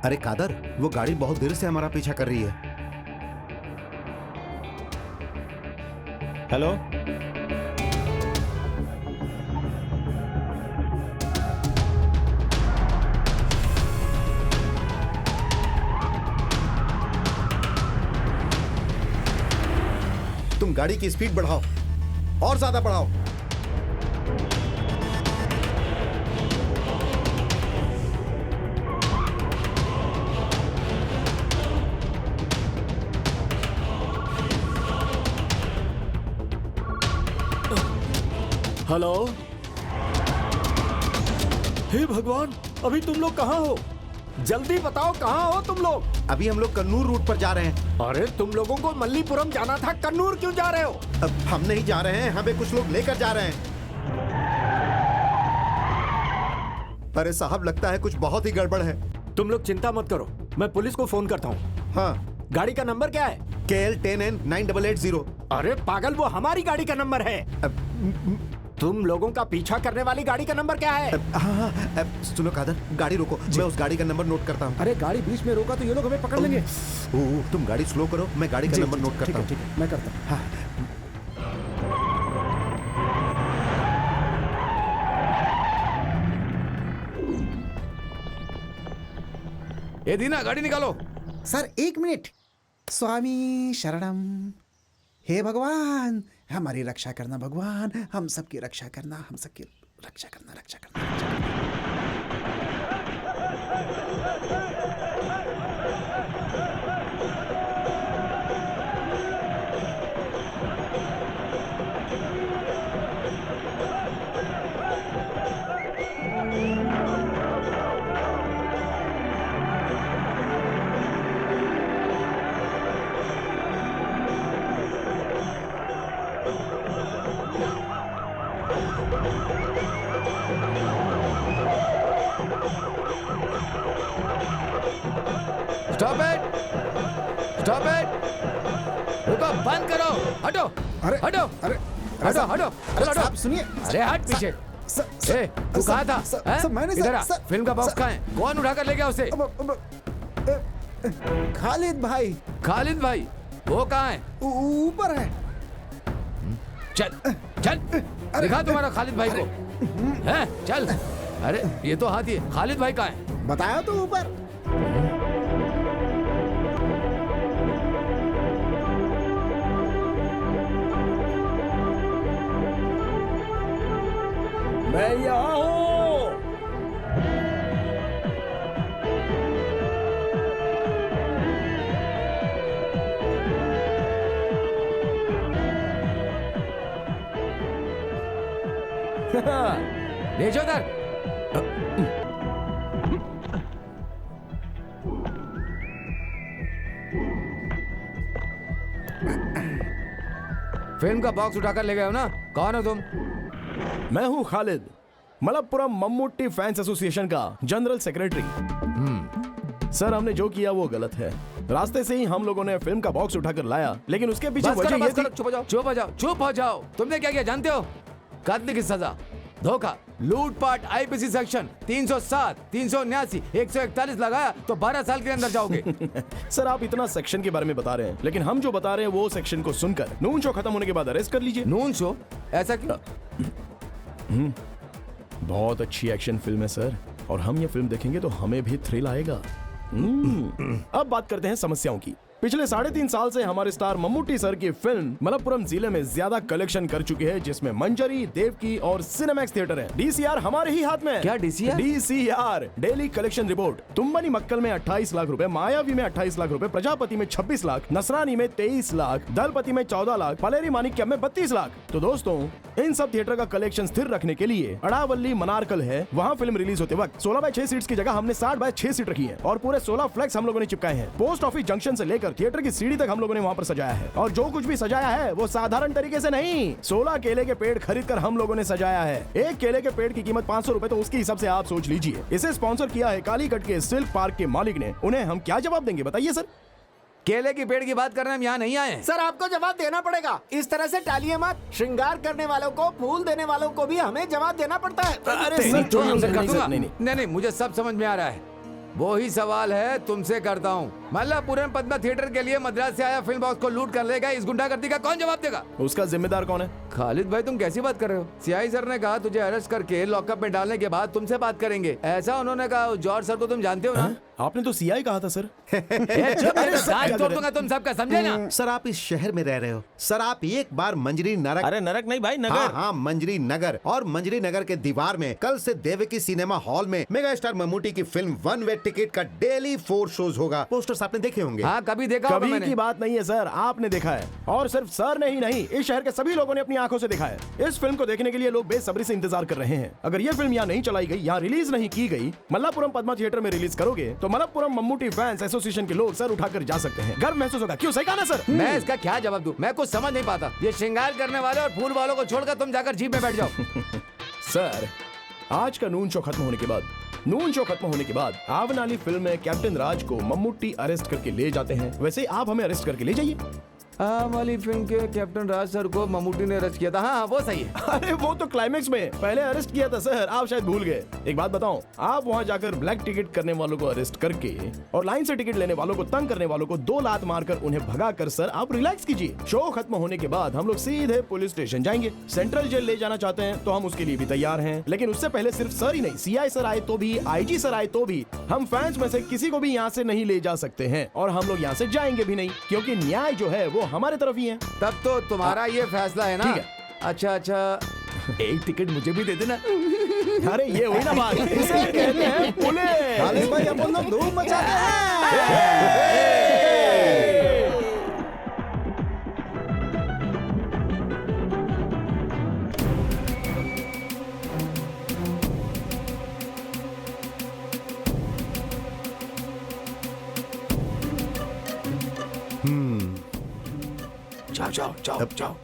अरे कादर, वो गाड़ी बहुत देर से हमारा पीछा कर रही है। हेलो, तुम गाड़ी की स्पीड बढ़ाओ और ज्यादा बढ़ाओ। हेलो। हे भगवान, अभी तुम लोग कहाँ हो? जल्दी बताओ, कहाँ हो तुम लोग? अभी हम लोग कन्नूर रूट पर जा रहे हैं। अरे तुम लोगों को मल्लीपुरम जाना था, कन्नूर क्यों जा रहे हो? अब हम नहीं जा रहे हैं, हमें कुछ लोग लेकर जा रहे हैं। अरे साहब, लगता है कुछ बहुत ही गड़बड़ है। तुम लोग चिंता मत करो, मैं पुलिस को फोन करता हूँ। हाँ, गाड़ी का नंबर क्या है? KL10N9880। अरे पागल, वो हमारी गाड़ी का नंबर है। तुम लोगों का पीछा करने वाली गाड़ी का नंबर क्या है? हाँ, सुनो कादर, गाड़ी रोको, मैं उस गाड़ी का नंबर नोट करता हूँ। अरे गाड़ी बीच में रोका तो ये लोग हमें पकड़ लेंगे। तुम गाड़ी स्लो करो, मैं गाड़ी का नंबर नोट करता हूँ। ठीक है, मैं करता हूँ। हाँ। ए दीना, गाड़ी निकालो। Sir 1 minute. स्वामी शरणम। हे भगवान, हमारी रक्षा करना भगवान, हम सबकी रक्षा करना, हम सबकी रक्षा करना, रक्षा करना, रक्षा करना। स्टॉप इट, स्टॉप इट, रुको, बंद करो, हटो, अरे, हटो, अरे, हटो, हटो, चलो हटो। साहब सुनिए। अरे हट पीछे। ए, तू कहाँ था? हैं? मैंने इधर आ, फिल्म का बॉक्स कहाँ है? कौन उठा कर ले गया उसे? खालिद भाई। खालिद भाई, वो कहाँ है? ऊपर है। चल, चल, दिखा तुम्हारा खालिद भाई को। हैं? चल। अरे ये तो हाथी है, खालिद भाई कहाँ है? बताया तो ऊपर। मैं यहाँ हूँ। भेजो उधर। फिल्म का बॉक्स उठाकर ले गए हो ना? कौन हो तुम? मैं हूँ खालिद, मलप्पुरम मम्मूटी फैंस एसोसिएशन का जनरल सेक्रेटरी। सर, हमने जो किया वो गलत है। रास्ते से ही हम लोगों ने फिल्म का बॉक्स उठाकर लाया, लेकिन उसके पीछे बस करो, वजह ये बस करो, थी। चुप हो जाओ, चुप हो जाओ, चुप हो जाओ। तुमने क्या किया जानते हो? कत्ल की सजा, धोखा, लूटपाट, आईपीसी सेक्शन 307, 379, 141 लगाया तो 12 साल के अंदर जाओगे। सर, आप इतना सेक्शन के बारे में बता रहे हैं, लेकिन हम जो बता रहे हैं वो सेक्शन को सुनकर नून शो खत्म होने के बाद अरेस्ट कर लीजिए। Noon show? ऐसा क्यों? बहुत अच्छी एक्शन फिल्म है सर, और हम ये फिल्म देखेंगे तो हमें भी थ्रिल आएगा। अब बात करते हैं समस्याओं की। पिछले 3.5 साल से हमारे स्टार मम्मूटी सर की फिल्म मलप्पुरम जिले में ज्यादा कलेक्शन कर चुकी है, जिसमें मंजरी, देवकी और सिनेमैक्स थिएटर है। DCR हमारे ही हाथ में है। क्या DCR? DCR daily collection report. तुम्बनी मक्कल में 28 लाख रुपए, मायावी में 28 लाख रुपए, प्रजापति में 26 लाख, नसरानी में 23 लाख, दलपति में 14 लाख, पलेरी मानिक्यम में 32 लाख। तो दोस्तों, इन सब थिएटर का कलेक्शन स्थिर रखने के लिए अड़ावली मनारकल है, वहाँ फिल्म रिलीज होते वक्त 16/6 सीट्स की जगह हमने 60/6 सीट रखी है, और पूरे 16 फ्लैक्स हम लोगों ने चिपकाए हैं। पोस्ट ऑफिस जंक्शन से लेकर थिएटर की सीढ़ी तक हम लोगों ने वहाँ पर सजाया है, और जो कुछ भी सजाया है वो साधारण तरीके से नहीं, 16 केले के पेड़ खरीद कर हम लोगों ने सजाया है। एक केले के पेड़ की कीमत 500 रुपए, तो उसके हिसाब से आप सोच लीजिए। इसे स्पॉन्सर किया है कालीकट के सिल्क पार्क के मालिक ने। उन्हें हम क्या जवाब देंगे बताइए सर? केले की पेड़ की बात करने हम यहाँ नहीं आए हैं। सर, आपको जवाब देना पड़ेगा। इस तरह से टालिए मत। श्रृंगार करने वालों को, फूल देने वालों को भी हमें जवाब देना पड़ता है। अरे नहीं, सर, हमसे कर दूंगा। नहीं, नहीं, मुझे सब समझ में आ रहा है। वो ही सवाल है तुमसे करता हूँ। मल्लापुरम पद्मा थिएटर के लिए मद्रास से आया फिल्म बॉक्स को लूट कर लेगा, इस गुंडागर्दी का कौन जवाब देगा? उसका जिम्मेदार कौन है? खालिद भाई तुम कैसी बात कर रहे हो? सीआई सर ने कहा तुझे अरेस्ट करके लॉकअप में डालने के बाद तुमसे बात करेंगे, ऐसा उन्होंने कहा। जॉर्ज सर को तुम जानते हो ना? आपने तो सीआई कहा था सर। दांत तोड़ दूंगा तुम सबका, समझे ना? सर आप इस शहर में रह रहे हो सर, आप एक बार मंजरी नरक, अरे नरक नहीं भाई, नगर। हाँ हाँ मंजरी नगर, और मंजरी नगर के दीवार में कल से देवकी सिनेमा हॉल में मेगा स्टार मम्मूटी की फिल्म वन वे टिकट का डेली 4 शोज होगा। पोस्टर्स आपने देखे होंगे? हाँ कभी देखा होगा कभी मैंने। की बात नहीं है सर, आपने देखा है। और सिर्फ सर ने ही नहीं, इस शहर के सभी लोगों ने अपनी आंखों से देखा है। इस फिल्म को देखने के लिए लोग बेसब्री से इंतजार कर रहे हैं। अगर ये फिल्म यहाँ नहीं चलाई गई, यहाँ रिलीज नहीं की गई, मल्लापुरम पद्मा थिएटर में रिलीज करोगे तो मल्लापुरम मम्मूटी फैंस एसोसिएशन के लोग सर उठाकर जा सकते हैं। गर्व महसूस होगा। क्यों, सही कहा ना सर? मैं इसका क्या जवाब दूं? मैं कुछ समझ नहीं पाता। ये श्रृंगार करने वाले और फूल वालों को छोड़कर तुम जाकर जीप में बैठ जाओ। सर आज का नून शो खत्म होने के बाद आवनाली फिल्म में कैप्टन राज को मम्मूटी अरेस्ट करके ले जाते हैं। वैसे आप हमें अरेस्ट करके ले जाइए। वाली फिल्म के कैप्टन राज सर को मम्मूटी ने अरेस्ट किया था। हाँ वो सही है। अरे वो तो क्लाइमेक्स में, पहले अरेस्ट किया था सर, आप शायद भूल गए। एक बात बताऊं, आप वहां जाकर ब्लैक टिकट करने वालों को अरेस्ट करके और लाइन से टिकट लेने वालों को तंग करने वालों को 2 लात मारकर उन्हें भगा कर सर आप रिलैक्स कीजिए। शो खत्म होने के बाद हम लोग सीधे पुलिस स्टेशन जाएंगे। सेंट्रल जेल ले जाना चाहते हैं तो हम उसके लिए भी तैयार हैं, लेकिन उससे पहले सिर्फ सर ही नहीं, सीआई सर आए तो भी, आईजी सर आए तो भी, हम फैंस में से किसी को भी यहाँ से नहीं ले जा सकते हैं। और हम लोग यहाँ से जाएंगे भी नहीं, क्योंकि न्याय जो है वो हमारे तरफ ही है। तब तो तुम्हारा ये फैसला है ना? ठीक है। अच्छा एक टिकट मुझे भी दे देना। अरे ये हुई ना बात, इसे कहते हैं पुलिस। खालिद भाई अपन लोग धूम मचाते हैं। जाओ।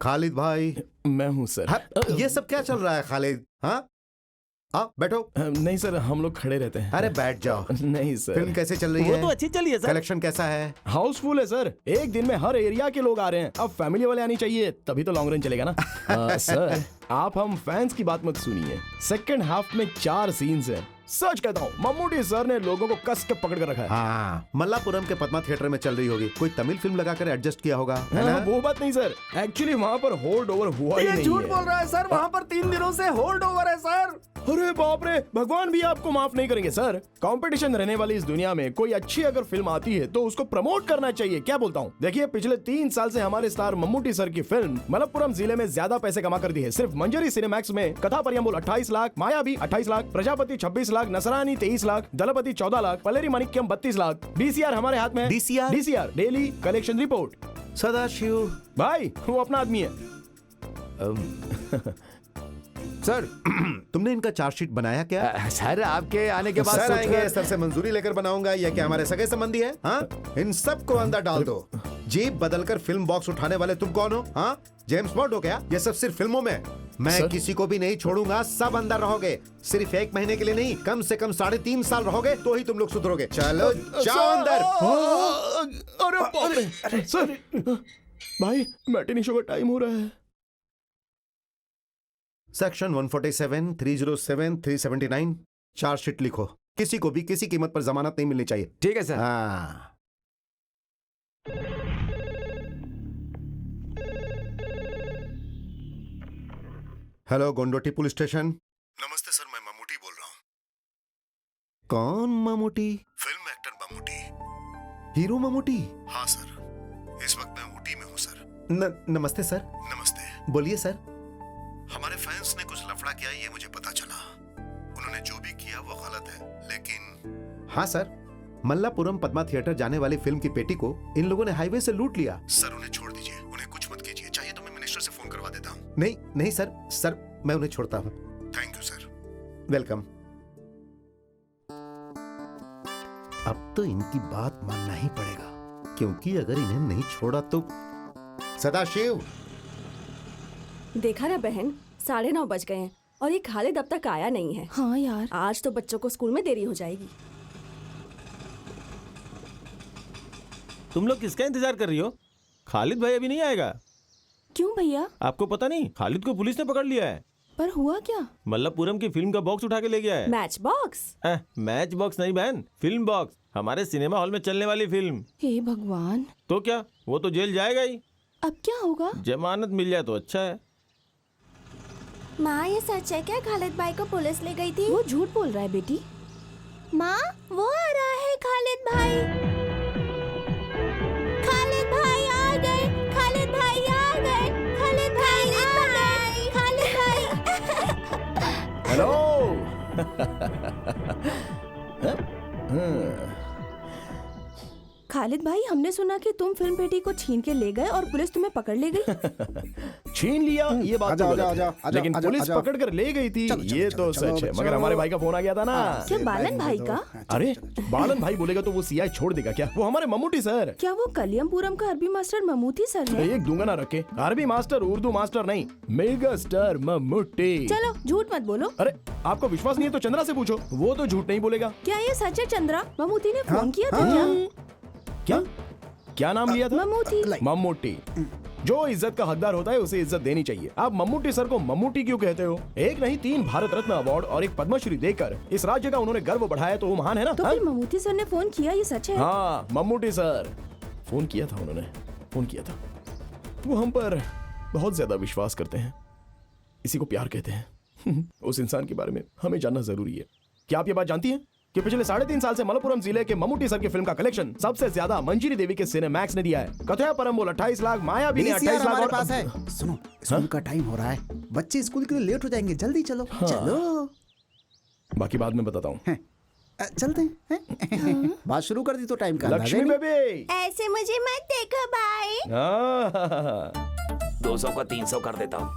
खालिद भाई, मैं हूँ सर। हाँ, ये सब क्या चल रहा है खालिद? हाँ बैठो। नहीं सर, हम लोग खड़े रहते हैं। अरे बैठ जाओ। नहीं सर। फिल्म कैसे चल रही वो है? तो अच्छी चली है सर। कलेक्शन कैसा है? हाउसफुल है सर, एक दिन में हर एरिया के लोग आ रहे हैं। अब फैमिली वाले आनी चाहिए, तभी तो लॉन्ग रन चलेगा ना। सर आप हम फैंस की बात मत सुनिए। सेकंड हाफ में 4 सीन्स हैं। सच कहता हूँ, मम्मूटी सर ने लोगों को कस के पकड़ कर रखा है। हाँ, मल्लापुरम के पद्मा थिएटर में चल रही होगी। कोई तमिल फिल्म लगाकर एडजस्ट किया होगा, है ना? वो बात नहीं सर, एक्चुअली वहाँ पर होल्ड ओवर हुआ ही नहीं झूठ है। बोल रहा है सर, वहाँ पर 3 दिनों से होल्ड ओवर है सर। अरे बाप रे, भगवान भी आपको माफ नहीं करेंगे सर। कंपटीशन रहने वाली इस दुनिया में कोई अच्छी अगर फिल्म आती है तो उसको प्रमोट करना चाहिए। क्या बोलता हूँ? देखिए पिछले 3 साल से हमारे स्टार मम्मूटी सर की फिल्म मलप्पुरम जिले में ज्यादा पैसे कमा कर दी है। सिर्फ मंजरी सिनेमैक्स में कथा परियम्बुल 28 लाख, मायावी 28 लाख, प्रजापति 26 लाख, नसरानी 23 लाख, दलपति 14 लाख, पलेरी माणिक्यम 32 लाख। बीसीआर हमारे हाथ में। DCR daily collection report. Sadashiv भाई वो अपना आदमी है। सर तुमने इनका चार्जशीट बनाया क्या? सर आपके आने के बाद सर सोच आएंगे, रहे- सर से मंजूरी लेकर बनाऊंगा। या क्या हमारे सगे संबंधी है? हाँ, इन सबको अंदर डाल दो। जीप बदलकर फिल्म बॉक्स उठाने वाले तुम कौन हो? हाँ, जेम्स बॉन्ड हो क्या? ये सब सिर्फ फिल्मों में। मैं सर? किसी को भी नहीं छोड़ूंगा, सब अंदर रहोगे। सिर्फ 1 महीने के लिए नहीं, कम से कम 3.5 साल रहोगे तो ही तुम लोग सुधरोगे। चलो जाओ अंदर। अरे बाप रे सर, भाई मैटिनी शो का टाइम हो रहा है। सेक्शन 147, 307, 379 चार्जशीट लिखो। किसी को भी किसी कीमत पर जमानत नहीं मिलनी चाहिए। ठीक है सर। हाँ। Hello Kondotty police station. नमस्ते सर, मैं मम्मूटी बोल रहा हूँ। कौन Mammootty? Film actor Mammootty. Hero Mammootty? हाँ सर, इस वक्त मैं ऊटी में हूँ सर। नमस्ते सर। नमस्ते। बोलिए सर। हमारे फैंस ने कुछ लफड़ा किया, ये मुझे पता चला। उन्होंने जो भी किया वो गलत है, लेकिन हाँ सर, मल्लापुरम पद्मा थिएटर जाने वाली फिल्म की पेटी को इन लोगों ने हाईवे से लूट लिया। सर उन्हें छोड़ दीजिए, उन्हें कुछ मत कीजिए। चाहिए तो मैं मिनिस्टर से फोन करवा देता हूँ। नहीं नहीं सर, सर मैं उन्हें छोड़ता हूँ। Thank you sir. वेलकम। अब तो इनकी बात मानना ही पड़ेगा, क्योंकि अगर इन्हें नहीं छोड़ा तो। सदाशिव, देखा ना बहन, 9:30 बज गए हैं और ये खालिद अब तक आया नहीं है। हाँ यार, आज तो बच्चों को स्कूल में देरी हो जाएगी। तुम लोग किसका इंतजार कर रही हो? खालिद भाई अभी नहीं आएगा। क्यों भैया? आपको पता नहीं, खालिद को पुलिस ने पकड़ लिया है। पर हुआ क्या? मल्लपुरम की फिल्म का बॉक्स उठा के ले गया है। Match box? मैच बॉक्स नहीं बहन, फिल्म बॉक्स, हमारे सिनेमा हॉल में चलने वाली फिल्म। हे भगवान, तो क्या, वो तो जेल जाएगा ही। अब क्या होगा? जमानत मिल जाए तो अच्छा है। माँ ये सच है क्या खालिद भाई को पुलिस ले गई थी? वो झूठ बोल रहा है बेटी। माँ वो आ रहा है खालिद भाई। खालिद भाई आ गए, खालिद भाई आ गए, खालिद भाई आ गए, खालिद भाई। हेलो। खालिद भाई, हमने सुना कि तुम फिल्म पेटी को छीन के ले गए और पुलिस तुम्हें पकड़ ले गई। छीन लिया ये बात तो गलत है, लेकिन पुलिस पकड़ कर ले गई थी ये तो सच है। मगर हमारे भाई का फोन आ गया था ना। क्या बालन भाई का? अरे बालन भाई बोलेगा तो वो सीआई छोड़ देगा क्या? वो हमारे मम्मूटी सर। क्या वो कलियमपुरम का अरबी मास्टर ममूटी सर है? एक दूंगा ना रखे, अरबी मास्टर उर्दू मास्टर नहीं, मेगा स्टार मम्मूटी। चलो झूठ मत बोलो। अरे आपको विश्वास नहीं है तो चंद्रा से पूछो, वो तो झूठ नहीं बोलेगा। क्या ये सच है चंद्रा? ममूटी ने फोन किया था क्या? क्या नाम लिया था? ममूटी। मम्मूटी। जो इज्जत का हकदार होता है उसे इज्जत देनी चाहिए। आप मम्मूटी सर को मम्मूटी क्यों कहते हो? एक नहीं 3 भारत रत्न अवार्ड और 1 पद्मश्री देकर इस राज्य का उन्होंने गर्व बढ़ाया, तो वो महान है ना। तो फिर ममूटी सर ने फोन किया, ये सच है? हाँ मम्मूटी सर फोन किया था, उन्होंने फोन किया था। वो हम पर बहुत ज्यादा विश्वास करते हैं, इसी को प्यार कहते हैं। उस इंसान के बारे में हमें जानना जरूरी है। क्या आप ये बात जानती हैं कि पिछले 3.5 साल से मलप्पुरम जिले के मम्मूटी सर की फिल्म का कलेक्शन सबसे ज्यादा मंजिरी देवी के सिनेमैक्स ने दिया है। कथया परम्बोल 28 लाख, मायावी ने 28 लाख हमारे और पास है। सुनो, स्कूल का टाइम हो रहा है, बच्चे स्कूल के लिए लेट हो जाएंगे, जल्दी चलो। चलो बाकी बाद में बताता हूँ। चलते हैं। बात शुरू कर दी तो टाइम का लक्ष्मी बेबी ऐसे मुझे मत देखो भाई। 200 को 300 कर देता हूँ।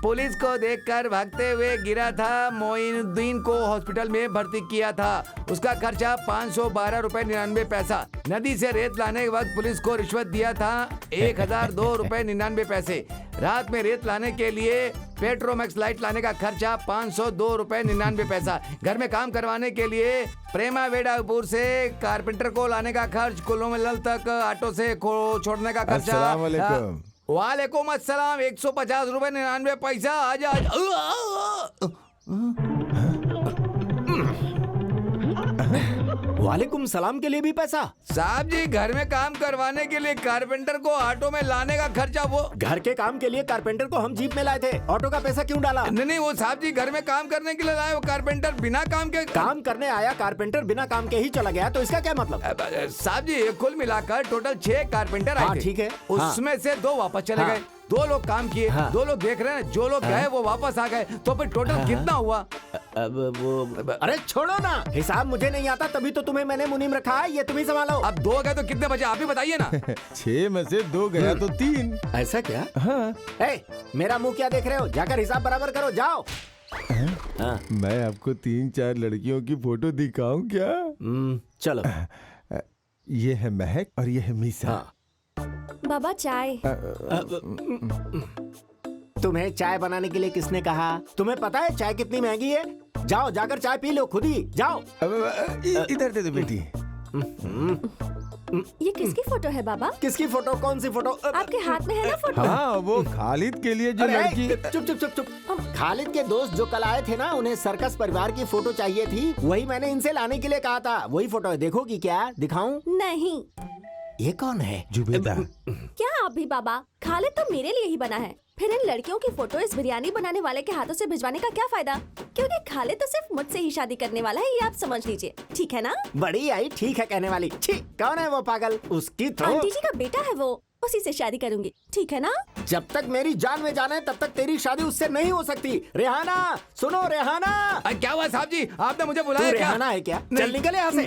पुलिस को देखकर भागते हुए गिरा था, मोइनुद्दीन को हॉस्पिटल में भर्ती किया था। उसका खर्चा 512 रुपए 99 पैसा। नदी से रेत लाने के वक्त पुलिस को रिश्वत दिया था 1002 रुपए 99 पैसे। रात में रेत लाने के लिए पेट्रोमैक्स लाइट लाने का खर्चा 502 रुपए 99 पैसा। घर में काम करवाने के लिए प्रेमा वेडापुर से कारपेंटर को लाने का खर्च, कुल्लू तक ऑटो से छोड़ने का खर्चा। वालेकुम अस्सलाम, 150 रुपए 99 पैसा। आजा वालेकुम सलाम के लिए भी पैसा? साहब जी, घर में काम करवाने के लिए कारपेंटर को ऑटो में लाने का खर्चा। वो घर के काम के लिए कारपेंटर को हम जीप में लाए थे, ऑटो का पैसा क्यों डाला? नहीं, वो साहब जी घर में काम करने के लिए लाए। वो कारपेंटर बिना काम के काम करने आया, कारपेंटर बिना काम के ही चला गया, तो इसका क्या मतलब? साहब जी कुल मिलाकर टोटल 6 कारपेंटर आए थे। ठीक है। उसमें से 2 वापस चले गए, 2 लोग काम किए, 2 लोग देख रहे हैं। जो लोग गए वो वापस आ गए, तो फिर टोटल कितना हुआ? अब वो अरे छोड़ो ना, हिसाब मुझे नहीं आता, तभी तो तुम्हें मैंने मुनीम रखा है, ये तुम ही संभालो। अब 2 गए तो कितने बचे आप ही बताइए ना। 6 में से 2 गया तो 3। ऐसा क्या? हाँ। मेरा मुंह क्या देख रहे हो? जाकर हिसाब बराबर करो, जाओ। मैं आपको 3-4 लड़कियों की फोटो दिखाऊं क्या? चलो। ये है महक और ये है मीसा। बाबा चाय। तुम्हें चाय बनाने के लिए किसने कहा? तुम्हें पता है चाय कितनी महंगी है? जाओ जाकर चाय पी लो खुद ही, जाओ। इधर दे दो बेटी। ये किसकी फोटो है बाबा? किसकी फोटो? कौन सी फोटो? आपके हाथ में है ना फोटो? हाँ, वो खालिद के लिए जो लड़की। चुप चुप चुप चुप। खालिद के दोस्त जो कल आए थे ना, उन्हें सर्कस परिवार की फोटो चाहिए थी, वही मैंने इनसे लाने के लिए कहा था। वही फोटो है, देखोगी क्या? दिखाऊं? नहीं। ये कौन है? जुबेदा। क्या आप भी बाबा? खालिद तो मेरे लिए ही बना है, फिर इन लड़कियों की फोटो इस बिरयानी बनाने वाले के हाथों से भिजवाने का क्या फायदा? क्योंकि खालिद तो सिर्फ मुझसे ही शादी करने वाला है, ये आप समझ लीजिए, ठीक है ना? बड़ी आई ठीक है कहने वाली। छी, कौन है वो पागल? उसकी तो आंटी जी का बेटा है वो, उसी से शादी करूंगी, ठीक है ना? जब तक मेरी जान में जान है तब तक तेरी शादी उससे नहीं हो सकती। रेहाना, सुनो रेहाना। क्या हुआ साहब जी, आपने मुझे बुलाया क्या? रेहाना है क्या? चल निकले यहाँ से।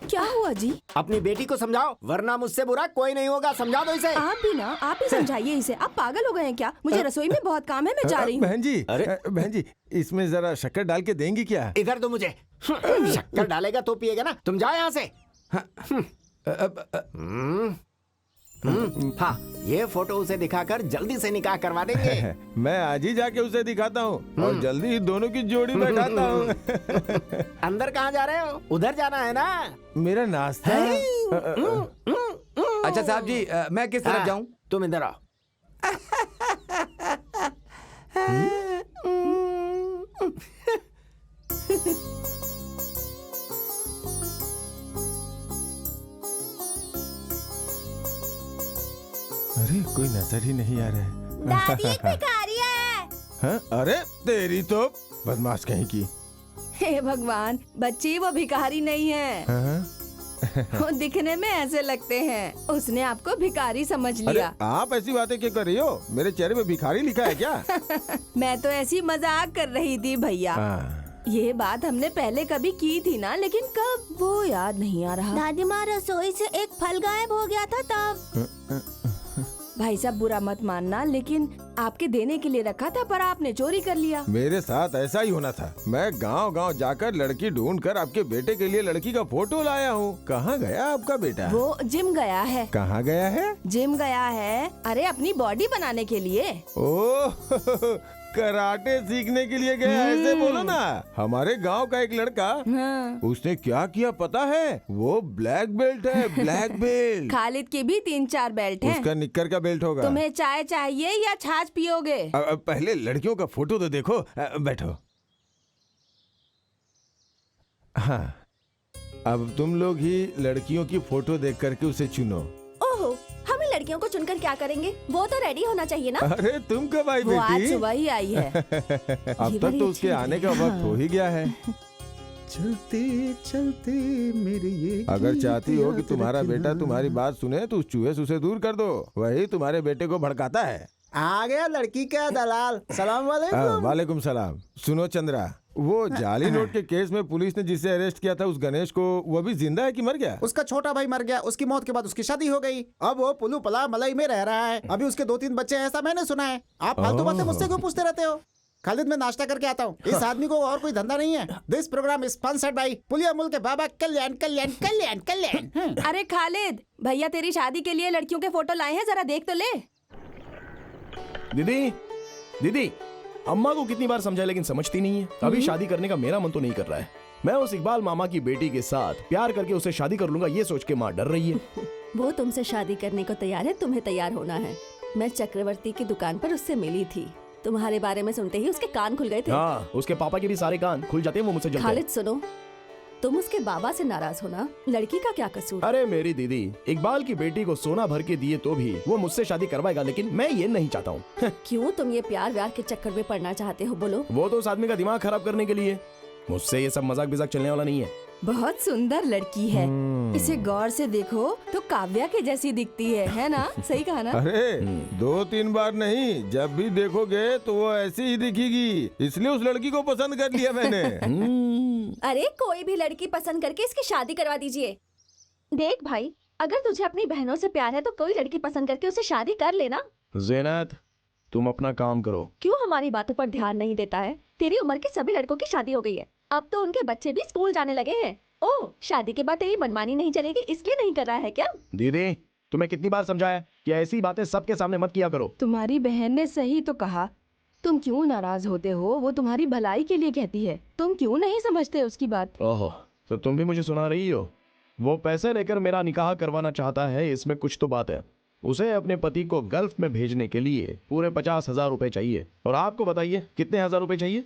क्या हुआ जी? अपनी बेटी को समझाओ, वरना मुझसे बुरा कोई नहीं होगा। समझा दो इसे। आप भी ना, आप ही समझाइए इसे। आप पागल हो गए हैं क्या? मुझे रसोई में बहुत काम है, मैं जा रही हूँ। बहन जी, इसमें जरा शक्कर डाल के देंगी क्या? इधर दो मुझे। शक्कर डालेगा तो पिएगा ना। तुम जाओ यहाँ से। हाँ, ये फोटो उसे दिखाकर जल्दी से निकाह करवा देंगे। मैं आज ही जाके उसे दिखाता हूँ और जल्दी ही दोनों की जोड़ी बैठाता हूँ। अंदर कहाँ जा रहे हो? उधर जाना है ना। मेरा नाश्ता। अच्छा साहब जी, मैं किस तरफ जाऊँ? तुम इधर आओ। अरे कोई नजर ही नहीं आ रहा है। दादी एक भिखारी है। हाँ? अरे तेरी तो बदमाश कहीं की। हे भगवान, बच्ची वो भिखारी नहीं है। हाँ? वो दिखने में ऐसे लगते हैं। उसने आपको भिखारी समझ अरे लिया। आप ऐसी बातें क्यों कर रही हो? मेरे चेहरे पे भिखारी लिखा है क्या? मैं तो ऐसी मजाक कर रही थी भैया। हाँ। ये बात हमने पहले कभी की थी ना, लेकिन कब वो याद नहीं आ रहा। दादी माँ रसोई से एक फल गायब हो गया था तब। भाई साहब बुरा मत मानना, लेकिन आपके देने के लिए रखा था पर आपने चोरी कर लिया। मेरे साथ ऐसा ही होना था। मैं गांव-गांव जाकर लड़की ढूंढकर आपके बेटे के लिए लड़की का फोटो लाया हूँ। कहाँ गया आपका बेटा? वो जिम गया है। कहाँ गया है? जिम गया है, अरे अपनी बॉडी बनाने के लिए। ओह कराटे सीखने के लिए गया, ऐसे बोलो ना। हमारे गांव का एक लड़का, हाँ। उसने क्या किया पता है? वो ब्लैक बेल्ट है, ब्लैक बेल्ट। खालिद की भी 3-4 बेल्ट हैं। उसका निक्कर का बेल्ट होगा। तुम्हें चाय चाहिए या छाछ पियोगे? पहले लड़कियों का फोटो तो देखो। बैठो। हाँ, अब तुम लोग ही लड़कियों की फोटो देख करके उसे चुनो। ओहो, हमें लड़कियों को चुनकर क्या करेंगे? वो तो रेडी होना चाहिए ना। अरे तुम कब आई वो आज बेटी? सुबह ही आई है। अब ये तक बड़ी तो उसके अच्छी आने का है। वक्त हो ही गया है। चलते चलते मेरे ये अगर गीत चाहती हो कि याद तुम्हारा रखना। बेटा तुम्हारी बात सुने तो उस चूहे से उसे दूर कर दो। वही तुम्हारे बेटे को भड़काता है। आ गया लड़की का दलाल। सलाम वालेकुम। वालेकुम सलाम। सुनो चंद्रा, वो जाली नोट के केस में पुलिस ने जिसे अरेस्ट किया था उस गणेश को, वो अभी जिंदा है कि मर गया? उसका छोटा भाई मर गया। उसकी मौत के बाद उसकी शादी हो गई। अब वो पुलू पला मलाई में रह रहा है। अभी उसके 2-3 बच्चे हैं, ऐसा मैंने सुना है। आप फालतू बातें मुझसे क्यों पूछते रहते हो? खालिद, मैं नाश्ता करके आता हूँ। इस आदमी को और कोई धंधा नहीं है। This programme is sponsored by पुलिया मुल्क के बाबा कल्याण कल्याण कल्याण कल्याण। अरे खालिद, भैया तेरी शादी के लिए लड़कियों के फोटो लाए हैं, जरा देख तो ले। दीदी, दीदी, अम्मा को कितनी बार समझाया लेकिन समझती नहीं है। अभी शादी करने का मेरा मन तो नहीं कर रहा है। मैं उस इकबाल मामा की बेटी के साथ प्यार करके उसे शादी कर लूंगा, ये सोच के माँ डर रही है। वो तुमसे शादी करने को तैयार है, तुम्हें तैयार होना है। मैं चक्रवर्ती की दुकान पर उससे मिली थी। तुम्हारे बारे में सुनते ही उसके कान खुल गए थे। हाँ, उसके पापा के भी सारे कान खुल जाते हैं, वो मुझसे जलते हैं। खालिद सुनो, तुम उसके बाबा से नाराज होना, लड़की का क्या कसूर? अरे मेरी दीदी, इकबाल की बेटी को सोना भर के दिए तो भी वो मुझसे शादी करवाएगा, लेकिन मैं ये नहीं चाहता हूँ। क्यों तुम ये प्यार व्यार के चक्कर में पड़ना चाहते हो? बोलो। वो तो उस आदमी का दिमाग खराब करने के लिए। मुझसे ये सब मजाक बिजाक चलने वाला नहीं है। बहुत सुंदर लड़की है, इसे गौर से देखो तो काव्या के जैसी दिखती है ना? सही कहा ना? अरे 2-3 बार नहीं, जब भी देखोगे तो वो ऐसी ही दिखेगी। इसलिए उस लड़की को पसंद कर लिया मैंने। अरे कोई भी लड़की पसंद करके इसकी शादी करवा दीजिए। देख भाई, अगर तुझे अपनी बहनों से प्यार है तो कोई लड़की पसंद करके उसे शादी कर लेना। ज़ैनत, तुम अपना काम करो। क्यों हमारी बातों पर ध्यान नहीं देता है? तेरी उम्र के सभी लड़कों की शादी हो गई है। अब तो उनके बच्चे भी स्कूल जाने लगे हैं। ओह, शादी के बाद तेरी मनमानी नहीं चलेगी, इसलिए नहीं कर रहा है क्या? दीदी, तुम्हें कितनी बार समझाया कि ऐसी बातें सबके सामने मत किया करो। तुम्हारी बहन ने सही तो कहा। तुम क्यों नाराज होते हो? वो तुम्हारी भलाई के लिए कहती है। तुम क्यों नहीं समझते उसकी बात? ओहो, तो तुम भी मुझे सुना रही हो? वो पैसे लेकर मेरा निकाह करवाना चाहता है, इसमें कुछ तो बात है। उसे अपने पति को गल्फ में भेजने के लिए पूरे 50,000 रुपए चाहिए। और आपको बताइए कितने हजार रुपए चाहिए?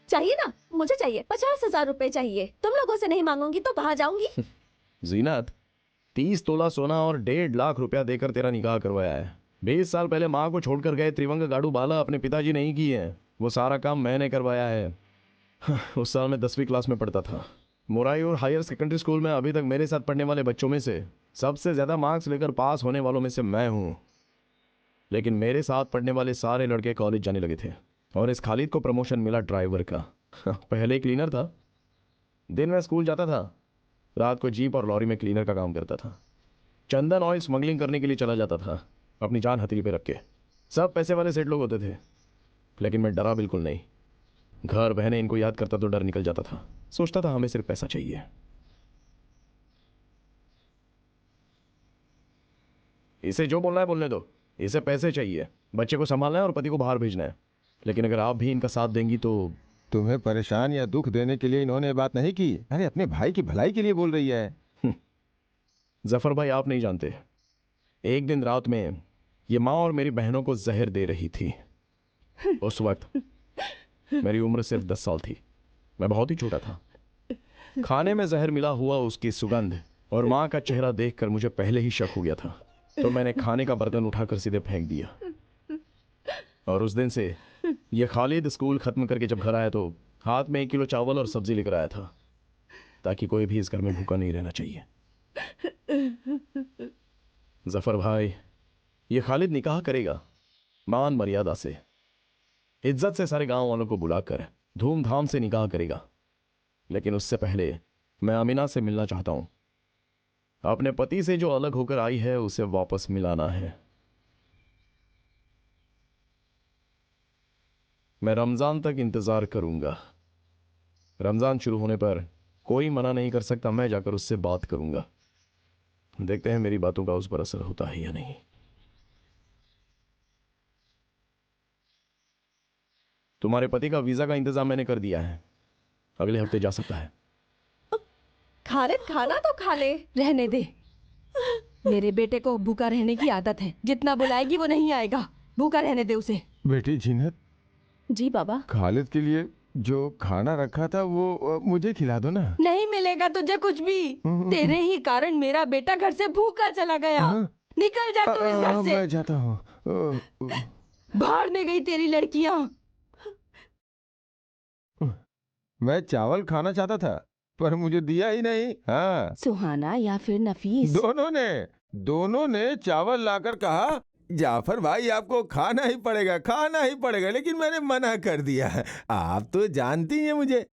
चाहिए ना, मुझे चाहिए 50,000 रुपए चाहिए। तुम लोगों से नहीं मांगूंगी तो कहाँ जाऊंगी? जीनत, 30 तोला सोना और 1.5 लाख रुपया देकर तेरा निकाह करवाया है। 20 साल पहले माँ को छोड़कर गए त्रिवंग गाड़ू बाला अपने पिताजी नहीं किए हैं, वो सारा काम मैंने करवाया है। उस साल मैं 10वीं क्लास में पढ़ता था। मोराई और हायर सेकेंडरी स्कूल में अभी तक मेरे साथ पढ़ने वाले बच्चों में से सबसे ज्यादा मार्क्स लेकर पास होने वालों में से मैं हूँ। लेकिन मेरे साथ पढ़ने वाले सारे लड़के कॉलेज जाने लगे थे और इस खालिद को प्रमोशन मिला ड्राइवर का। पहले क्लीनर था। दिन में स्कूल जाता था, रात को जीप और लॉरी में क्लीनर का काम करता था। चंदन ऑयल स्मगलिंग करने के लिए चला जाता था, अपनी जान हथेली पे रख के। सब पैसे वाले सेठ लोग होते थे, लेकिन मैं डरा बिल्कुल नहीं। घर बहने इनको याद करता तो डर निकल जाता था। सोचता था हमें सिर्फ पैसा चाहिए। इसे जो बोलना है बोलने दो, इसे पैसे चाहिए, बच्चे को संभालना है और पति को बाहर भेजना है। लेकिन अगर आप भी इनका साथ देंगी तो। तुम्हें परेशान या दुख देने के लिए इन्होंने बात नहीं की। अरे अपने भाई की भलाई के लिए बोल रही है। जफर भाई, आप नहीं जानते, एक दिन रात में ये माँ और मेरी बहनों को जहर दे रही थी। उस वक्त मेरी उम्र सिर्फ 10 साल थी। मैं बहुत ही छोटा था। खाने में जहर मिला हुआ उसकी सुगंध और माँ का चेहरा देखकर मुझे पहले ही शक हो गया था, तो मैंने खाने का बर्तन उठाकर सीधे फेंक दिया। और उस दिन से ये खालिद स्कूल खत्म करके जब घर आया तो हाथ में 1 किलो चावल और सब्जी लेकर आया था, ताकि कोई भी इस घर में भूखा नहीं रहना चाहिए। जफर भाई, ये खालिद निकाह करेगा मान मर्यादा से, इज्जत से सारे गांव वालों को बुलाकर धूमधाम से निकाह करेगा। लेकिन उससे पहले मैं अमीना से मिलना चाहता हूं। अपने पति से जो अलग होकर आई है उसे वापस मिलाना है। मैं रमजान तक इंतजार करूंगा। रमजान शुरू होने पर कोई मना नहीं कर सकता, मैं जाकर उससे बात करूंगा। देखते हैं मेरी बातों का उस पर असर होता है या नहीं। तुम्हारे पति का वीजा का इंतजाम मैंने कर दिया है, अगले हफ्ते जा सकता है। खालिद खाना तो खा ले, रहने दे। मेरे बेटे को भूखा रहने की आदत है, जितना बुलाएगी वो नहीं आएगा। भूखा रहने दे उसे। बेटी जीनत, जी बाबा। खालिद के लिए जो खाना रखा था वो मुझे खिला दो ना। नहीं मिलेगा तुझे कुछ भी। तेरे ही कारण मेरा बेटा घर से भूखा चला गया। निकल जा तू इस घर से। मैं जाता हूँ। बाहर में गई तेरी लड़कियां। मैं चावल खाना चाहता था पर मुझे दिया ही नहीं। हाँ, सुहाना या फिर नफीस, दोनों ने चावल लाकर कहा जाफर भाई आपको खाना ही पड़ेगा, लेकिन मैंने मना कर दिया। आप तो जानती हैं मुझे।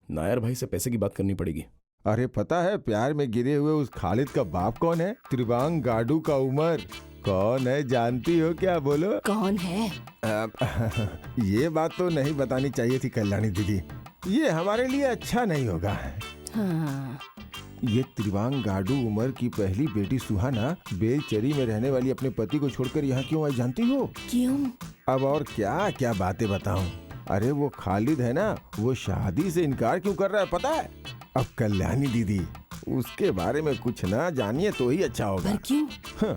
नायर भाई से पैसे की बात करनी पड़ेगी। अरे पता है प्यार में गिरे हुए उस खालिद का बाप कौन है? त्रिवांग गाडू का उमर। कौन है जानती हो क्या? बोलो कौन है? ये बात तो नहीं बतानी चाहिए थी कल्याणी दीदी, ये हमारे लिए अच्छा नहीं होगा। हाँ। ये त्रिवांग गाडू उमर की पहली बेटी सुहाना बेलचरी में रहने वाली अपने पति को छोड़कर यहाँ क्यों आई जानती हो? क्यों? अब और क्या क्या बातें बताऊं। अरे वो खालिद है ना, वो शादी से इनकार क्यों कर रहा है पता है? अब कल्याणी दीदी उसके बारे में कुछ ना जानिए तो ही अच्छा होगा। पर क्यों? हाँ,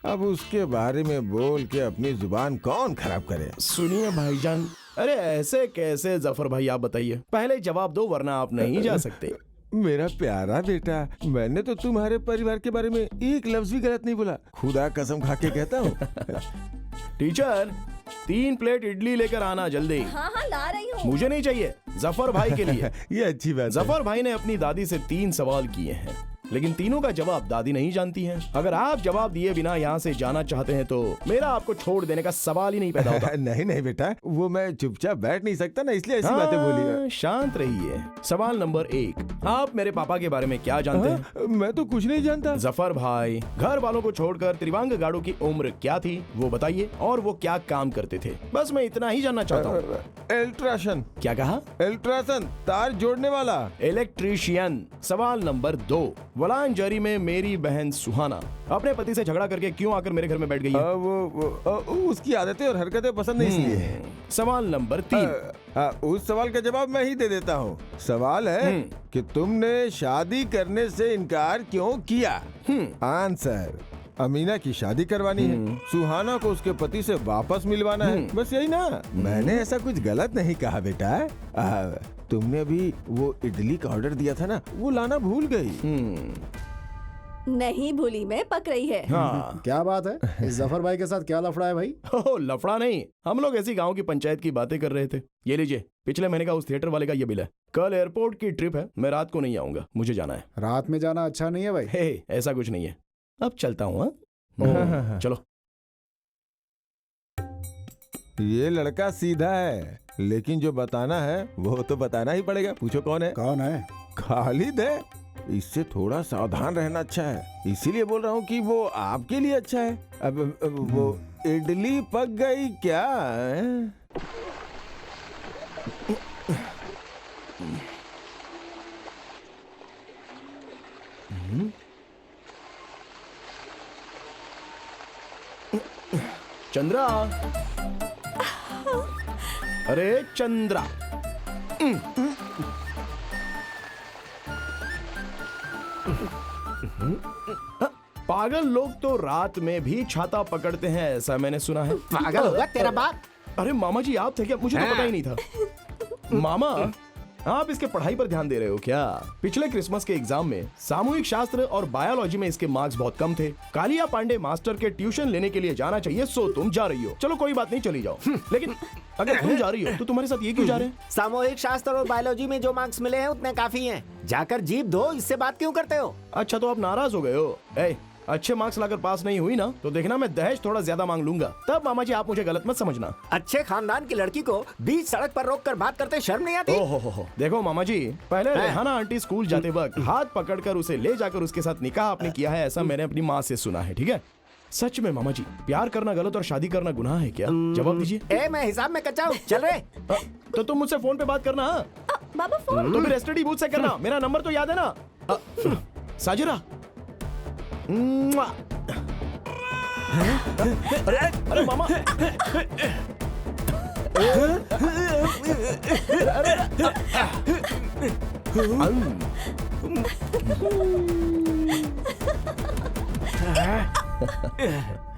अब उसके बारे में बोल के अपनी जुबान कौन खराब करे। सुनिए भाईजान, अरे ऐसे कैसे जफर भाई, आप बताइए। पहले जवाब दो वरना आप नहीं जा सकते। मेरा प्यारा बेटा, मैंने तो तुम्हारे परिवार के बारे में एक लफ्ज भी गलत नहीं बोला, खुदा कसम खा के कहता हूँ। टीचर 3 प्लेट इडली लेकर आना जल्दी। हाँ हाँ ला रही हूँ। मुझे नहीं चाहिए, जफर भाई के लिए। ये अच्छी बात है। जफर भाई ने अपनी दादी से 3 सवाल किए हैं, लेकिन तीनों का जवाब दादी नहीं जानती हैं। अगर आप जवाब दिए बिना यहाँ से जाना चाहते हैं तो मेरा आपको छोड़ देने का सवाल ही नहीं पैदा होता। नहीं बेटा, वो मैं चुपचाप बैठ नहीं सकता ना, इसलिए ऐसी बातें बोली। शांत रहिए। सवाल नंबर 1, आप मेरे पापा के बारे में क्या जानते हैं? मैं तो कुछ नहीं जानता। जफर भाई, घर वालों को छोड़कर त्रिवांग गाडू की उम्र क्या थी वो बताइए, और वो क्या काम करते थे। बस मैं इतना ही जानना चाहता हूँ। इलेक्ट्रिशियन। क्या कहा? इलेक्ट्रिशियन, तार जोड़ने वाला। इलेक्ट्रीशियन। सवाल नंबर 2, वलांजरी में मेरी बहन सुहाना अपने पति से झगड़ा करके क्यों आकर मेरे घर में बैठ गई है? उसकी आदतें और हरकतें पसंद नहीं इसलिए। सवाल नंबर 3, उस सवाल का जवाब मैं ही दे देता हूँ। सवाल है कि तुमने शादी करने से इनकार क्यों किया? आंसर, अमीना की शादी करवानी है, सुहाना को उसके पति से वापस मिलवाना है, बस यही ना। मैंने ऐसा कुछ गलत नहीं कहा बेटा। तुमने अभी वो इडली का ऑर्डर दिया था ना, वो लाना भूल गई। नहीं भूली, मैं पक रही है। हाँ। क्या बात है? इस जफर भाई के साथ क्या लफड़ा है भाई? लफड़ा नहीं, हम लोग ऐसी गांव की पंचायत की बातें कर रहे थे। ये लीजिए, पिछले महीने का उस थिएटर वाले का ये बिल है। कल एयरपोर्ट की ट्रिप है, मैं रात को नहीं आऊंगा, मुझे जाना है। रात में जाना अच्छा नहीं है भाई। हे, ऐसा कुछ नहीं है, अब चलता हूँ। चलो। ये लड़का सीधा है, लेकिन जो बताना है वो तो बताना ही पड़ेगा। पूछो कौन है? कौन है? खालिद है। इससे थोड़ा सावधान रहना अच्छा है, इसीलिए बोल रहा हूँ कि वो आपके लिए अच्छा है। अब वो इडली पक गई क्या? चंद्रा, अरे चंद्रा, पागल लोग तो रात में भी छाता पकड़ते हैं, ऐसा मैंने सुना है। पागल होगा तेरा बाप। अरे मामा जी आप थे क्या? मुझे तो पता ही नहीं था। मामा आप इसके पढ़ाई पर ध्यान दे रहे हो क्या? पिछले क्रिसमस के एग्जाम में सामूहिक शास्त्र और बायोलॉजी में इसके मार्क्स बहुत कम थे। कालिया पांडे मास्टर के ट्यूशन लेने के लिए जाना चाहिए, सो तुम जा रही हो। चलो कोई बात नहीं, चली जाओ। लेकिन अगर तुम जा रही हो तो तुम्हारे साथ ये क्यों जा रहे हैं? सामूहिक शास्त्र और बायोलॉजी में जो मार्क्स मिले हैं उतने काफी हैं। जाकर जीप दो, इससे बात क्यों करते हो? अच्छा तो आप नाराज हो गए हो? अच्छे मार्क्स लाकर पास नहीं हुई ना तो देखना मैं दहेज थोड़ा ज्यादा मांग लूंगा। तब मामा जी आप मुझे गलत मत समझना। अच्छे खानदान की लड़की को बीच सड़क पर रोक कर बात करते शर्म नहीं आती? ओहो देखो मामा जी, पहले रेहाना आंटी स्कूल जाते वक्त हाथ पकड़कर उसे ले जाकर उसके साथ निकाह आपने किया है, ऐसा मैंने अपनी माँ से सुना है। ठीक है, सच में मामा जी प्यार करना गलत और शादी करना गुनाह है क्या? जवाब दीजिए। मैं हिसाब में कच्चा हूँ, चल रहे। तो तुम मुझसे फोन पे बात करना। बाबा फोन तो फिर एसटीडी बूथ से करना, मेरा नंबर तो याद है ना? साजिरा। अरे मामा,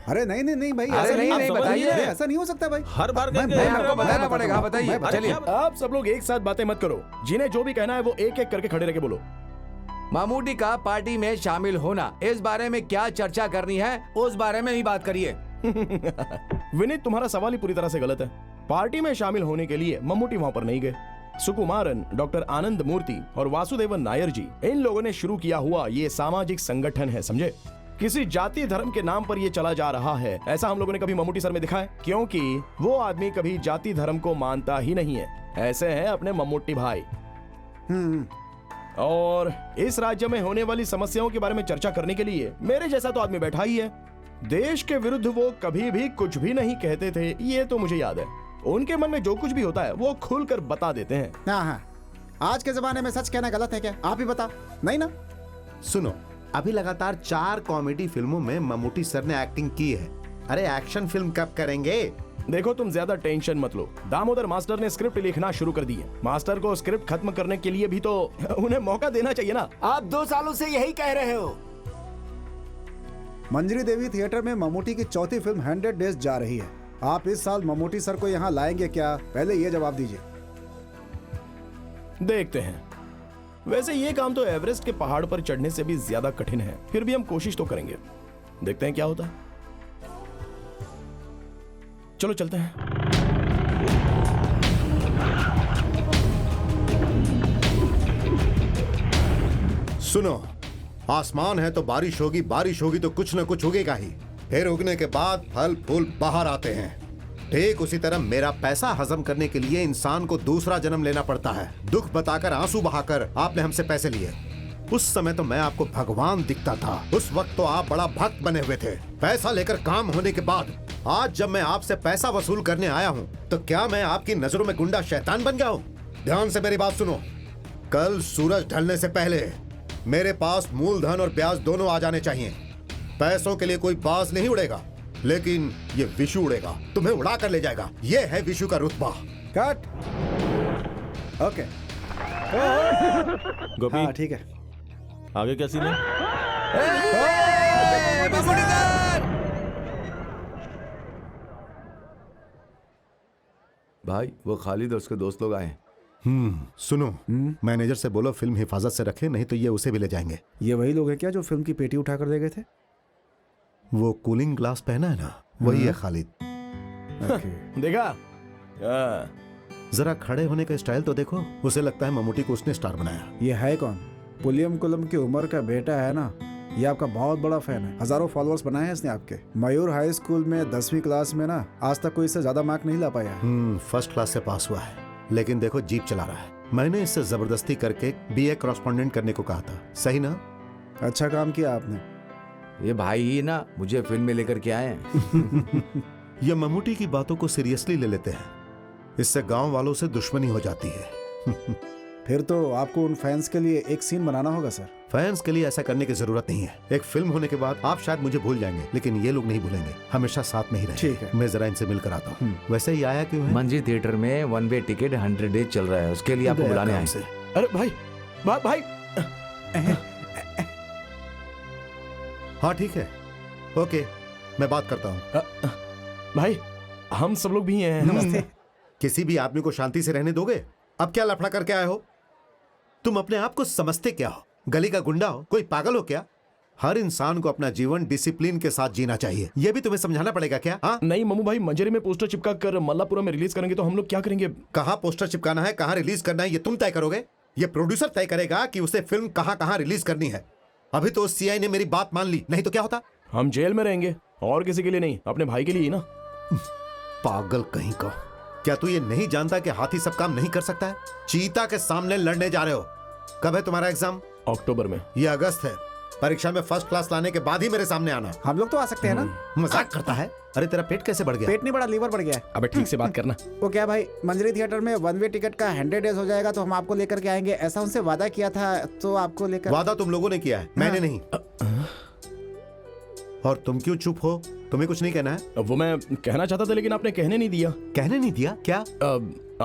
अरे नहीं नहीं नहीं भाई, अरे ऐसा नहीं, नहीं, बताइए। ऐसा नहीं हो सकता भाई। हर बार मैं- करके मैं- आपको बताना पड़ेगा, बताइए। चलिए आप सब लोग एक साथ बातें मत करो। जिन्हें जो भी कहना है वो एक एक करके खड़े रह के बोलो। मामूटी का पार्टी में शामिल होना, इस बारे में क्या चर्चा करनी है उस बारे में ही बात करिए। विनीत तुम्हारा सवाल ही पूरी तरह से गलत है। पार्टी में शामिल होने के लिए मम्मूटी वहाँ पर नहीं गए। सुकुमारन, डॉक्टर आनंद मूर्ति और वासुदेवन नायर जी, इन लोगों ने शुरू किया हुआ ये सामाजिक संगठन है, समझे? किसी जाति धर्म के नाम पर ये चला जा रहा है, ऐसा हम लोगों ने कभी मम्मूटी सर में दिखा है? क्योंकि वो आदमी कभी जाति धर्म को मानता ही नहीं है। ऐसे हैं अपने मम्मूटी भाई। और इस राज्य में होने वाली समस्याओं के बारे में चर्चा करने के लिए मेरे जैसा तो आदमी बैठा ही है। देश के विरुद्ध वो कभी भी कुछ भी नहीं कहते थे, ये तो मुझे याद है। उनके मन में जो कुछ भी होता है वो खुलकर बता देते हैं। हाँ हाँ, आज के जमाने में सच कहना गलत है क्या? आप ही बता। नहीं ना? सुनो, अभी लगातार 4 कॉमेडी फिल्मों में मम्मूटी सर ने एक्टिंग की है। अरे एक्शन फिल्म कब करेंगे? देखो तुम ज्यादा टेंशन मत लो, दामोदर मास्टर ने स्क्रिप्ट लिखना शुरू कर दी है। मास्टर को स्क्रिप्ट खत्म करने के लिए भी तो उन्हें मौका देना चाहिए ना। आप 2 सालों से यही कह रहे हो। मंजरी देवी थिएटर में मम्मूटी की चौथी फिल्म 100 डेज जा रही है। आप इस साल मम्मूटी सर को यहाँ लाएंगे क्या? पहले ये जवाब दीजिए। देखते हैं। वैसे ये काम तो एवरेस्ट के पहाड़ पर चढ़ने से भी ज्यादा कठिन है, फिर भी हम कोशिश तो करेंगे। देखते हैं क्या होता है। चलो चलते हैं। सुनो, आसमान है तो बारिश होगी, बारिश होगी तो कुछ न कुछ उगेगा ही। फिर उगने के बाद फल फूल बाहर आते हैं। ठीक उसी तरह मेरा पैसा हजम करने के लिए इंसान को दूसरा जन्म लेना पड़ता है। दुख बताकर, आंसू बहाकर आपने हमसे पैसे लिए। उस समय तो मैं आपको भगवान दिखता था, उस वक्त तो आप बड़ा भक्त बने हुए थे। पैसा लेकर काम होने के बाद आज जब मैं आपसे पैसा वसूल करने आया हूँ तो क्या मैं आपकी नजरों में गुंडा शैतान बन गया हूँ? ध्यान से मेरी बात सुनो। कल सूरज ढलने से पहले मेरे पास मूलधन और ब्याज दोनों आ जाने चाहिए। पैसों के लिए कोई बाज नहीं उड़ेगा, लेकिन ये विशु उड़ेगा, तुम्हें उड़ा कर ले जाएगा। ये है विशु का रुतबा। कट। ओके। गोपी हाँ ठीक है। आगे क्या सीन है? मम्मूटी सर! भाई वो खालिद और उसके दोस्त लोग आए हैं। सुनो, मैनेजर से बोलो फिल्म हिफाजत से रखे, नहीं तो ये उसे भी ले जाएंगे। ये वही लोग हैं क्या जो फिल्म की पेटी उठाकर दे गए थे? वो कूलिंग ग्लास पहना है ना, वही है खालिद। देखा? जरा खड़े होने का स्टाइल तो देखो, उसे लगता है मम्मूटी को उसने स्टार बनाया। ये है कौन? पुलियम कुलम की उम्र का बेटा है ना, ये आपका बहुत बड़ा फैन है। हजारों फॉलोअर्स बनाए हैं इसने आपके। मयूर हाई स्कूल में 10वीं क्लास में ना आज तक कोई इससे ज्यादा मार्क नहीं ला पाया है। फर्स्ट क्लास से पास हुआ है, लेकिन देखो जीप चला रहा है। मैंने इससे जबरदस्ती करके बीए कॉरेस्पॉन्डेंट करने को कहा था, सही ना? अच्छा काम किया आपने। ये भाई ही ना मुझे फिल्म में लेकर के आए हैं। ये मम्मूटी की बातों को सीरियसली ले लेते हैं, इससे गांव वालों से दुश्मनी हो जाती है। फिर तो आपको उन फैंस के लिए एक सीन बनाना होगा सर। फैंस के लिए ऐसा करने की जरूरत नहीं है। एक फिल्म होने के बाद आप शायद मुझे भूल जाएंगे, लेकिन ये लोग नहीं भूलेंगे, हमेशा साथ में ही रहेंगे। ठीक है। मैं जरा इनसे मिलकर आता हूँ। वैसे ही आया क्यों है? मंजी थिएटर में 1 वे टिकट 100 डेज चल रहा है, उसके लिए आपको बुलाने आए से। अरे भाई भाई हाँ ठीक है, ओके, मैं बात करता हूँ। भाई हम सब लोग भी हैं। नमस्ते। किसी भी आदमी को शांति से रहने दोगे? अब क्या लफड़ा करके आए हो? तुम अपने आप को समझते क्या हो? गली का गुंडा हो? कोई पागल हो क्या? हर इंसान को अपना जीवन डिसिप्लिन के साथ जीना चाहिए, यह भी तुम्हें समझाना पड़ेगा क्या? हाँ? नहीं मम्मू भाई, मंजरी में पोस्टर चिपका कर मल्लापुरा में रिलीज करेंगे तो हम लोग क्या करेंगे? कहाँ पोस्टर चिपकाना है, कहाँ रिलीज करना है, ये तुम तय करोगे? ये प्रोड्यूसर तय करेगा कि उसे फिल्म कहाँ कहाँ रिलीज करनी है। अभी तो सीआई ने मेरी बात मान ली, नहीं तो क्या होता? हम जेल में रहेंगे, और किसी के लिए नहीं, अपने भाई के लिए ही ना। पागल कहीं का। क्या तू ये नहीं जानता कि हाथी सब काम नहीं कर सकता है? चीता के सामने लड़ने जा रहे हो। कब है तुम्हारा एग्जाम? अक्टूबर में। ये अगस्त है। परीक्षा में फर्स्ट क्लास लाने के बाद ही मेरे सामने आना। हम लोग तो आ सकते हैं ना? मजाक करता है? अरे तेरा पेट कैसे बढ़ गया? पेट नहीं बढ़ा, लीवर बढ़ गया है। अबे ठीक से बात करना। वो क्या भाई, मंजरी थिएटर में 1 वे टिकट का 100 डेज हो जाएगा तो हम आपको लेकर के आएंगे, ऐसा उनसे वादा किया था, तो आपको लेकर। वादा तुम लोगों ने किया है, मैंने नहीं। और तुम क्यों चुप हो? तुम्हें कुछ नहीं कहना है? वो मैं कहना चाहता था लेकिन आपने कहने नहीं दिया। कहने नहीं दिया? क्या?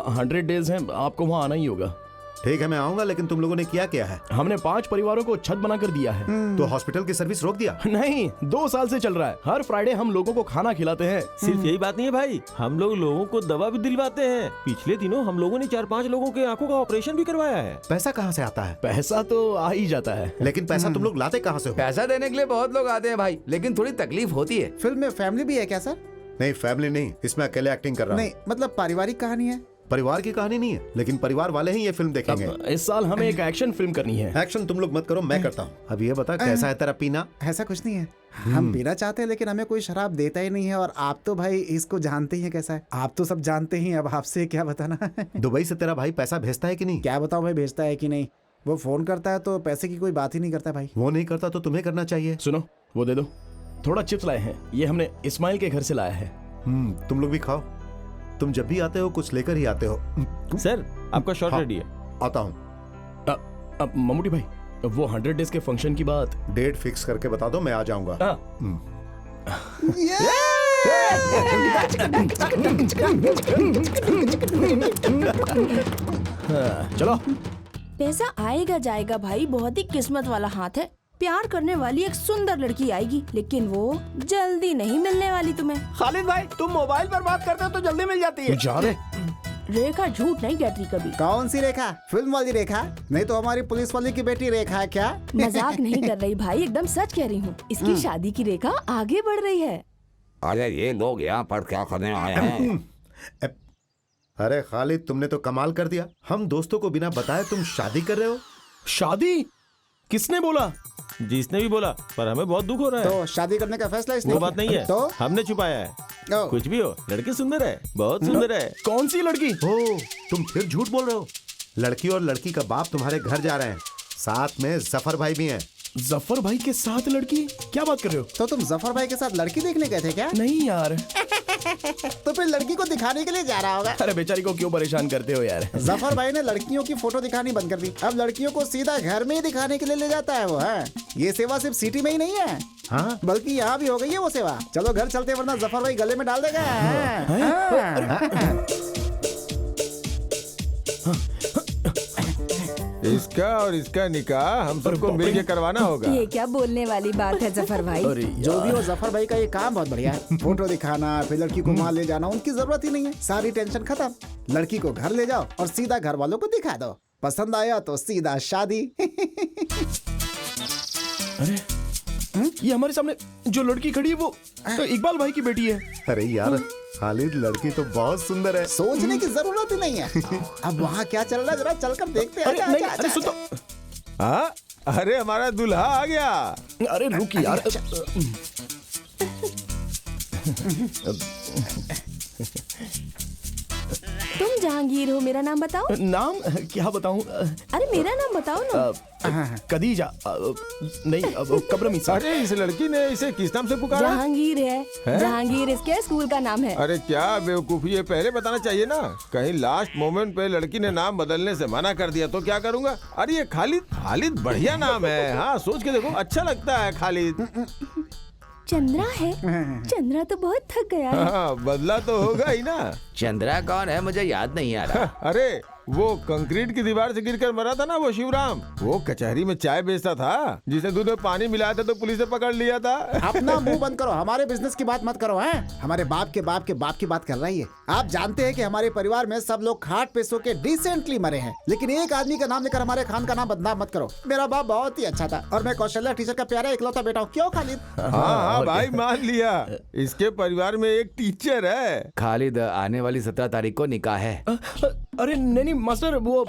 100 डेज हैं, आपको वहाँ आना ही होगा। ठीक है मैं आऊंगा, लेकिन तुम लोगों ने क्या किया है? हमने 5 परिवारों को छत बनाकर दिया है। तो हॉस्पिटल की सर्विस रोक दिया? नहीं, 2 साल से चल रहा है। हर फ्राइडे हम लोगों को खाना खिलाते हैं। सिर्फ यही बात नहीं है भाई, हम लोग लोगों को दवा भी दिलवाते हैं। पिछले दिनों हम लोगों ने 4-5 लोगों के आंखों का ऑपरेशन भी करवाया है। पैसा कहाँ से आता है? पैसा तो आ ही जाता है, लेकिन पैसा तुम लोग लाते कहाँ से हो? पैसा देने के लिए बहुत लोग आते हैं भाई, लेकिन थोड़ी तकलीफ होती है। फिल्म में फैमिली भी है क्या सर? नहीं फैमिली नहीं, इसमें अकेले एक्टिंग कर रहा हूँ। नहीं मतलब पारिवारिक कहानी है। परिवार की कहानी नहीं है, लेकिन परिवार वाले ही ये फिल्म देखेंगे। इस साल हमें एक एक्शन फिल्म करनी है। एक्शन तुम लोग मत करो, मैं करता हूँ। अब ये बता कैसा है तेरा पीना? ऐसा कुछ नहीं है, हम पीना चाहते हैं लेकिन हमें कोई शराब देता ही नहीं है, और आप तो भाई इसको जानते ही हैं कैसा है। आप तो सब जानते ही, अब आपसे क्या बताना। दुबई से तेरा भाई पैसा भेजता है कि नहीं? क्या बताऊं भाई, भेजता है कि नहीं? वो फोन करता है तो पैसे की कोई बात ही नहीं करता भाई। वो नहीं करता तो तुम्हें करना चाहिए। सुनो, वो दे दो। थोड़ा चिप्स लाए हैं, ये हमने इस्माइल के घर से लाया है। तुम लोग भी खाओ। तुम जब भी आते हो कुछ लेकर ही आते हो। सर आपका शॉट हाँ, रेडी है। आता हूँ। अब मम्मूटी भाई, वो 100 डेज के फंक्शन की बात डेट फिक्स करके बता दो, मैं आ जाऊंगा। चलो। पैसा आएगा जाएगा भाई, बहुत ही किस्मत वाला हाथ है। प्यार करने वाली एक सुंदर लड़की आएगी, लेकिन वो जल्दी नहीं मिलने वाली तुम्हें। खालिद भाई, तुम मोबाइल पर बात करते हो तो जल्दी मिल जाती है। जा रे। रेखा झूठ नहीं कहती कभी। कौन सी रेखा? फिल्म वाली रेखा? नहीं तो हमारी पुलिस वाली की बेटी रेखा है क्या? मजाक नहीं कर रही भाई, एकदम सच कह रही हूँ। इसकी शादी की रेखा आगे बढ़ रही है। अरे ये लोग यहाँ पर क्या करने आए हैं? अरे खालिद, तुमने तो कमाल कर दिया। हम दोस्तों को बिना बताए तुम शादी कर रहे हो। शादी? किसने बोला? जिसने भी बोला, पर हमें बहुत दुख हो रहा है। तो शादी करने का फैसला इसने वो बात नहीं है, तो हमने छुपाया है। कुछ भी हो, लड़की सुंदर है, बहुत सुंदर है। कौन सी लड़की? ओ, तुम फिर झूठ बोल रहे हो। लड़की और लड़की का बाप तुम्हारे घर जा रहे हैं, साथ में जफर भाई भी हैं। जफर भाई के साथ लड़की? क्या बात कर रहे हो? तो तुम जफर भाई के साथ लड़की देखने गए थे क्या? नहीं यार। तो फिर लड़की को दिखाने के लिए जा रहा होगा। अरे बेचारी को क्यों परेशान करते हो यार? जफर भाई ने लड़कियों की फोटो दिखानी बंद कर दी, अब लड़कियों को सीधा घर में ही दिखाने के लिए ले जाता है वो है। ये सेवा सिर्फ सिटी में ही नहीं है, हाँ? बल्कि यहाँ भी हो गई है वो सेवा। चलो घर चलते, वरना जफर भाई गले में डाल देगा। इसका और इसका निकाह हम सबको मिलके करवाना होगा। ये क्या बोलने वाली बात है जफर भाई? जो भी हो, जफर भाई का ये काम बहुत बढ़िया है। फोटो दिखाना, फिर लड़की को वहाँ ले जाना, उनकी जरूरत ही नहीं है। सारी टेंशन खत्म। लड़की को घर ले जाओ और सीधा घर वालों को दिखा दो। पसंद आया तो सीधा शादी। अरे ये हमारे सामने जो लड़की खड़ी है वो तो इकबाल भाई की बेटी है। अरे यार खालिद, लड़की तो बहुत सुंदर है। सोचने की जरूरत ही नहीं है। अब वहाँ क्या चल रहा है जरा चलकर देखते हैं। अरे नहीं, अरे सुन तो। अरे हमारा दूल्हा आ गया। अरे रुक यार। तुम जहांगीर हो, मेरा नाम बताओ। नाम क्या बताऊं? अरे मेरा नाम बताओ ना। कदीजा नहीं, कब्रमीसा। अरे इस लड़की ने इसे किस नाम से पुकारा? जहांगीर है। जहांगीर इसके स्कूल का नाम है। अरे क्या बेवकूफी, ये पहले बताना चाहिए ना। कहीं लास्ट मोमेंट पे लड़की ने नाम बदलने से मना कर दिया तो क्या करूंगा? अरे ये खालिद बढ़िया नाम है। हाँ सोच के देखो, अच्छा लगता है खालिद। चंद्रा है। चंद्रा तो बहुत थक गया है। हाँ, बदला तो होगा ही ना। चंद्रा कौन है, मुझे याद नहीं आ रहा। अरे वो कंक्रीट की दीवार से गिरकर मरा था ना वो शिवराम, वो कचहरी में चाय बेचता था, जिसने दूध में पानी मिलाया था तो पुलिस ने पकड़ लिया था। अपना मुंह बंद करो, हमारे बिजनेस की बात मत करो। हैं हमारे बाप के बाप के बाप की बात कर रही है। आप जानते हैं कि हमारे परिवार में सब लोग खाट पे सो के डिसेंटली मरे हैं, लेकिन एक आदमी का नाम लेकर हमारे खान का नाम बदनाम मत करो। मेरा बाप बहुत ही अच्छा था और मैं कौशल्या टीचर का प्यारा इकलौता बेटा हूँ। क्यों खालिद? हाँ भाई मान लिया, इसके परिवार में एक टीचर है। खालिद, आने वाली 17 तारीख को निकाह है। अरे नहीं मास्टर, वो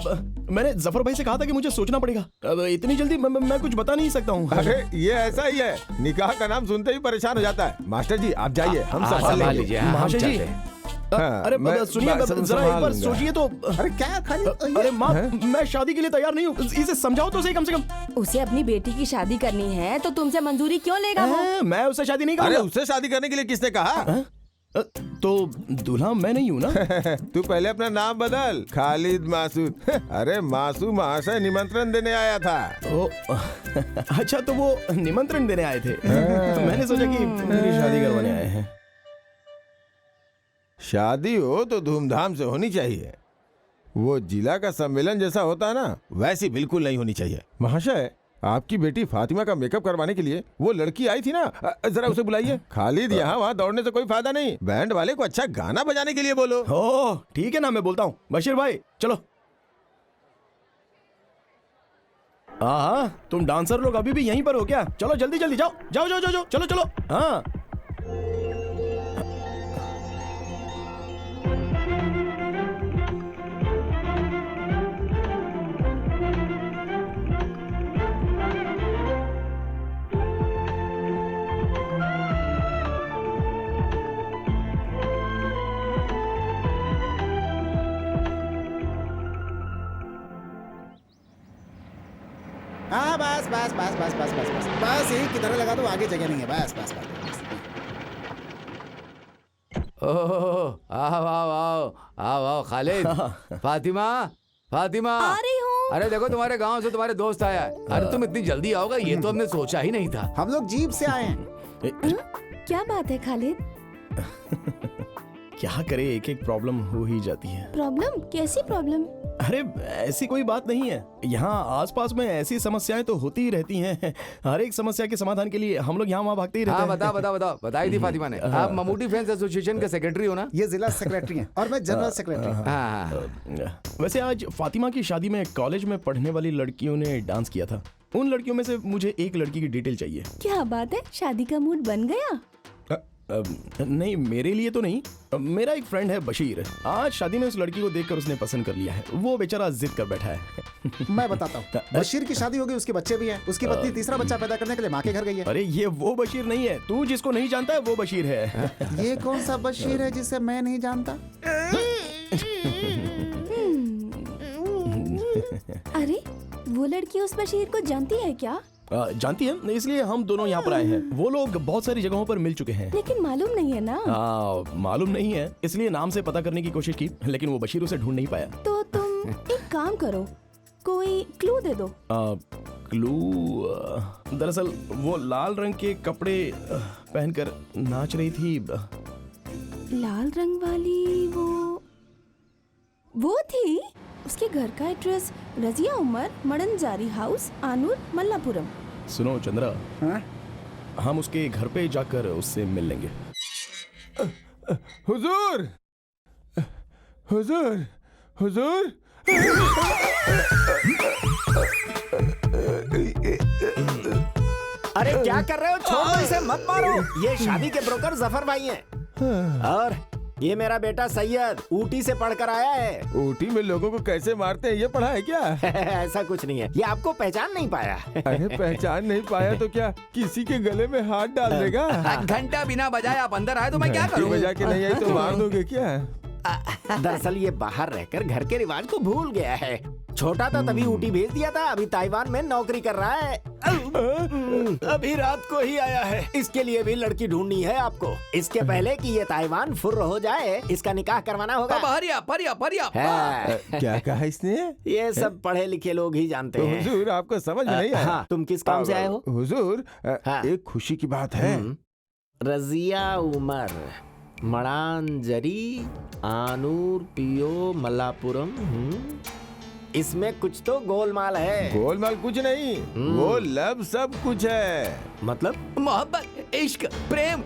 मैंने जफर भाई से कहा था कि मुझे सोचना पड़ेगा। अब इतनी जल्दी मैं कुछ बता नहीं सकता हूँ। अरे ये ऐसा ही है, निकाह का नाम सुनते ही परेशान हो जाता है। मास्टर जी आप जाइए, हम संभाल लेंगे। मास्टर जी अरे सुनिए जरा एक बार सोचिए तो। अरे क्या खालिद? अरे माँ, मैं शादी के लिए तैयार नहीं हूँ, इसे समझाओ तो सही कम से कम। उसे अपनी बेटी की शादी करनी है तो तुमसे मंजूरी क्यों लेगा वो? मैं उससे शादी नहीं अरे करूँगा। उससे शादी करने के लिए किसने कहा? तो दूल्हा मैं नहीं हूँ ना। तू पहले अपना नाम बदल, खालिद मासूद। अरे मासूद महाशय निमंत्रण देने आया था। ओ, अच्छा तो वो निमंत्रण देने आए थे। मैंने सोचा कि मेरी शादी करवाने आए हैं। शादी हो तो धूमधाम से होनी चाहिए, वो जिला का सम्मेलन जैसा होता है ना वैसी बिल्कुल नहीं होनी चाहिए। महाशय आपकी बेटी फातिमा का मेकअप करवाने के लिए वो लड़की आई थी ना, जरा उसे बुलाइए। खालिद यहाँ वहाँ दौड़ने से कोई फायदा नहीं, बैंड वाले को अच्छा गाना बजाने के लिए बोलो। ओह ठीक है ना, मैं बोलता हूँ। बशीर भाई चलो। हाँ तुम डांसर लोग अभी भी यहीं पर हो क्या? चलो जल्दी जल्दी जाओ जाओ जाओ जाओ, चलो चलो। हाँ हाँ बस बस बस बस बस बस बस बस यही किधर लगा दो, आगे जगह नहीं है। बस बस बस। ओह आओ आओ आओ आओ आओ खालिद। फातिमा फातिमा आ रही हूँ। अरे देखो तुम्हारे गांव से तुम्हारे दोस्त आया है। अरे तुम इतनी जल्दी आओगे ये तो हमने सोचा ही नहीं था। हम लोग जीप से आए हैं। क्या बात है खालिद? क्या करे, एक एक प्रॉब्लम हो ही जाती है। प्रॉब्लम? कैसी प्रॉब्लम? अरे ऐसी कोई बात नहीं है, यहाँ आसपास में ऐसी समस्याएं तो होती ही रहती हैं। हर एक समस्या के समाधान के लिए हम लोग यहाँ वहाँ भागते ही रहते हैं। बताओ बताओ बताओ, बताई थी फातिमा ने। आप ममूटी फैंस एसोसिएशन के सेक्रेटरी हो ना? ये जिला सेक्रेटरी हैं और मैं जनरल सेक्रेटरी। हाँ। वैसे आज फातिमा की शादी में कॉलेज में पढ़ने वाली लड़कियों ने डांस किया था। उन लड़कियों में से मुझे एक लड़की की डिटेल चाहिए। क्या बात है, शादी का मूड बन गया? नहीं मेरे लिए तो नहीं, मेरा एक फ्रेंड है बशीर, आज शादी में उस लड़की को देखकर उसने पसंद कर लिया है। वो बेचारा जिद कर बैठा है। मैं बताता हूँ, बशीर की शादी होगी, उसके बच्चे भी हैं। उसकी पत्नी तीसरा बच्चा पैदा करने के लिए माँ के घर गई है। अरे ये वो बशीर नहीं है, तू जिसको नहीं जानता है वो बशीर है। ये कौन सा बशीर है जिसे मैं नहीं जानता? अरे वो लड़की उस बशीर को जानती है क्या? जानती है, इसलिए हम दोनों यहाँ पर आए हैं। वो लोग बहुत सारी जगहों पर मिल चुके हैं, लेकिन मालूम नहीं है ना। मालूम नहीं है, इसलिए नाम से पता करने की कोशिश की, लेकिन वो बशीर उसे ढूंढ नहीं पाया। तो तुम एक काम करो, कोई क्लू दे दो। क्लू? दरअसल वो लाल रंग के कपड़े पहनकर नाच रही थी। लाल रंग वाली वो थी। उसके घर का एड्रेस रजिया उमर, मडनजारी हाउस, आनूर, मल्लापुरम। सुनो चंद्रा, हम उसके घर पे जाकर उससे मिल लेंगे। हुजूर हुजूर हुजूर। अरे क्या कर रहे हो? छोड़ दो इसे, मत मारो। ये शादी के ब्रोकर जफर भाई हैं। और ये मेरा बेटा सैयद ऊटी से पढ़कर आया है। ऊटी में लोगों को कैसे मारते हैं ये पढ़ा है क्या? ऐसा कुछ नहीं है, ये आपको पहचान नहीं पाया। अरे पहचान नहीं पाया तो क्या किसी के गले में हाथ डाल देगा? घंटा बिना बजाए आप अंदर आए तो मैं क्या करूं? बजा के नहीं आई तो मार दोगे क्या? दरअसल ये बाहर रहकर घर के रिवाज को भूल गया है। छोटा था तभी ऊटी भेज दिया था, अभी ताइवान में नौकरी कर रहा है। अभी रात को ही आया है। इसके लिए भी लड़की ढूंढनी है आपको, इसके पहले कि ये ताइवान फुर्र हो जाए। इसका निकाह करवाना होगा। क्या कहा इसने? ये सब पढ़े लिखे लोग ही जानते हैं। हुजूर आपको समझ में नहीं आया? तुम किस काम से आए हो? हुजूर एक खुशी की बात है। रजिया उमर, मड़ांजरी आनूर पियो मलापुरम। इसमें कुछ तो गोलमाल है। गोलमाल कुछ नहीं, वो लब सब कुछ है। मतलब मोहब्बत, इश्क, प्रेम।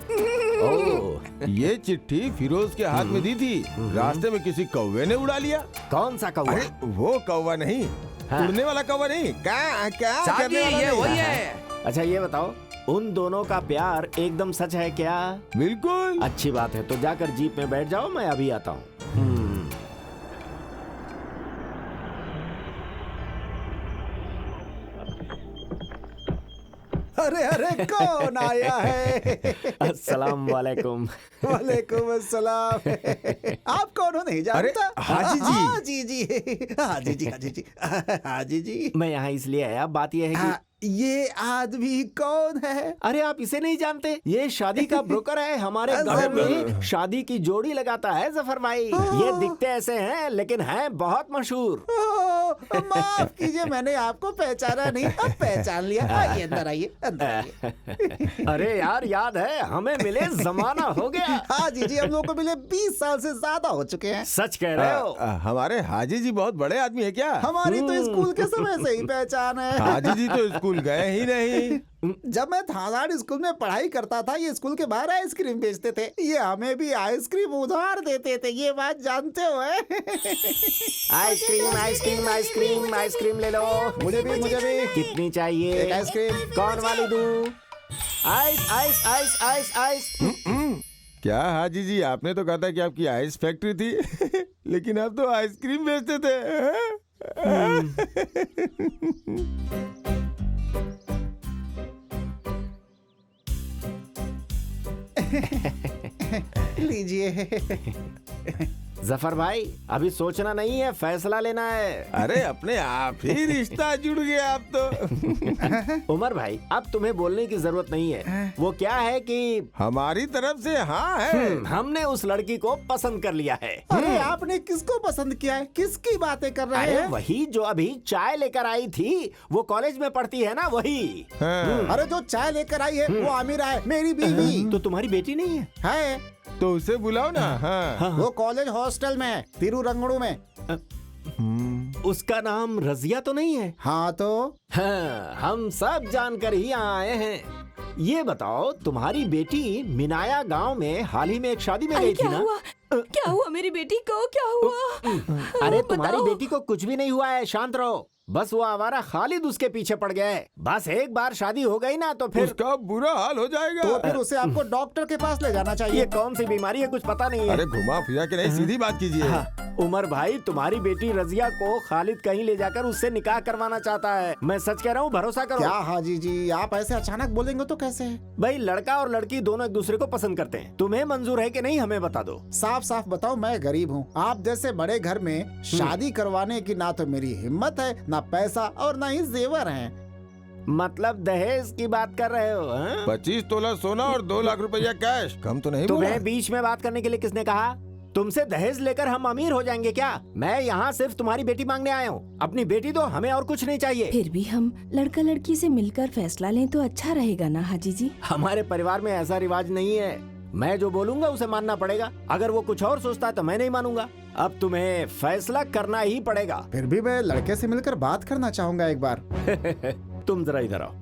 ओह, ये चिट्ठी फिरोज के हाथ में दी थी, रास्ते में किसी कौवे ने उड़ा लिया। कौन सा कौवा? अरे वो कौवा नहीं, उड़ने वाला कौवा नहीं, क्या क्या साहब जी, करने वाला ये नहीं। वही है। अच्छा ये बताओ, उन दोनों का प्यार एकदम सच है क्या? बिल्कुल। अच्छी बात है, तो जाकर जीप में बैठ जाओ, मैं अभी आता हूँ। अरे अरे कौन आया है? अस्सलाम वालेकुम। वालेकुम अस्सलाम। आप कौन हो नहीं जानता? हाजी जी। हाजी जी, हाजी जी, हाजी जी, हाजी जी। मैं यहाँ इसलिए आया, बात यह है कि ये आदमी कौन है? अरे आप इसे नहीं जानते? ये शादी का ब्रोकर है, हमारे गांव में शादी की जोड़ी लगाता है जफर भाई। ये दिखते ऐसे हैं लेकिन हैं बहुत मशहूर। माफ कीजिए, मैंने आपको पहचाना नहीं, अब पहचान लिया। आइए अंदर, आइए अंदर आइए। अरे यार याद है, हमें मिले जमाना हो गया। हाजी जी, हम लोग को मिले 20 साल से ज्यादा हो चुके हैं। सच कह रहे हो? हमारे हाजी जी बहुत बड़े आदमी है क्या? हमारी तो स्कूल के समय से ही पहचान है। हाजी जी तो स्कूल गए ही नहीं। जब मैं थानाड़ स्कूल में पढ़ाई करता था, ये स्कूल के बाहर आइसक्रीम बेचते थे। ये हमें भी आइसक्रीम उधार देते थे, ये बात जानते हो? आइसक्रीम आइसक्रीम आइसक्रीम आइसक्रीम ले लो। मुझे भी, मुझे भी। कितनी चाहिए? एक आइसक्रीम। कौन वाली दूं? Ice ice ice ice ice. क्या हाजी जी, आपने तो कहा था कि आपकी आइस फैक्ट्री थी लेकिन आप तो आइसक्रीम बेचते थे। लीजिए। जफर भाई, अभी सोचना नहीं है, फैसला लेना है। अरे अपने आप ही रिश्ता जुड़ गया आप तो। उमर भाई, अब तुम्हें बोलने की जरूरत नहीं है। वो क्या है कि हमारी तरफ से हाँ है। हमने उस लड़की को पसंद कर लिया है। अरे आपने किसको पसंद किया है? किसकी बातें कर रहे अरे हैं? वही जो अभी चाय लेकर आई थी, वो कॉलेज में पढ़ती है ना, वही। अरे जो चाय लेकर आई है वो आमिरा है, मेरी बीवी। तो तुम्हारी बेटी नहीं है? है। तो उसे बुलाओ ना। हाँ। वो कॉलेज हॉस्टल में है, तिरुरंगड़ू में। उसका नाम रजिया तो नहीं है? हाँ तो हाँ, हम सब जानकर ही यहाँ आए हैं। ये बताओ, तुम्हारी बेटी मिनाया गांव में हाल ही में एक शादी में गई थी ना? क्या हुआ मेरी बेटी को? क्या हुआ? अरे तुम्हारी बेटी को कुछ भी नहीं हुआ है, शांत रहो। बस वो आवारा खालिद उसके पीछे पड़ गया है। बस एक बार शादी हो गई ना तो फिर उसका बुरा हाल हो जाएगा। तो फिर उसे आपको डॉक्टर के पास ले जाना चाहिए। ये कौन सी बीमारी है, कुछ पता नहीं है। अरे घुमा फिरा के नहीं, सीधी बात कीजिए। उमर भाई, तुम्हारी बेटी रजिया को खालिद कहीं ले जाकर उससे निकाह करवाना चाहता है। मैं सच कह रहा हूँ, भरोसा करो। क्या हाजी जी, आप ऐसे अचानक बोलेंगे तो कैसे? भाई, लड़का और लड़की दोनों एक दूसरे को पसंद करते हैं। तुम्हें मंजूर है कि नहीं, हमें बता दो। साफ साफ बताओ, मैं गरीब हूँ। आप जैसे बड़े घर में शादी करवाने की ना तो मेरी हिम्मत है, ना पैसा और ना ही जेवर हैं। मतलब दहेज की बात कर रहे हो? 25 तोला सोना और 2 लाख रुपया कैश, कम तो नहीं बोला? तुम्हें बीच में बात करने के लिए किसने कहा? तुमसे दहेज लेकर हम अमीर हो जाएंगे क्या? मैं यहाँ सिर्फ तुम्हारी बेटी मांगने आया हूँ। अपनी बेटी दो, हमें और कुछ नहीं चाहिए। फिर भी हम लड़का लड़की से मिलकर फैसला लें तो अच्छा रहेगा ना हाजी जी? हमारे परिवार में ऐसा रिवाज नहीं है। मैं जो बोलूंगा उसे मानना पड़ेगा। अगर वो कुछ और सोचता है तो मैं नहीं मानूंगा। अब तुम्हें फैसला करना ही पड़ेगा। फिर भी मैं लड़के से मिलकर बात करना चाहूंगा एक बार। तुम जरा इधर आओ।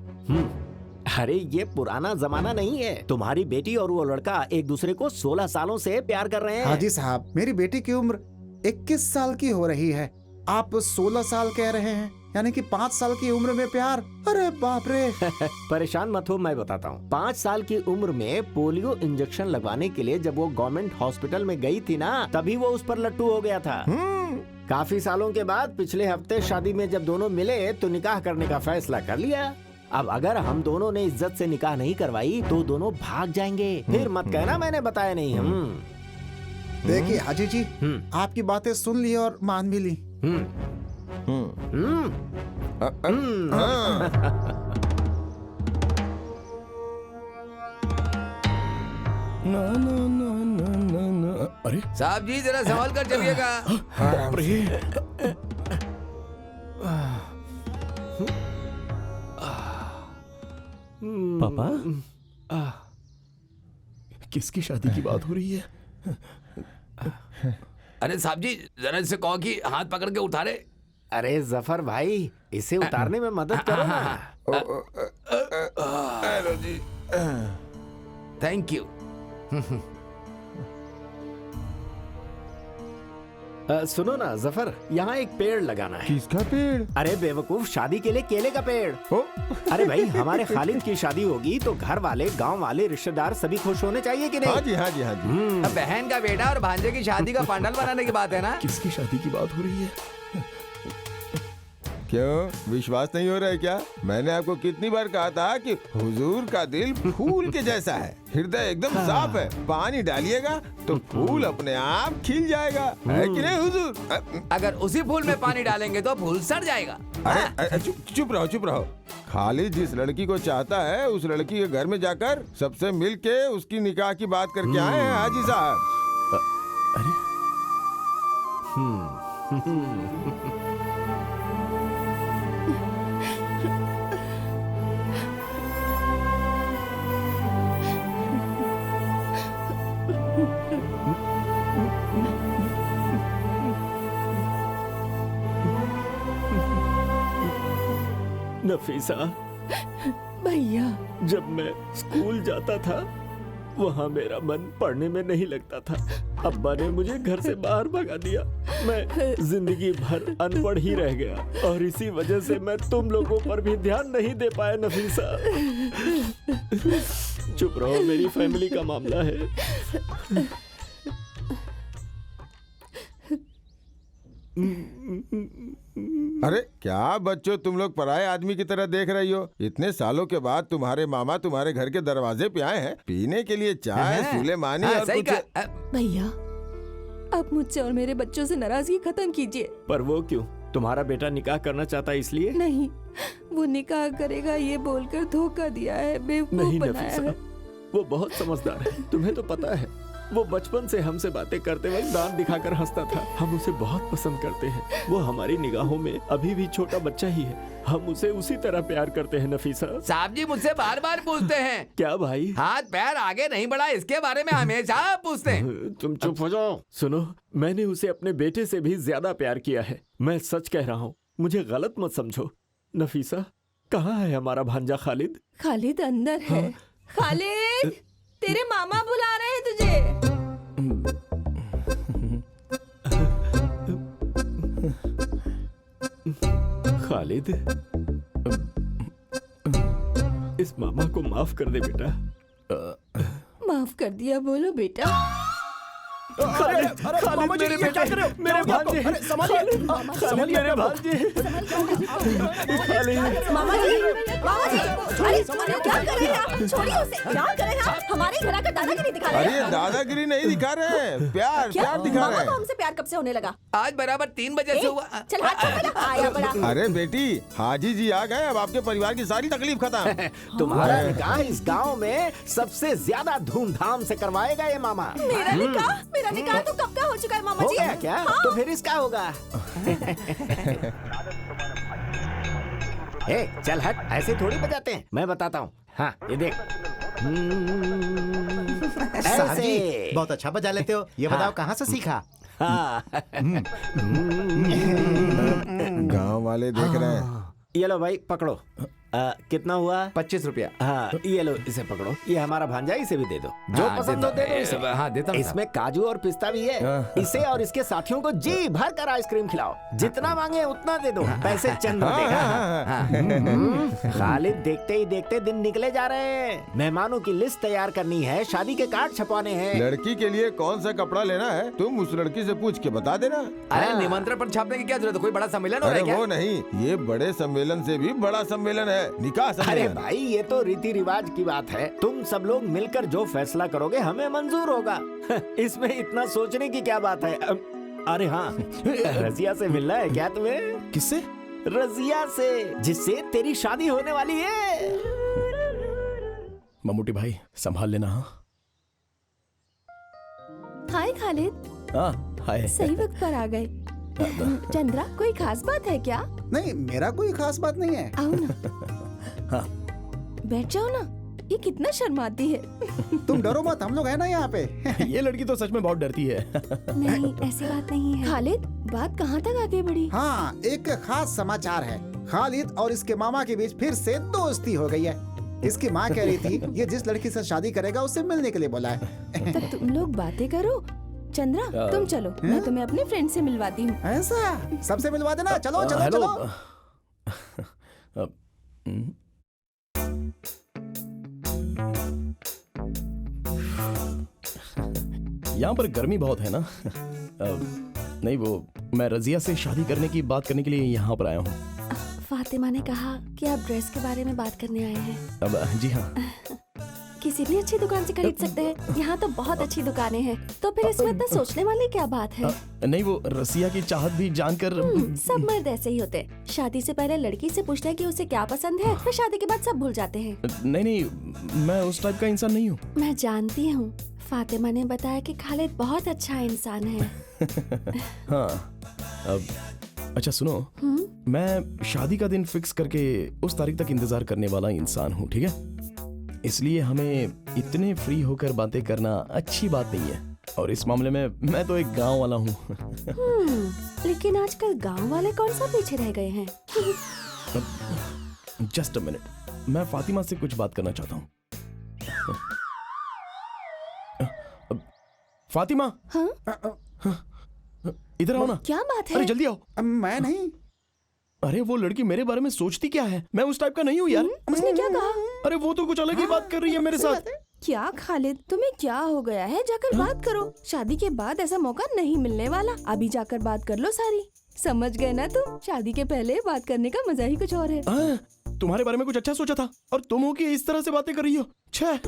अरे ये पुराना जमाना नहीं है। तुम्हारी बेटी और वो लड़का एक दूसरे को 16 सालों से प्यार कर रहे हैं। हाजी साहब, मेरी बेटी की उम्र 21 साल की हो रही है। आप 16 साल कह रहे हैं, यानी कि 5 साल की उम्र में प्यार? अरे बाप रे। परेशान मत हो, मैं बताता हूँ। 5 साल की उम्र में पोलियो इंजेक्शन लगवाने के लिए जब वो गवर्नमेंट हॉस्पिटल में गई थी ना, तभी वो उस पर लट्टू हो गया था। काफी सालों के बाद पिछले हफ्ते शादी में जब दोनों मिले तो निकाह करने का फैसला कर लिया। अब अगर हम दोनों ने इज्जत से निकाह नहीं करवाई तो दोनों भाग जाएंगे। फिर मत कहना मैंने बताया नहीं। देखिए हाजी जी, आपकी बातें सुन ली और मान भी ली। ना ना ना ना ना ना। अरे साहब जी, जरा संभाल कर चलिएगा। पापा, किसकी शादी की बात हो रही है? अरे साहब जी, जरा इससे कहो कि हाथ पकड़ के उतारे। अरे जफर भाई, इसे उतारने में मदद करो ना। हेलो जी। Thank you. सुनो ना जफर, यहाँ एक पेड़ लगाना है। किसका पेड़? अरे बेवकूफ, शादी के लिए केले का पेड़। अरे भाई, हमारे खालिद की शादी होगी तो घर वाले, गांव वाले, रिश्तेदार सभी खुश होने चाहिए कि नहीं? हाँ जी, हाँ जी, हाँ जी। अब बहन का बेटा और भांजे की शादी का पंडाल बनाने की बात है ना। किसकी शादी की बात हो रही है? क्यों, विश्वास नहीं हो रहा है क्या? मैंने आपको कितनी बार कहा था कि हुजूर का दिल फूल के जैसा है, हृदय एकदम साफ है, पानी डालिएगा तो फूल अपने आप खिल जाएगा, है कि नहीं हुजूर? अगर उसी फूल में पानी डालेंगे तो फूल सड़ जाएगा। अरे चुप रहो, चुप रहो। खालिद जिस लड़की को चाहता है उस लड़की के घर में जाकर सबसे मिल के उसकी निकाह की बात करके आए हैं हाजी साहब। नफीसा, भैया, जब मैं स्कूल जाता था वहाँ मेरा मन पढ़ने में नहीं लगता था। अब्बा ने मुझे घर से बाहर भगा दिया। मैं जिंदगी भर अनपढ़ ही रह गया और इसी वजह से मैं तुम लोगों पर भी ध्यान नहीं दे पाया नफीसा। चुप रहो, मेरी फैमिली का मामला है। अरे क्या बच्चों, तुम लोग पराये आदमी की तरह देख रही हो? इतने सालों के बाद तुम्हारे मामा तुम्हारे घर के दरवाजे पे आए हैं पीने के लिए चाय, सुलेमानी और सही कुछ। भैया, आप मुझसे और मेरे बच्चों से नाराजगी खत्म कीजिए। पर वो क्यों? तुम्हारा बेटा निकाह करना चाहता है इसलिए? नहीं, वो निकाह करेगा ये बोलकर धोखा दिया है, बेवकूफ नहीं बनाया नफीसा, है। वो बहुत समझदार है, तुम्हें तो पता है। वो बचपन से हमसे बातें करते वक्त दांत दिखाकर हंसता था। हम उसे बहुत पसंद करते हैं। वो हमारी निगाहों में अभी भी छोटा बच्चा ही है। हम उसे उसी तरह प्यार करते हैं नफीसा। साहब जी मुझसे बार बार पूछते हैं। क्या भाई? हाथ पैर आगे नहीं बढ़ा, इसके बारे में हमेशा पूछते हैं। तुम चुप हो जाओ। सुनो, मैंने उसे अपने बेटे से भी ज्यादा प्यार किया है। मैं सच कह रहा हूँ, मुझे गलत मत समझो। नफीसा, कहाँ है हमारा भांजा खालिद? खालिद अंदर है। खालिद, तेरे मामा बुला रहे हैं तुझे। खालिद, इस मामा को माफ कर दे बेटा। माफ कर दिया बोलो बेटा। खालिद, खालिद मेरे बेटे, मेरे भांजे, खालिद मेरे भांजे। मामा जी, अरे क्या कर रहे हैं आप? छोड़िए उसे, क्या कर रहे हैं आप? हमारे घर का दादागिरी दिखा रहे अरे हैं। दादागिरी नहीं दिखा रहे हैं, प्यार क्या? प्यार दिखा मामा रहे को हैं। हमसे प्यार कब से होने लगा? आज बराबर 3 बजे से हुआ। चल हाथ छोड़ मेरा, आया बड़ा। अरे बेटी, हाजी जी आ गए, अब आपके परिवार की सारी तकलीफ खत्म। तुम्हारा निकाह इस गांव में सबसे ज्यादा धूमधाम से करवाएगा ये मामा। मेरा निकाह तो कब का हो चुका है मामा हो जी। गया क्या? हाँ। तो फिर इसका होगा। ए, चल हट, ऐसे थोड़ी बजाते हैं। मैं बताता हूँ। हाँ, ये देख। साहब जी, ऐसे। बहुत अच्छा बजा लेते हो। ये बताओ कहाँ से सीखा? हाँ। गांव वाले देख रहे हैं। ये लो भाई, पकड़ो। कितना हुआ? 25 रुपया। हाँ, ये लो, इसे पकड़ो। ये हमारा भांजा, इसे भी दे दो। जो हाँ, पसंद हो दे दो इसे। हाँ, देता हूँ। इसमें काजू और पिस्ता भी है। इसे और इसके साथियों को जी भर कर आइसक्रीम खिलाओ। जितना मांगे उतना दे दो, पैसे चंद देगा। खालिद, देखते ही देखते दिन निकले जा रहे हैं। मेहमानों की लिस्ट तैयार करनी है, शादी के कार्ड छपवाने हैं। लड़की के लिए कौन सा कपड़ा लेना है तुम उस लड़की से पूछ के बता देना। अरे निमंत्रण पर छापने की क्या जरूरत है? कोई बड़ा सम्मेलन हो रहा अरे है क्या? वो नहीं, ये बड़े सम्मेलन से भी बड़ा सम्मेलन है, निकाह अरे सम्मेलन। भाई, ये तो रीति रिवाज की बात है। तुम सब लोग मिलकर जो फैसला करोगे हमें मंजूर होगा। इसमें इतना सोचने की क्या बात है? अरे हाँ, रजिया से मिलना है क्या तुम्हें? किससे? रजिया से, जिससे तेरी शादी होने वाली है। मम्मूटी भाई, संभाल लेना। हाँ, हाय खालिद, हाय। सही वक्त पर आ गए। चंद्रा, कोई खास बात है क्या? नहीं, मेरा कोई खास बात नहीं है। आओ ना। हाँ। बैठ जाओ ना। ये कितना शर्माती है। तुम डरो मत, हम लोग है ना यहाँ पे। ये लड़की तो सच में बहुत डरती है। नहीं, ऐसी बात नहीं है। खालिद, बात कहाँ तक आगे बढ़ी? हाँ, एक खास समाचार है। खालिद और इसके मामा के बीच फिर से दोस्ती हो गई है। इसकी माँ कह रही थी ये जिस लड़की से शादी करेगा उससे मिलने के लिए बोला है। तब तुम लोग बातें करो। चंद्रा, तुम चलो, मैं तुम्हें अपने फ्रेंड से मिलवाती हूँ। ऐसा? सबसे मिलवा देना। चलो चलो हेलो। चलो। यहाँ पर गर्मी बहुत है ना। नहीं, वो मैं रजिया से शादी करने की बात करने के लिए यहाँ पर आया हूँ। फातिमा ने कहा कि आप ड्रेस के बारे में बात करने आए हैं। अब जी हाँ। किसी भी अच्छी दुकान से खरीद सकते हैं। यहाँ तो बहुत अच्छी दुकानें हैं, तो फिर इसमें इतना सोचने वाली क्या बात है? नहीं, वो रसिया की चाहत भी जानकर। सब मर्द ऐसे ही होते। शादी से पहले लड़की से पूछते हैं कि उसे क्या पसंद है, फिर शादी के बाद सब भूल जाते हैं। नहीं, मैं उस टाइप का इंसान नहीं हूँ। मैं जानती हूँ। फातिमा ने बताया कि खालिद बहुत अच्छा इंसान है। हाँ, अब अच्छा सुनो, मैं शादी का दिन फिक्स करके उस तारीख तक इंतजार करने वाला इंसान हूँ, ठीक है? इसलिए हमें इतने फ्री होकर बातें करना अच्छी बात नहीं है। और इस मामले में मैं तो एक गांव वाला हूँ। लेकिन आजकल गांव वाले कौन सा पीछे रह गए हैं? जस्ट अ मिनट, मैं फातिमा से कुछ बात करना चाहता हूँ। फातिमा, हाँ? इधर आओ ना। क्या बात है? अरे जल्दी आओ। मैं नहीं। अरे वो लड़की मेरे बारे में सोचती क्या है? मैं उस टाइप का नहीं हूँ यार। उसने क्या कहा? अरे वो तो कुछ अलग ही बात कर रही है मेरे साथ। क्या खालिद, तुम्हें क्या हो गया है? जाकर बात करो। शादी के बाद ऐसा मौका नहीं मिलने वाला। अभी जाकर बात कर लो सारी। समझ गए ना तुम? शादी के पहले बात करने का मजा ही कुछ और है। तुम्हारे बारे में कुछ अच्छा सोचा था और तुम हो कि इस तरह से बातें कर रही हो। छह,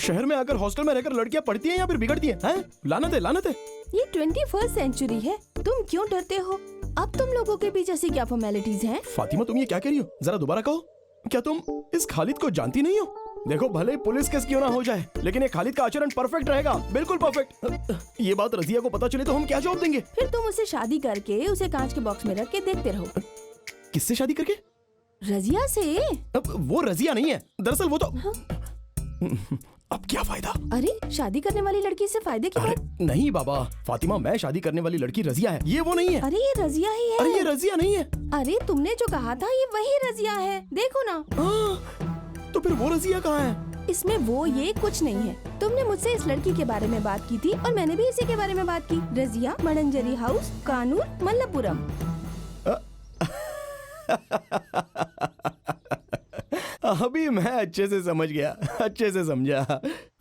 शहर में आकर हॉस्टल में रहकर लड़कियां पढ़ती हैं या फिर बिगड़ती हैं? लानत है, लानत है। ये 21st सेंचुरी है। तुम क्यों डरते हो? अब तुम लोगों के बीच ऐसी क्या फॉर्मेलिटीज हैं? फातिमा, तुम ये क्या कह रही हो? जरा दोबारा कहो। क्या तुम इस खालिद को जानती नहीं हो? देखो, भले पुलिस केस क्यों ना हो जाए, लेकिन ये खालिद का आचरण परफेक्ट रहेगा, बिल्कुल परफेक्ट। ये बात रजिया को पता चले तो हम क्या जवाब देंगे? फिर तुम उसे शादी करके उसे कांच के बॉक्स में रख के देखते रहो। किससे शादी करके? रजिया से। अब वो रजिया नहीं है, दरअसल वो तो। अब क्या फायदा? अरे, शादी करने वाली लड़की से फायदे की बात? नहीं बाबा, फातिमा, मैं शादी करने वाली लड़की रजिया है, ये वो नहीं है। अरे ये रजिया ही है। अरे ये रजिया नहीं है। अरे तुमने जो कहा था ये वही रजिया है, देखो ना। तो फिर वो रजिया कहाँ है? इसमें वो ये कुछ नहीं है। तुमने मुझसे इस लड़की के बारे में बात की थी और मैंने भी इसी के बारे में बात की। रजिया, मडंजरी हाउस, कानूर, मल्लपुरम। अभी मैं अच्छे से समझ गया, अच्छे से समझा।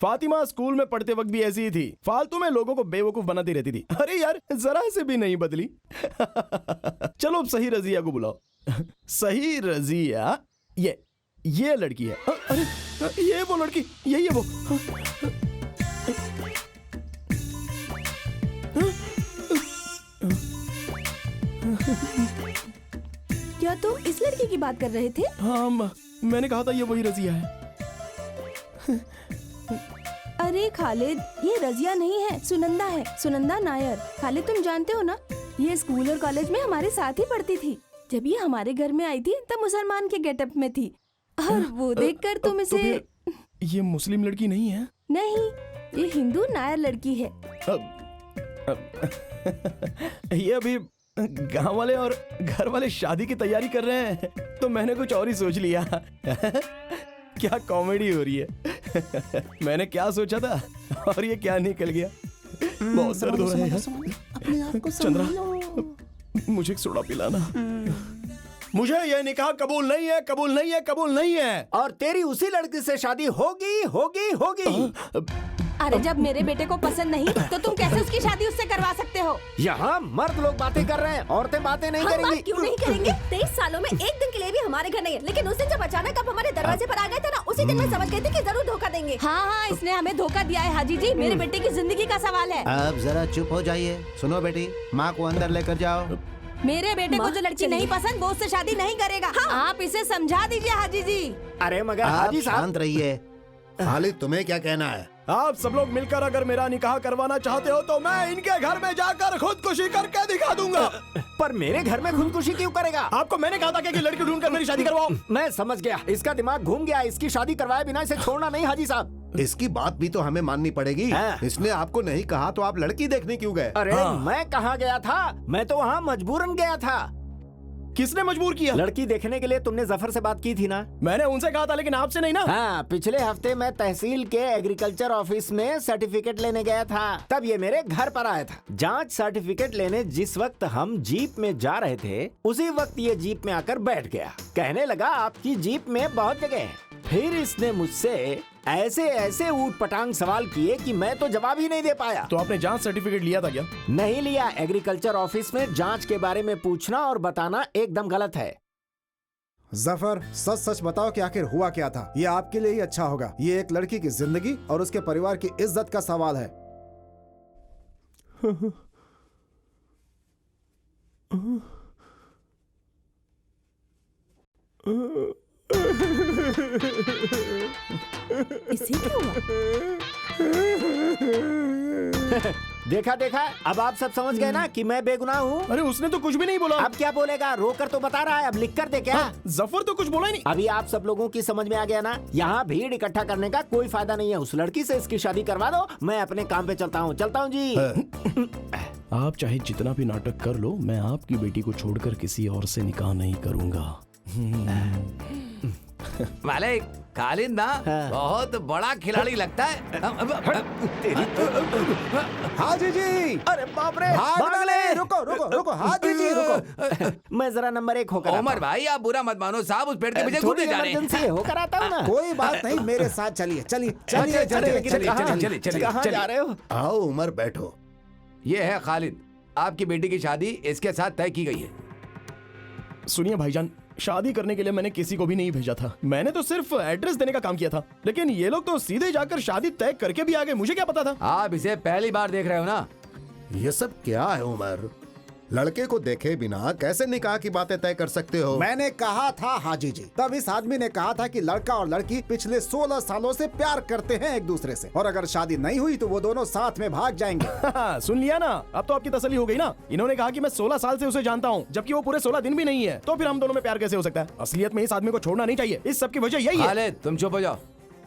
फातिमा स्कूल में पढ़ते वक्त भी ऐसी ही थी, फालतू में लोगों को बेवकूफ बनाती रहती थी। अरे यार, जरा से भी नहीं बदली। चलो अब सही रजिया को बुलाओ। सही रजिया, ये लड़की है। अरे ये वो लड़की, यही है वो। क्या तुम इस लड़की की बात कर रहे थे? हाँ, मैंने कहा था ये वही रजिया है। अरे खालिद, ये रजिया नहीं है, सुनंदा है, सुनंदा नायर। खालिद, तुम जानते हो ना, ये स्कूल और कॉलेज में हमारे साथ ही पढ़ती थी। जब ये हमारे घर में आई थी तब मुसलमान के गेटअप में थी, और वो देखकर तुम इसे। तो फिर ये मुस्लिम लड़की नहीं है? नहीं, ये हिंदू नायर लड़की है। ये अभी गांव वाले और घर वाले शादी की तैयारी कर रहे हैं, तो मैंने कुछ और ही सोच लिया। क्या कॉमेडी हो रही है। मैंने क्या सोचा था और ये क्या निकल गया। बहुत दर्द हो रहा है। चंद्रा, मुझे एक सोडा पिलाना। मुझे ये निकाह कबूल नहीं है, कबूल नहीं है, कबूल नहीं है। और तेरी उसी लड़की से शादी होगी, होगी, होगी। अरे जब मेरे बेटे को पसंद नहीं तो तुम कैसे उसकी शादी उससे करवा सकते हो? यहाँ मर्द लोग बातें कर रहे हैं, औरतें बातें नहीं हम करेंगी। बात क्यों नहीं करेंगे? 23 सालों में एक दिन के लिए भी हमारे घर नहीं है, लेकिन उस दिन जब अचानक आप हमारे दरवाजे पर आ गए थे ना, उसी दिन मैं समझ गई थी कि जरूर धोखा देंगे। हाँ, इसने हमें धोखा दिया है हाजी जी। मेरे बेटे की जिंदगी का सवाल है। अब जरा चुप हो जाइए। सुनो बेटी, माँ को अंदर लेकर जाओ। मेरे बेटे को जो लड़की नहीं पसंद वो उससे शादी नहीं करेगा। आप इसे समझा दीजिए हाजी जी। अरे मगर आप हाजी साहब, शांत रहिए। खालिद, तुम्हें क्या कहना है? आप सब लोग मिलकर अगर मेरा निकाह करवाना चाहते हो तो मैं इनके घर में जाकर खुदकुशी करके दिखा दूंगा। पर मेरे घर में खुदकुशी क्यों करेगा? आपको मैंने कहा था कि लड़की ढूंढकर मेरी शादी करवाओ। मैं समझ गया, इसका दिमाग घूम गया। इसकी शादी करवाए बिना इसे छोड़ना नहीं हाजी साहब। इसकी बात भी तो हमें माननी पड़ेगी। हाँ। इसने आपको नहीं कहा तो आप लड़की देखने क्यों गए? अरे हाँ। मैं कहाँ गया था? मैं तो वहाँ मजबूरन गया था। किसने मजबूर किया? लड़की देखने के लिए तुमने जफर से बात की थी ना? मैंने उनसे कहा था लेकिन आपसे नहीं ना। हाँ, पिछले हफ्ते मैं तहसील के एग्रीकल्चर ऑफिस में सर्टिफिकेट लेने गया था, तब ये मेरे घर पर आया था। जांच सर्टिफिकेट लेने जिस वक्त हम जीप में जा रहे थे उसी वक्त ये जीप में आकर बैठ गया। कहने लगा आपकी जीप में बहुत जगह है। फिर इसने मुझसे ऐसे ऐसे ऊट पटांग सवाल किए कि मैं तो जवाब ही नहीं दे पाया। तो आपने जांच सर्टिफिकेट लिया था क्या? नहीं लिया। एग्रीकल्चर ऑफिस में जांच के बारे में पूछना और बताना एकदम गलत है। जफर, सच सच बताओ कि आखिर हुआ क्या था? ये आपके लिए ही अच्छा होगा। ये एक लड़की की जिंदगी और उसके परिवार की इज्जत का सवाल है। इसे क्या हुआ? देखा देखा, अब आप सब समझ गए ना कि मैं बेगुनाह हूँ। अरे उसने तो कुछ भी नहीं बोला। अब क्या बोलेगा? रोकर तो बता रहा है, अब लिख कर दे क्या? जफर तो कुछ बोला ही नहीं। अभी आप सब लोगों की समझ में आ गया ना? यहाँ भीड़ इकट्ठा करने का कोई फायदा नहीं है। उस लड़की से इसकी शादी करवा दो, मैं अपने काम पे चलता हूँ जी। आप चाहे जितना भी नाटक कर लो, मैं आपकी बेटी को छोड़कर किसी और से निकाह नहीं करूंगा। मालिक, खालिद ना बहुत बड़ा खिलाड़ी लगता है। हाजी जी, अरे बाप रे, भाग ले। रुको रुको रुको, हाजी जी रुको। मैं जरा नंबर 1 होकर उमर भाई, आप बुरा मत मानो साहब, उस पेड़ के पीछे घूमने जा रहे हैं। होकर आता हूँ ना। कोई बात नहीं, मेरे साथ चलिए चलिए चलिए चलिए। कहाँ जा रहे हो? आओ उमर, बैठो। ये है खालिद, आपकी बेटी की शादी इसके साथ तय की गई है। सुनिए भाईजान, शादी करने के लिए मैंने किसी को भी नहीं भेजा था। मैंने तो सिर्फ एड्रेस देने का काम किया था। लेकिन ये लोग तो सीधे जाकर शादी तय करके भी आ गए। मुझे क्या पता था? आप इसे पहली बार देख रहे हो ना? ये सब क्या है उमर? लड़के को देखे बिना कैसे निकाह की बातें तय कर सकते हो? मैंने कहा था हाजी जी, तब इस आदमी ने कहा था कि लड़का और लड़की पिछले 16 सालों से प्यार करते हैं एक दूसरे से, और अगर शादी नहीं हुई तो वो दोनों साथ में भाग जाएंगे। सुन लिया ना? अब तो आपकी तसल्ली हो गई ना? इन्होंने कहा कि मैं 16 साल से उसे जानता हूँ, जबकि वो पूरे 16 दिन भी नहीं है। तो फिर हम दोनों में प्यार कैसे हो सकता है? असलियत में इस आदमी को छोड़ना नहीं चाहिए। इस सब की वजह यही है। खालिद, तुम चुप हो जाओ।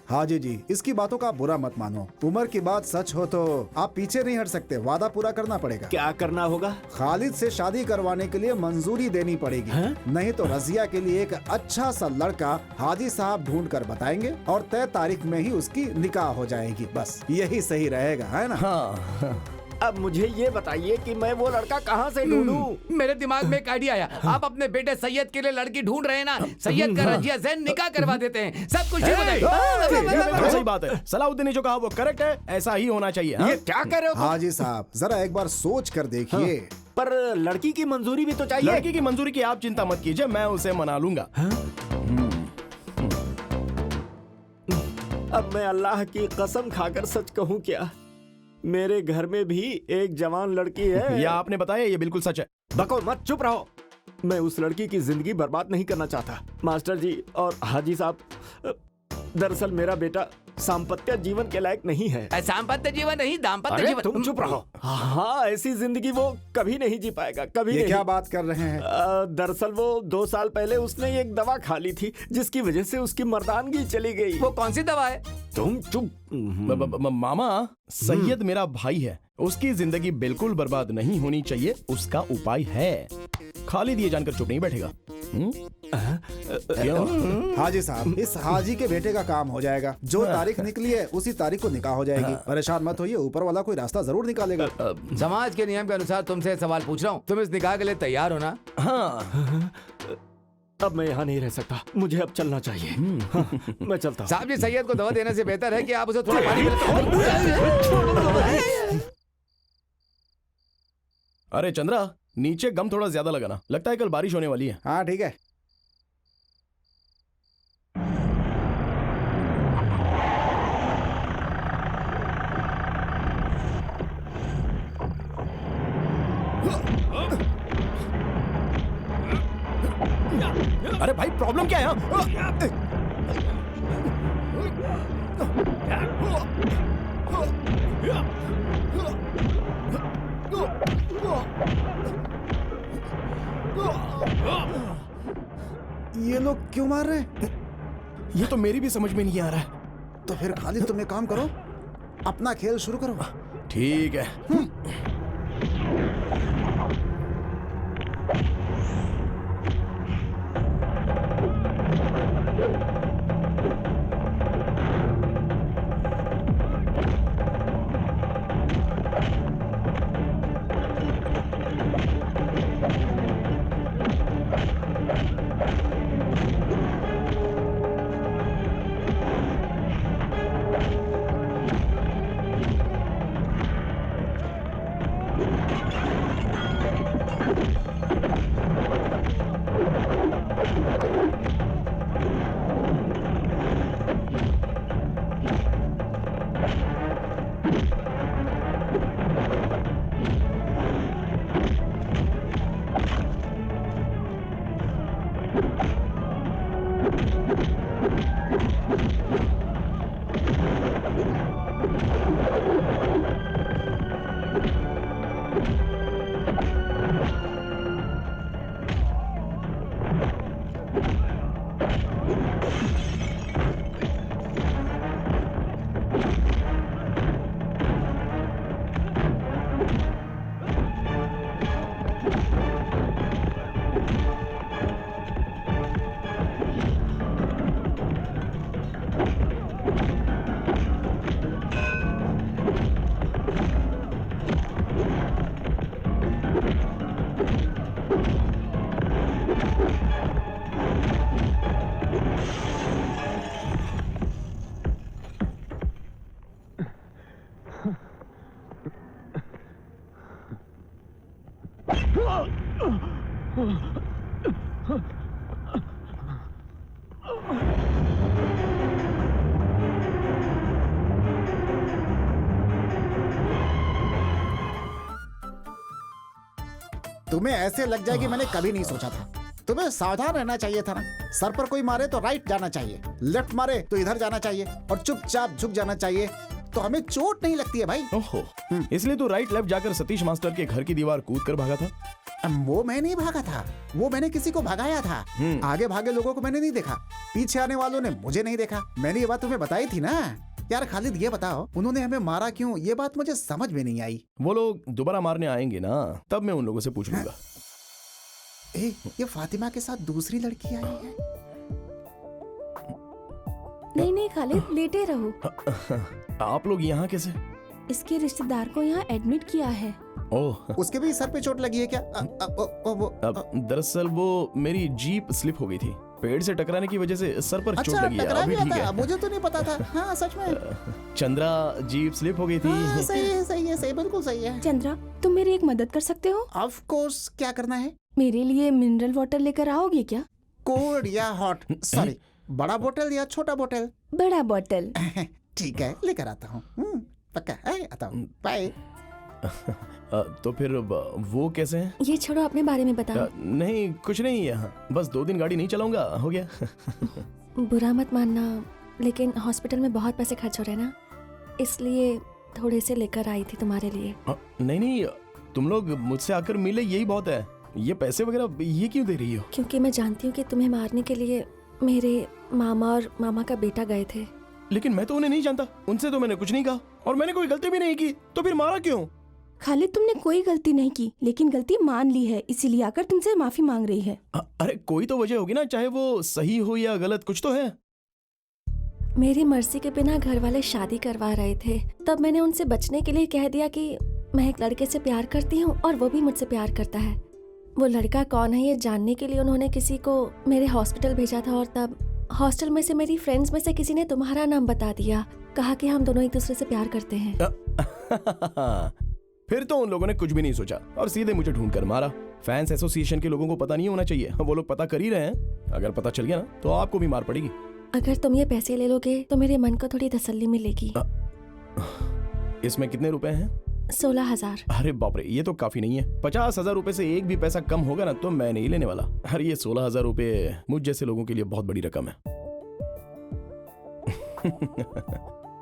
हाजी जी, इसकी बातों का बुरा मत मानो। उमर की बात सच हो तो आप पीछे नहीं हट सकते। वादा पूरा करना पड़ेगा। क्या करना होगा? खालिद से शादी करवाने के लिए मंजूरी देनी पड़ेगी। नहीं तो रजिया के लिए एक अच्छा सा लड़का हाजी साहब ढूंढ कर बताएंगे और तय तारीख में ही उसकी निकाह हो जाएगी। बस यही सही रहेगा, है ना? हाँ। अब मुझे ये बताइए कि मैं वो लड़का कहाँ से ढूंढूं? मेरे दिमाग में एक आइडिया आया। आप अपने बेटे सैयद के लिए लड़की ढूंढ रहे हैं ना? सैयद का रजिया से निकाह करवा देते हैं, सब कुछ ठीक हो जाएगा। बिल्कुल सही बात है। सलाउद्दीन ने जो कहा वो करेक्ट है। ऐसा ही होना चाहिए। ये क्या कर रहे हो? हाजी साहब, जरा एक बार सोच कर देखिए। पर लड़की की मंजूरी भी तो चाहिए। लड़की की मंजूरी की आप चिंता मत कीजिए, मैं उसे मना लूंगा। अब मैं अल्लाह की कसम खाकर सच कहूँ क्या, मेरे घर में भी एक जवान लड़की है। या आपने बताया, ये बिल्कुल सच है। बको मत, चुप रहो। मैं उस लड़की की जिंदगी बर्बाद नहीं करना चाहता। मास्टर जी और हाजी साहब, दरअसल मेरा बेटा सांपत्य जीवन के लायक नहीं है। सांपत्य जीवन नहीं, दाम्पत्य जीवन। तुम चुप रहो। हाँ, ऐसी जिंदगी वो कभी नहीं जी पाएगा, कभी ये नहीं। क्या बात कर रहे हैं? दरअसल वो 2 साल पहले उसने एक दवा खा ली थी जिसकी वजह से उसकी मर्दानगी चली गई। वो कौन सी दवा है? तुम चुप। मामा, सैयद मेरा भाई है, उसकी जिंदगी बिल्कुल बर्बाद नहीं होनी चाहिए, उसका उपाय है। खालिद ये जानकर चुप नहीं बैठेगा। हाजी साहब, इस हाजी के बेटे का काम हो जाएगा। जो तारीख निकली है उसी तारीख को निकाह हो जाएगी। परेशान मत होइए, ऊपर वाला कोई रास्ता जरूर निकालेगा। समाज के नियम के अनुसार तुमसे सवाल पूछ रहा हूँ, तुम इस निकाह के लिए तैयार हो ना? हाँ। अब मैं यहाँ नहीं रह सकता, मुझे अब चलना चाहिए। हाँ, मैं चलता हूँ। साहब जी, सैयद को दवा देने से बेहतर है कि आप उसे थोड़ा पानी पिलाएं। अरे चंद्रा, नीचे गम थोड़ा ज्यादा लगाना, लगता है कल बारिश होने वाली है। हाँ ठीक है। अरे भाई, प्रॉब्लम क्या है? ये लोग क्यों मार रहे हैं? ये तो मेरी भी समझ में नहीं आ रहा है। तो फिर खालिद तुम एक काम करो, अपना खेल शुरू करो। ठीक है। तुम्हें ऐसे लग जाएगी मैंने कभी नहीं सोचा था। तुम्हें सावधान रहना चाहिए था ना। सर पर कोई मारे तो राइट जाना चाहिए, लेफ्ट मारे तो इधर जाना चाहिए और चुपचाप झुक जाना चाहिए, तो हमें चोट नहीं लगती है भाई। ओहो, इसलिए तो राइट लेफ्ट जाकर सतीश मास्टर के घर की दीवार कूद कर भागा था। वो मैं नहीं भागा था, वो मैंने किसी को भगाया था। आगे भागे लोगों को मैंने नहीं देखा, पीछे आने वालों ने मुझे नहीं देखा। मैंने ये बात तुम्हें बताई थी ना। यार खालिद ये बताओ, उन्होंने हमें मारा क्यों? ये बात मुझे समझ में नहीं आई। वो लोग दोबारा मारने आएंगे ना, तब मैं उन लोगों से पूछ लूंगा। ये फातिमा के साथ दूसरी लड़की आई है। नहीं नहीं खालिद, लेटे रहो। आप लोग यहाँ कैसे? इसके रिश्तेदार को यहाँ एडमिट किया है। ओह, उसके भी सर पे चोट लगी है क्या? दरअसल वो मेरी जीप स्लिप हो गई थी, पेड़ से टकराने की वजह से सर पर चोट लगी है। अभी ठीक है। मुझे तो नहीं पता था। हाँ सच में चंद्रा, जीप स्लिप हो गई थी। हाँ, सही है, बिल्कुल सही है। चंद्रा, तुम मेरी एक मदद कर सकते हो? ऑफ कोर्स, क्या करना है? मेरे लिए मिनरल वाटर लेकर आओगे क्या? कोल्ड या हॉट? सॉरी, बड़ा बोतल या छोटा बोतल? बड़ा बोतल। ठीक है, लेकर आता हूँ। पक्का है, आता हूँ। बाय। तो फिर वो कैसे हैं? ये छोड़ो, अपने बारे में बताओ। नहीं कुछ नहीं, यहाँ बस 2 दिन गाड़ी नहीं चलाऊंगा, हो गया। बुरा मत मानना, लेकिन हॉस्पिटल में बहुत पैसे खर्च हो रहे हैं ना, इसलिए थोड़े से लेकर आई थी तुम्हारे लिए। नहीं, तुम लोग मुझसे आकर मिले यही बहुत है। ये पैसे वगैरह ये क्यों दे रही हो? क्योंकि मैं जानती हूँ कि तुम्हें मारने के लिए मेरे मामा और मामा का बेटा गए थे। लेकिन मैं तो उन्हें नहीं जानता, उनसे तो मैंने कुछ नहीं कहा और मैंने कोई गलती भी नहीं की, तो फिर मारा क्यों? खालिद, तुमने कोई गलती नहीं की, लेकिन गलती मान ली है, इसीलिए आकर तुमसे माफी मांग रही है। अरे कोई तो वजह होगी ना, चाहे वो सही हो या गलत, कुछ तो है। मेरी मर्जी के बिना घर वाले शादी करवा रहे थे, तब मैंने उनसे बचने के लिए कह दिया कि मैं एक लड़के से प्यार करती हूँ और वो भी मुझसे प्यार करता है। वो लड़का कौन है ये जानने के लिए उन्होंने किसी को मेरे हॉस्पिटल भेजा था, और तब हॉस्टल में से मेरी फ्रेंड्स में से किसी ने तुम्हारा नाम बता दिया, कहा कि हम दोनों एक दूसरे से प्यार करते हैं। फिर तो उन लोगों ने कुछ भी नहीं सोचा और सीधे मुझे ढूंढ कर मारा। फैंस एसोसिएशन के लोगों को पता नहीं होना चाहिए, वो लोग पता कर ही रहे हैं। अगर पता चल गया ना तो आपको भी मार पड़ेगी। अगर तुम ये पैसे ले लोगे तो मेरे मन को थोड़ी तसल्ली मिलेगी। इसमें कितने रुपए हैं? 16,000। अरे बाप रे, ये तो काफी नहीं है। 50,000 रुपए से एक भी पैसा कम होगा ना तो मैं नहीं लेने वाला। अरे ये 16,000 रुपए मुझ जैसे लोगों के लिए बहुत बड़ी रकम है।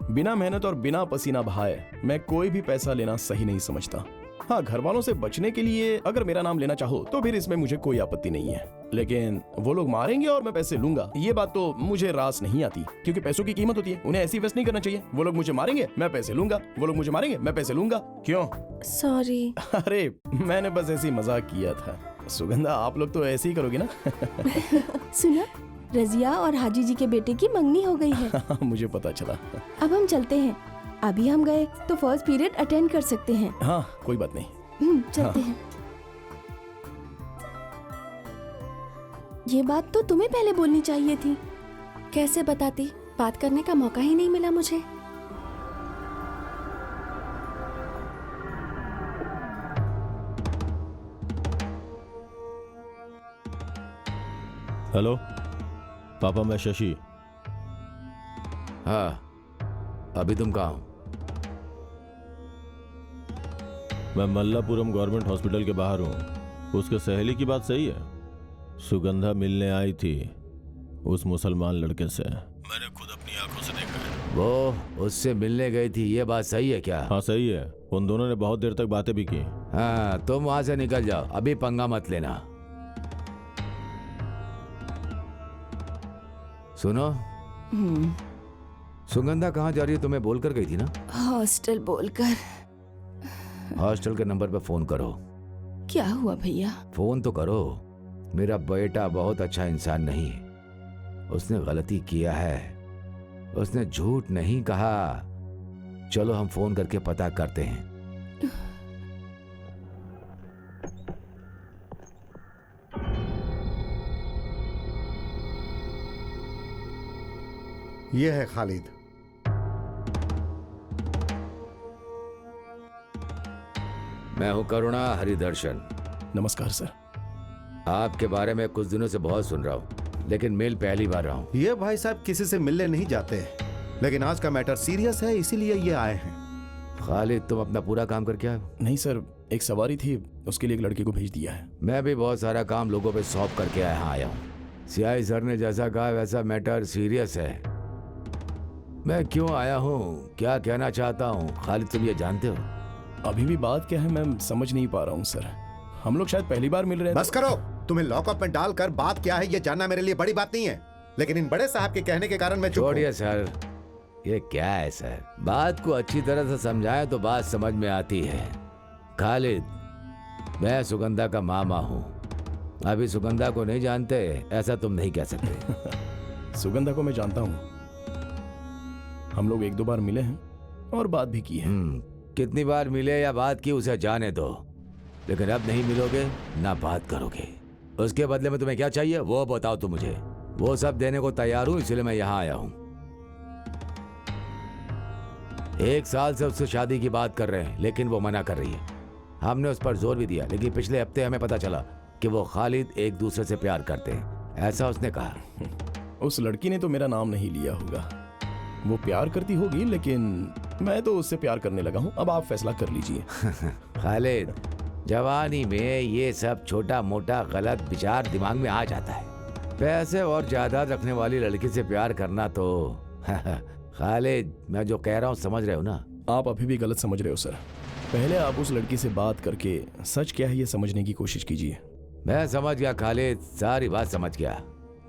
बिना मेहनत और बिना पसीना बहाए मैं कोई भी पैसा लेना सही नहीं समझता। हाँ, घर वालों से बचने के लिए अगर मेरा नाम लेना चाहो तो फिर इसमें मुझे कोई आपत्ति नहीं है, लेकिन वो लोग मारेंगे और मैं पैसे लूंगा, ये बात तो मुझे रास नहीं आती, क्योंकि पैसों की कीमत होती है, उन्हें ऐसी वेस्ट नहीं करना चाहिए। वो लोग मुझे मारेंगे, मैं पैसे लूंगा, वो लोग मुझे मारेंगे, मैं पैसे लूंगा। क्यों? सॉरी। अरे मैंने बस ऐसे ही मजाक किया था। सुगंधा, आप लोग तो ऐसे ही करोगे ना? सुना, रजिया और हाजी जी के बेटे की मंगनी हो गई है। मुझे पता चला। अब हम चलते हैं, अभी हम गए तो फर्स्ट पीरियड अटेंड कर सकते हैं। हाँ, कोई बात नहीं। चलते हैं। ये बात तो तुम्हें पहले बोलनी चाहिए थी। कैसे बताती, बात करने का मौका ही नहीं मिला मुझे। हेलो पापा, मैं शशि। हाँ, अभी तुम कहाँ हो? मैं मल्लापुरम गवर्नमेंट हॉस्पिटल के बाहर हूँ। उसके सहेली की बात सही है, सुगंधा मिलने आई थी उस मुसलमान लड़के से। मैंने खुद अपनी आंखों से देखा है। वो उससे मिलने गई थी, ये बात सही है क्या? हाँ सही है, उन दोनों ने बहुत देर तक बातें भी की। हाँ, तुम वहां से निकल जाओ, अभी पंगा मत लेना। सुनो, सुगंधा कहाँ जा रही है? तुम्हें बोलकर गई थी ना? हॉस्टल बोलकर। हॉस्टल के नंबर पे फोन करो। क्या हुआ भैया? फोन तो करो। मेरा बेटा बहुत अच्छा इंसान नहीं है, उसने गलती किया है, उसने झूठ नहीं कहा। चलो हम फोन करके पता करते हैं। यह है खालिद। मैं हूं करुणा हरिदर्शन। नमस्कार सर। आपके बारे में कुछ दिनों से बहुत सुन रहा हूं, लेकिन मिल पहली बार रहा हूं। ये भाई साहब किसी से मिलने नहीं जाते, लेकिन आज का मैटर सीरियस है, इसीलिए ये आए हैं। खालिद, तुम अपना पूरा काम करके आए? नहीं सर, एक सवारी थी, उसके लिए एक लड़के को भेज दिया है। मैं भी बहुत सारा काम लोगों पे सौंप करके आया हूँ। सीआई सर ने जैसा कहा वैसा मैटर सीरियस है। मैं क्यों आया हूँ, क्या कहना चाहता हूँ, खालिद तुम ये जानते हो? अभी भी बात क्या है मैं समझ नहीं पा रहा हूँ सर। हम लोग शायद पहली बार मिल रहे हैं। बस करो, तुम्हें लॉकअप में डालकर बात क्या है ये जानना मेरे लिए बड़ी बात नहीं है, लेकिन इन बड़े साहब के कहने के कारण मैं चुप हूं। छोड़िए सर, ये क्या है सर? बात को अच्छी तरह से समझाएं तो बात समझ में आती है। खालिद, मैं सुगंधा का मामा हूँ। अभी सुगंधा को नहीं जानते ऐसा तुम नहीं कह सकते। सुगंधा को मैं जानता हूँ, हम लोग एक दो बार मिले हैं और बात भी की है। कितनी बार मिले या बात की उसे जाने दो, लेकिन अब नहीं मिलोगे ना बात करोगे। उसके बदले में तुम्हें क्या चाहिए वो बताओ तुम मुझे। वो सब देने को तैयार हूं, इसलिए मैं यहाँ आया हूँ। 1 साल से उससे शादी की बात कर रहे हैं, लेकिन वो मना कर रही है। हमने उस पर जोर भी दिया, लेकिन पिछले हफ्ते हमें पता चला कि वो खालिद एक दूसरे से प्यार करते हैं, ऐसा उसने कहा। उस लड़की ने तो मेरा नाम नहीं लिया होगा, वो प्यार करती होगी, लेकिन मैं तो उससे प्यार करने लगा हूँ। अब आप फैसला कर लीजिए। खालिद, जवानी में ये सब छोटा मोटा गलत विचार दिमाग में आ जाता है। पैसे और जायदाद रखने वाली लड़की से प्यार करना तो खालिद, मैं जो कह रहा हूँ समझ रहे हो ना? आप अभी भी गलत समझ रहे हो सर। पहले आप उस लड़की से बात करके सच क्या है ये समझने की कोशिश कीजिए। मैं समझ गया खालिद, सारी बात समझ गया।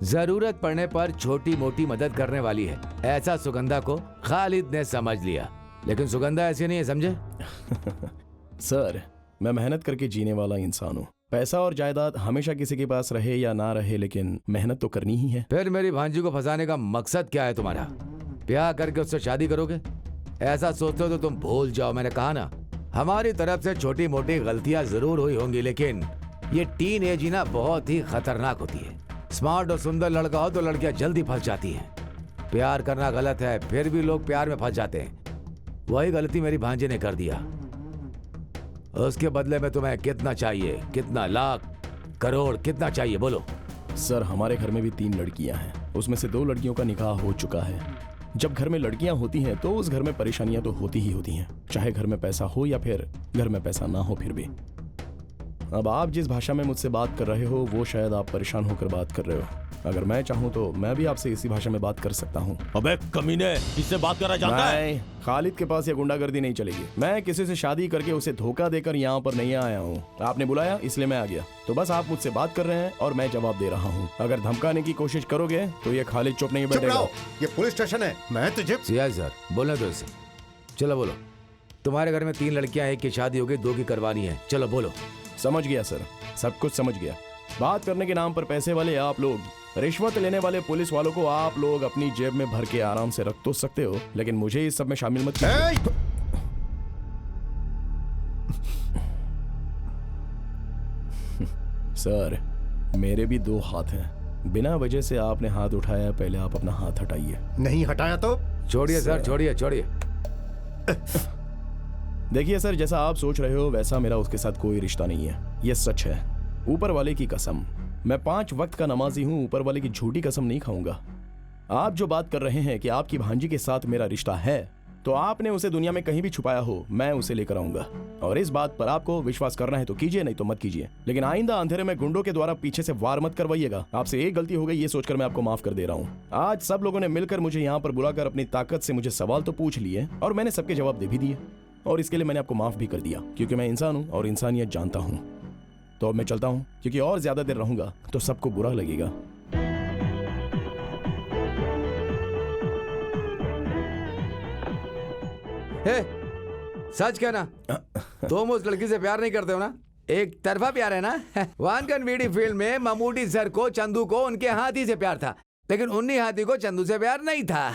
जरूरत पड़ने पर छोटी मोटी मदद करने वाली है, ऐसा सुगंधा को खालिद ने समझ लिया, लेकिन सुगंधा ऐसी नहीं है, समझे? सर, मैं मेहनत करके जीने वाला इंसान हूँ। पैसा और जायदाद हमेशा किसी के पास रहे या ना रहे, लेकिन मेहनत तो करनी ही है। फिर मेरी भांजी को फंसाने का मकसद क्या है तुम्हारा? ब्याह करके उससे शादी करोगे? ऐसा सोचते हो तो तुम भूल जाओ, मैंने कहा ना, हमारी तरफ से छोटी मोटी गलतियां जरूर हुई होंगी, लेकिन ये टीन एज ही ना बहुत ही खतरनाक होती है। स्मार्ट और सुंदर लड़का हो तो लड़कियां जल्दी फंस जाती हैं। प्यार करना गलत है, फिर भी लोग प्यार में फंस जाते हैं। वही गलती मेरी भांजी ने कर दिया। उसके बदले में तुम्हें कितना चाहिए? कितना? लाख, करोड़, कितना चाहिए बोलो? सर, हमारे घर में भी 3 लड़कियां हैं, उसमें से 2 लड़कियों का निकाह हो चुका है। जब घर में लड़कियां होती हैं तो उस घर में परेशानियां तो होती ही होती हैं, चाहे घर में पैसा हो या फिर घर में पैसा ना हो। फिर भी अब आप जिस भाषा में मुझसे बात कर रहे हो वो शायद आप परेशान होकर बात कर रहे हो। अगर मैं चाहूँ तो मैं भी आपसे इसी भाषा में बात कर सकता हूँ। अबे कमीने, किससे बात करना चाहता है? नहीं, खालिद के पास ये गुंडागर्दी नहीं चलेगी। मैं किसी से शादी करके उसे धोखा देकर यहाँ पर नहीं आया हूँ। आपने बुलाया इसलिए मैं आ गया। तो बस आप मुझसे बात कर रहे हैं और मैं जवाब दे रहा हूँ। अगर धमकाने की कोशिश करोगे तो ये खालिद चुप नहीं चुप बैठेगा। रहो, ये पुलिस स्टेशन है। मैं तुझे सीआई सर, बोलने दो इसे। चलो बोलो। तुम्हारे घर में 3 लड़कियां, एक की शादी हो गई, 2 की करवानी है। चलो बोलो। समझ गया सर, सब कुछ समझ गया। बात करने के नाम पर पैसे वाले आप लोग, रिश्वत लेने वाले पुलिस वालों को आप लोग अपनी जेब में भर के आराम से रख तो सकते हो, लेकिन मुझे इस सब में शामिल मत कीजिए। सर, मेरे भी 2 हाथ हैं। बिना वजह से आपने हाथ उठाया, पहले आप अपना हाथ हटाइए। नहीं हटाया तो छोड़िए सर, छोड़िए छोड़िए। देखिए सर, जैसा आप सोच रहे हो वैसा मेरा उसके साथ कोई रिश्ता नहीं है। ये सच है, ऊपर वाले की कसम। मैं 5 वक्त का नमाजी हूँ, ऊपर वाले की झूठी कसम नहीं खाऊंगा। आप जो बात कर रहे हैं कि आपकी भांजी के साथ मेरा रिश्ता है, तो आपने उसे दुनिया में कहीं भी छुपाया हो, मैं उसे लेकर आऊंगा। और इस बात पर आपको विश्वास करना है तो कीजिए, नहीं तो मत कीजिए। लेकिन आइंदा अंधेरे में गुंडों के द्वारा पीछे से वार मत करवाइएगा। आपसे एक गलती हो गई ये सोचकर मैं आपको माफ कर दे रहा हूँ। आज सब लोगों ने मिलकर मुझे यहाँ पर बुलाकर अपनी ताकत से मुझे सवाल तो पूछ लिए और मैंने सबके जवाब दे भी दिए, और इसके लिए मैंने आपको माफ भी कर दिया, क्योंकि मैं इंसान हूँ और इंसानियत जानता हूँ। तो अब मैं चलता हूँ, क्योंकि और ज्यादा देर रहूंगा तो सबको बुरा लगेगा। हे, सच कहना, तुम उस लड़की से प्यार नहीं करते हो ना? एक तरफा प्यार है ना? वानकन वीडी फिल्म में ममूटी सर को चंदू को उनके हाथी से प्यार था, लेकिन उन्हीं हाथी को चंदू से प्यार नहीं था।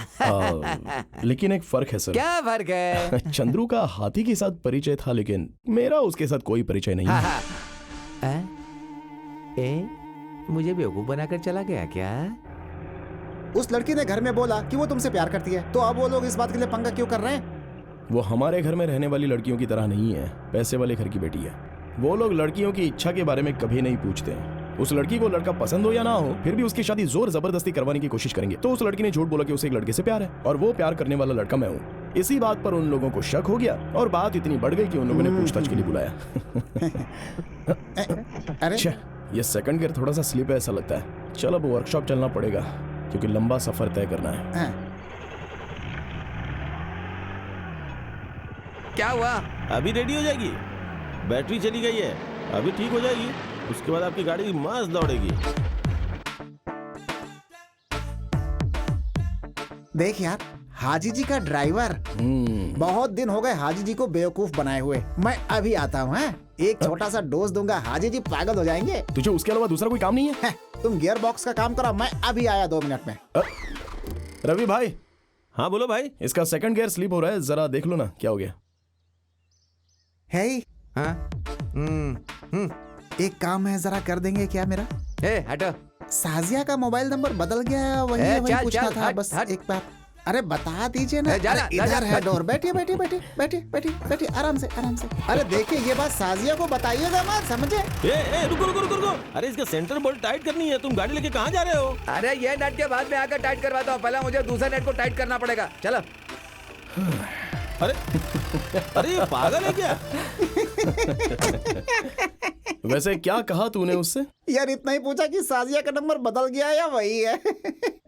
लेकिन एक फर्क है सर। क्या फर्क है? चंद्रू का हाथी के साथ परिचय था, लेकिन मेरा उसके साथ कोई परिचय नहीं है। मुझे बेवकूफ बनाकर चला गया क्या? उस लड़की ने घर में बोला कि वो तुमसे प्यार करती है, तो अब वो लोग इस बात के लिए पंगा क्यों कर रहे हैं? वो हमारे घर में रहने वाली लड़कियों की तरह नहीं है, पैसे वाले घर की बेटी है। वो लोग लड़कियों की इच्छा के बारे में कभी नहीं पूछते। उस लड़की को लड़का पसंद हो या ना हो, फिर भी उसकी शादी जोर जबरदस्ती करवाने की कोशिश करेंगे। तो उस लड़की ने झूठ बोला कि उसे एक लड़के से प्यार है और वो प्यार करने वाला लड़का मैं हूँ। इसी बात पर उन लोगों को शक हो गया और बात इतनी बढ़ गई कि उन लोगों ने पूछताछ के लिए बुलाया। अरे ये सेकंड गियर थोड़ा सा स्लिप है ऐसा लगता है। चलो अब वर्कशॉप चलना पड़ेगा, क्योंकि लंबा सफर तय करना है। क्या हुआ? अभी रेडी हो जाएगी, बैटरी चली गई है, अभी ठीक हो जाएगी, उसके बाद आपकी गाड़ी मस्त दौड़ेगी। देख यार, हाजी जी का ड्राइवर। बहुत दिन हो गए हाजी जी को बेवकूफ बनाए हुए। मैं अभी आता हूँ। एक छोटा सा डोज दूंगा, हाजी जी पागल हो जाएंगे। तुझे उसके अलावा दूसरा कोई काम नहीं है? तुम गियर बॉक्स का काम करो, मैं अभी आया 2 मिनट में। रवि भाई। हाँ बोलो भाई। इसका सेकंड गियर स्लिप हो रहा है, जरा देख लो ना क्या हो गया। है एक काम है, जरा कर देंगे क्या मेरा? हटो। साजिया का मोबाइल नंबर बदल गया है, वही पूछना था बस। एक बार अरे बता दीजिए ना। इधर है डोर। बैठिए बैठिए बैठिए बैठिए बैठिए बैठिए, आराम से आराम से। अरे देखिए ये बात साजिया को बताइएगा मत, समझे? रुको रुको रुको रुको। अरे इसका सेंटर बोल्ट टाइट करनी है। तुम गाड़ी लेके कहाँ जा रहे हो? अरे ये नट के बाद में आकर टाइट करवाता हूँ, पहले मुझे दूसरा नट को टाइट करना पड़ेगा। चलो। अरे अरे ये पागल है क्या? वैसे क्या कहा तूने उससे? यार इतना ही पूछा कि साजिया का नंबर बदल गया या वही है।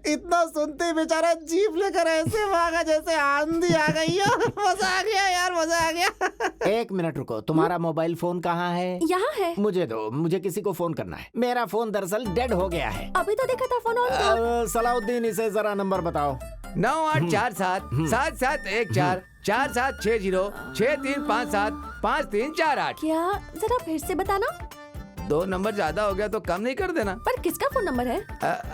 इतना सुनते ही बेचारा जीप लेकर ऐसे भागा जैसे आंधी आ गई हो। मजा आ गया यार, मजा आ गया। 1 मिनट रुको, तुम्हारा मोबाइल फोन कहाँ है? यहाँ है। मुझे दो, मुझे किसी को फोन करना है। मेरा फोन दरअसल डेड हो गया है। अभी तो देखा था फोन ऑन था। सलाउद्दीन, इसे जरा नंबर बताओ। 9847 7714 4760 6357 5348। क्या? जरा फिर से बताना। 2 नंबर ज्यादा हो गया तो कम नहीं कर देना? पर किसका फोन नंबर है?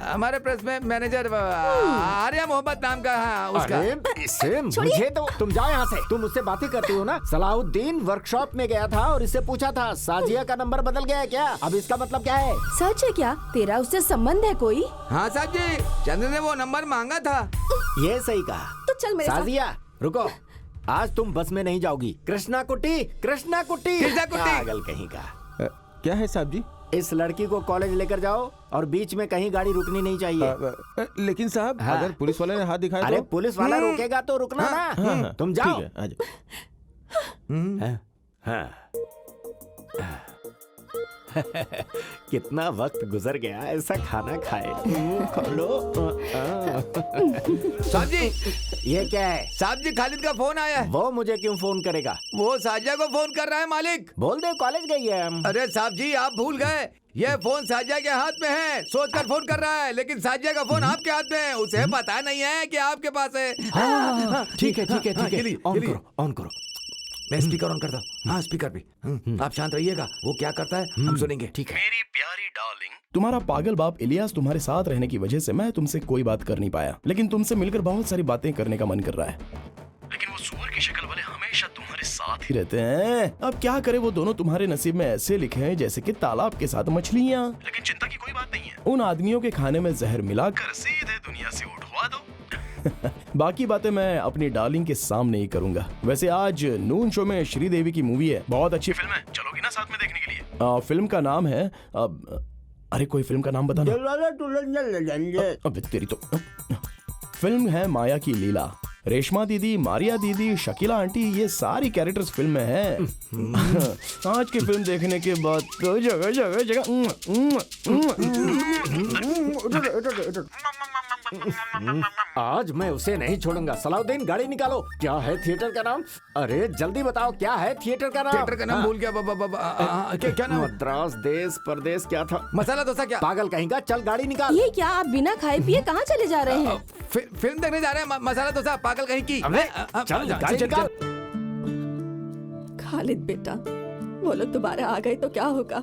हमारे प्रेस में मैनेजर आर्या मोहम्मद नाम का है उसका। इससे मुझे तो तुम जाओ यहाँ से। तुम मुझसे बातें करती हो ना। सलाउद्दीन वर्कशॉप में गया था और इससे पूछा था साजिया का नंबर बदल गया है क्या? अब इसका मतलब क्या है? सच है क्या? तेरा उससे संबंध है कोई? हाँ साहब जी, चंद्र ने वो नंबर मांगा था। ये सही कहा। तो चल मेरे साथ। साजिया रुको, आज तुम बस में नहीं जाओगी। कृष्णा कुट्टी, कृष्णा कुट्टी, कृष्णा कुट्टी। पागल कहीं का। क्या है साहब जी? इस लड़की को कॉलेज लेकर जाओ और बीच में कहीं गाड़ी रुकनी नहीं चाहिए। लेकिन साहब अगर पुलिस वाले ने हाथ दिखाया अरे तो? पुलिस वाला रोकेगा तो रुकना ना। तुम जाओ। ठीक है, आ जाओ। कितना वक्त गुजर गया ऐसा खाना खाए। खोलो। साहब जी, ये क्या है? साहब जी खालिद का फोन आया है। वो मुझे क्यों फोन करेगा? वो साजिया को फोन कर रहा है मालिक। बोल दे कॉलेज गई है हम। अरे साहब जी आप भूल गए, ये फोन साजिया के हाथ में है। सोचकर फोन कर रहा है, लेकिन साजिया का फोन आपके हाथ में है। उसे पता नहीं है कि आपके पास है। ठीक है ठीक है ठीक है, ऑन करो ऑन करो। मैं स्पीकर ऑन करता हूँ। हाँ स्पीकर भी। आप शांत रहिएगा, वो क्या करता है हम सुनेंगे। ठीक है। मेरी प्यारी डार्लिंग, तुम्हारा पागल बाप इलियास तुम्हारे साथ रहने की वजह से मैं तुमसे कोई बात कर नहीं पाया, लेकिन तुमसे मिलकर बहुत सारी बातें करने का मन कर रहा है। लेकिन वो सुअर की शक्ल वाले हमेशा तुम्हारे साथ ही रहते हैं। अब क्या करे, वो दोनों तुम्हारे नसीब में ऐसे लिखे हैं जैसे कि तालाब के साथ मछलियाँ। लेकिन चिंता की कोई बात नहीं है, उन आदमियों के खाने में जहर मिलाकर सीधे दुनिया से उठवा दो। बाकी बातें मैं अपनी डार्लिंग के सामने ही करूंगा। वैसे आज नून शो में श्रीदेवी की मूवी है, बहुत अच्छी फिल्म है, चलोगी ना साथ में देखने के लिए? फिल्म का नाम है अरे कोई फिल्म का नाम बताना। अबे तेरी तो। फिल्म है माया की लीला। रेशमा दीदी, मारिया दीदी, शकीला आंटी, ये सारी कैरेक्टर्स फिल्म में हैं। आज की फिल्म देखने के बाद तो जगह जगह आज मैं उसे नहीं छोड़ूंगा। सलाउद्दीन गाड़ी निकालो। क्या है थिएटर का नाम? अरे जल्दी बताओ क्या है थिएटर का नाम? थिएटर का नाम भूल गया। क्या नाम? मद्रास देश परदेश क्या था? मसाला डोसा। क्या पागल कहीं का, चल गाड़ी निकाल। ये क्या आप बिना खाए पिए कहाँ चले जा रहे हैं? फिल्म देखने जा रहे हैं। मसाला डोसा पागल कहीं की। चल गाड़ी निकाल। खालिद बेटा, वो लोग दोबारा आ गए तो क्या होगा?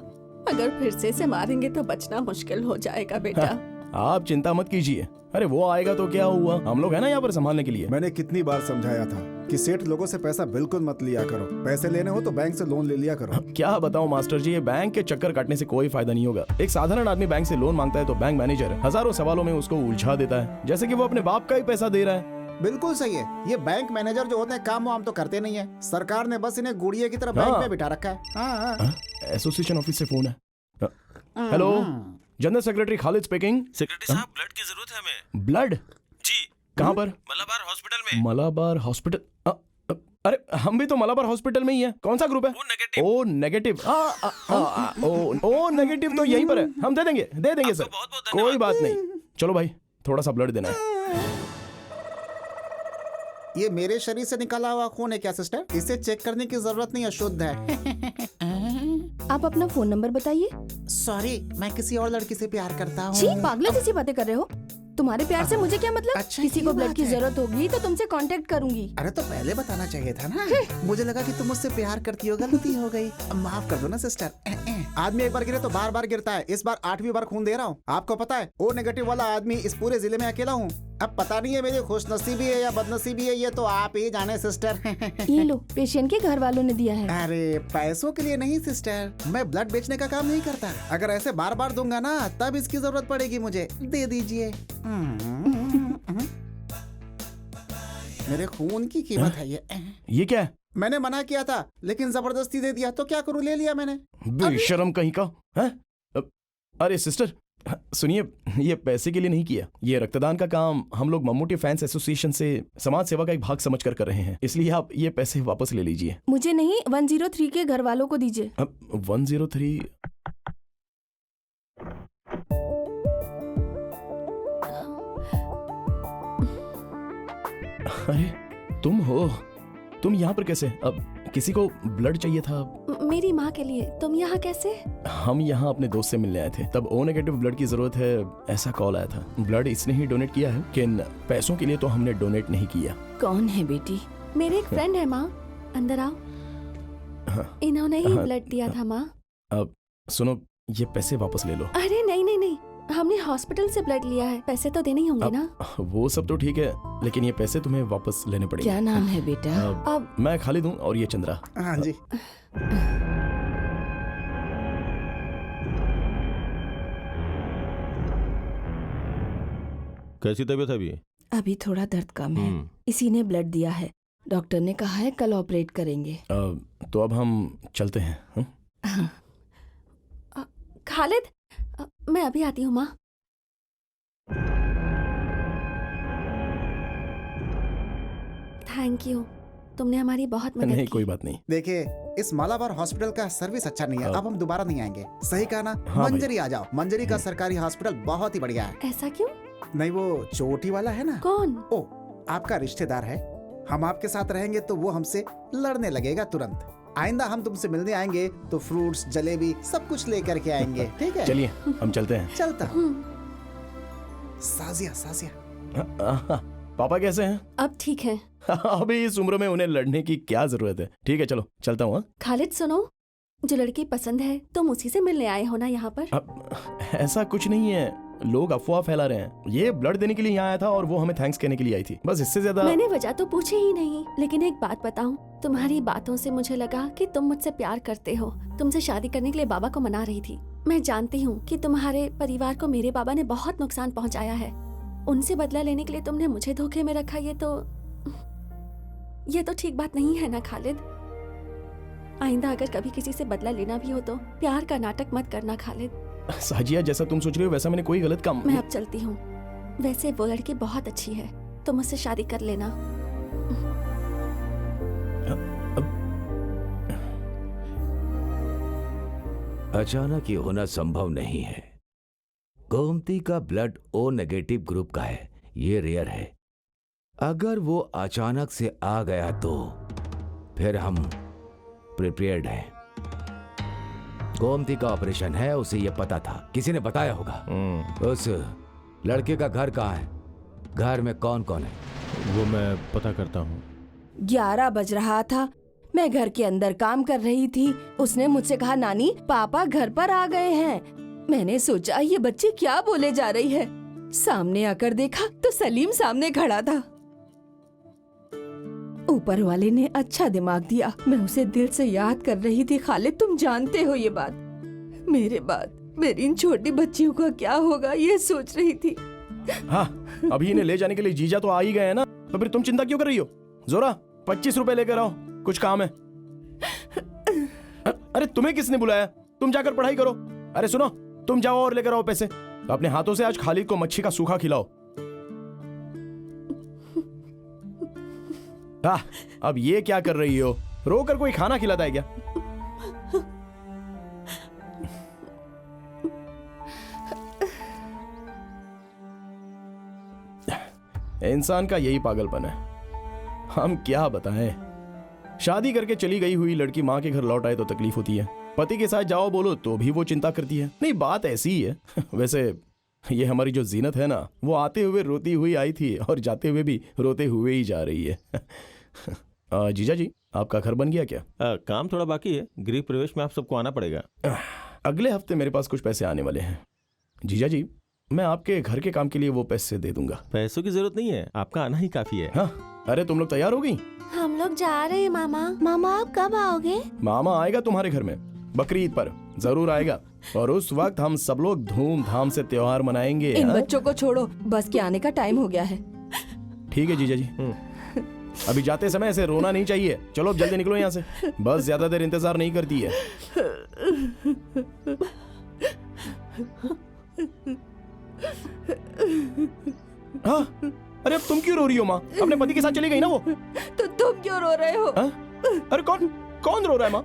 अगर फिर से मारेंगे तो बचना मुश्किल हो जाएगा बेटा। आप चिंता मत कीजिए। अरे वो आएगा तो क्या हुआ, हम लोग है ना यहाँ पर संभालने के लिए। मैंने कितनी बार समझाया था कि सेठ लोगों से पैसा बिल्कुल मत लिया करो। पैसे लेने हो तो बैंक से लोन ले लिया करो। क्या बताऊं मास्टर जी, ये बैंक के चक्कर काटने से कोई फायदा नहीं होगा। एक साधारण आदमी बैंक से लोन मांगता है तो बैंक मैनेजर हजारों सवालों में उसको उलझा देता है, जैसे कि वो अपने बाप का ही पैसा दे रहा है। बिल्कुल सही है। ये बैंक मैनेजर जो होते हैं काम वाम तो करते नहीं है। सरकार ने बस इन्हें गुड़िया की तरह बैंक में बिठा रखा है। एसोसिएशन ऑफिस से फोन है। Hello, general secretary Khalid speaking. Secretary साहब, ब्लड की जरूरत है हमें। ब्लड? जी। कहाँ पर? मलाबार हॉस्पिटल में। मलाबार हॉस्पिटल? अरे हम भी तो मलाबार हॉस्पिटल में ही है। कौन सा ग्रुप है? O negative. ओ नेगेटिव तो यहीं पर है। हम दे देंगे सर, कोई बात नहीं। चलो भाई, थोड़ा सा ब्लड देना है। ये मेरे शरीर से निकाला हुआ खून है क्या सिस्टर? इसे चेक करने की जरूरत नहीं, अशुद्ध है। आप अपना फोन नंबर बताइए। सॉरी, मैं किसी और लड़की से प्यार करता हूँ। छी, पागलों जैसी बातें कर रहे हो। तुम्हारे प्यार से मुझे क्या मतलब? अच्छा, किसी ये को ब्लड बात की है। जरूरत होगी तो तुमसे कांटेक्ट करूंगी। अरे तो पहले बताना चाहिए था ना। मुझे लगा कि तुम मुझसे प्यार करती हो, गलती हो गई। माफ कर दो ना सिस्टर। आदमी एक बार गिरे तो बार बार गिरता है। इस बार 8वीं बार खून दे रहा हूँ। आपको पता है, ओ नेगेटिव वाला आदमी इस पूरे जिले में अकेला हूँ। अब पता नहीं है मेरी खुशनसीबी है या बदनसीबी है, ये तो आप ही जाने सिस्टर। ये लो, पेशेंट के घर वालों ने दिया है। अरे पैसों के लिए नहीं सिस्टर, मैं ब्लड बेचने का काम नहीं करता। अगर ऐसे बार बार दूंगा ना तब इसकी जरूरत पड़ेगी मुझे। दे दीजिए। मेरे खून की कीमत है ये क्या है? मैंने मना किया था लेकिन जबरदस्ती दे दिया, तो क्या करूं, ले लिया मैंने। बेशरम कहीं का है? अरे सिस्टर सुनिए, ये पैसे के लिए नहीं किया। ये रक्तदान का काम हम लोग मम्मूटी फैंस एसोसिएशन से समाज सेवा का एक भाग समझकर कर रहे हैं, इसलिए आप ये पैसे वापस ले लीजिए। मुझे नहीं, 103 के घर वालों को दीजिए। 103? अरे तुम हो? तुम यहाँ पर कैसे? अब किसी को ब्लड चाहिए था। मेरी माँ के लिए। तुम यहाँ कैसे? हम यहाँ अपने दोस्त से मिलने आए थे, तब ओ नेगेटिव ब्लड की जरूरत है ऐसा कॉल आया था। ब्लड इसने ही डोनेट किया है, लेकिन पैसों के लिए तो हमने डोनेट नहीं किया। कौन है बेटी? मेरे एक फ्रेंड है माँ, अंदर आओ। इन्होंने ही ब्लड दिया था माँ। अब सुनो, ये पैसे वापस ले लो। अरे नहीं नहीं नहीं, हमने हॉस्पिटल से ब्लड लिया है, पैसे तो देने ही होंगे ना। वो सब तो ठीक है, लेकिन ये पैसे तुम्हें वापस लेने पड़ेंगे। क्या नाम है बेटा? अब मैं खालिद हूँ और ये चंद्रा। हाँ जी। कैसी तबीयत है अभी? अभी थोड़ा दर्द कम है। इसी ने ब्लड दिया है। डॉक्टर ने कहा है कल ऑपरेट करेंगे। तो अब हम चलते हैं। खालिद, मैं अभी आती हूँ माँ। Thank you. तुमने हमारी बहुत मदद नहीं की। कोई बात नहीं। देखिए, इस मालाबार हॉस्पिटल का सर्विस अच्छा नहीं है। अब हम दोबारा नहीं आएंगे। सही कहा ना? हाँ मंजरी आ जाओ। मंजरी का सरकारी हॉस्पिटल बहुत ही बढ़िया है। ऐसा क्यों? नहीं, वो चोटी वाला है ना? कौन? ओ, आपका रिश्तेदार है। हम आपके साथ रहेंगे तो वो हमसे लड़ने लगेगा तुरंत। आइंदा हम तुमसे मिलने आएंगे तो फ्रूट्स, जलेबी सब कुछ लेकर के आएंगे। ठीक है? चलिए हम चलते हैं। चलता हूँ। साजिया, साजिया। पापा कैसे हैं? अब ठीक है। अभी इस उम्र में उन्हें लड़ने की क्या जरूरत है। ठीक है चलो चलता हूँ। खालिद सुनो, जो लड़की पसंद है तुम उसी से मिलने आए हो ना यहाँ पर? अब ऐसा कुछ नहीं है, लोग अफवाह फैला रहे हैं। ये ब्लड देने के लिए यहाँ आया था और वो हमें थैंक्स कहने के लिए आई थी, बस इससे ज्यादा। मैंने वजह तो पूछी ही नहीं, लेकिन एक बात बताऊं, तुम्हारी बातों से मुझे लगा कि तुम मुझसे प्यार करते हो। तुमसे शादी करने के लिए बाबा को मना रही थी। मैं जानती हूँ कि तुम्हारे परिवार को मेरे बाबा ने बहुत नुकसान पहुँचाया है। उनसे बदला लेने के लिए तुमने मुझे धोखे में रखा। ये तो ठीक बात नहीं है ना खालिद। आइंदा अगर कभी किसी से बदला लेना भी हो तो प्यार का नाटक मत करना खालिद। साजिया, जैसा तुम सोच रही हो वैसा मैंने कोई गलत काम। मैं अब चलती हूँ। वैसे वो लड़की बहुत अच्छी है, तुम मुझसे शादी कर लेना। अचानक ये होना संभव नहीं है। गोमती का ब्लड ओ नेगेटिव ग्रुप का है, ये रेयर है। अगर वो अचानक से आ गया तो फिर हम प्रिपेयर्ड हैं। गोमती का ऑपरेशन है, उसे ये पता था, किसी ने बताया होगा। उस लड़के का घर कहाँ है? घर में कौन कौन है? वो मैं पता करता हूँ। 11 बज रहा था, मैं घर के अंदर काम कर रही थी। उसने मुझसे कहा, नानी पापा घर पर आ गए हैं। मैंने सोचा ये बच्ची क्या बोले जा रही है। सामने आकर देखा तो सलीम सामने खड़ा था। ऊपर वाले ने अच्छा दिमाग दिया। मैं उसे दिल से याद कर रही थी। खालिद, तुम जानते हो ये बात। मेरे बाद मेरी इन छोटी बच्चियों का क्या होगा ये सोच रही थी। हाँ, अभी इन्हें ले जाने के लिए जीजा तो आ ही गए हैं ना, तो फिर तुम चिंता क्यों कर रही हो? जोरा 25 रुपए लेकर आओ, कुछ काम है। अरे तुम्हें किसने बुलाया? तुम जाकर पढ़ाई करो। अरे सुनो, तुम जाओ और लेकर आओ पैसे। अपने हाथों से आज खालिद को मच्छी का सूखा खिलाओ। अब ये क्या कर रही हो? रोकर कोई खाना खिलाता है क्या? इंसान का यही पागलपन है, हम क्या बताएं। शादी करके चली गई हुई लड़की माँ के घर लौट आए तो तकलीफ होती है, पति के साथ जाओ बोलो तो भी वो चिंता करती है। नहीं, बात ऐसी ही है। वैसे ये हमारी जो जीनत है ना, वो आते हुए रोती हुई आई थी और जाते हुए भी रोते हुए ही जा रही है। जीजा जी, आपका घर बन गया क्या? काम थोड़ा बाकी है, गृह प्रवेश में आप सबको आना पड़ेगा। अगले हफ्ते मेरे पास कुछ पैसे आने वाले हैं। जीजा जी, मैं आपके घर के काम के लिए वो पैसे दे दूंगा। पैसों की जरूरत नहीं है, आपका आना ही काफी है। हाँ, अरे तुम लोग तैयार हो गई? हम लोग जा रहे हैं मामा। मामा आप कब आओगे? मामा आएगा तुम्हारे घर में बकरीद पर, जरूर आएगा। और उस वक्त हम सब लोग धूमधाम से त्योहार मनाएंगे। इन बच्चों को छोड़ो, बस के आने का टाइम हो गया है। ठीक है जीजा जी, अभी जाते समय ऐसे रोना नहीं चाहिए। चलो अब जल्दी निकलो यहाँ से, बस ज्यादा देर इंतजार नहीं करती है। हाँ, अरे अब तुम क्यों रो रही हो माँ? अपने पति के साथ चली गई ना वो। तो तुम क्यों रो रहे हो? अरे कौन रो रहा है माँ?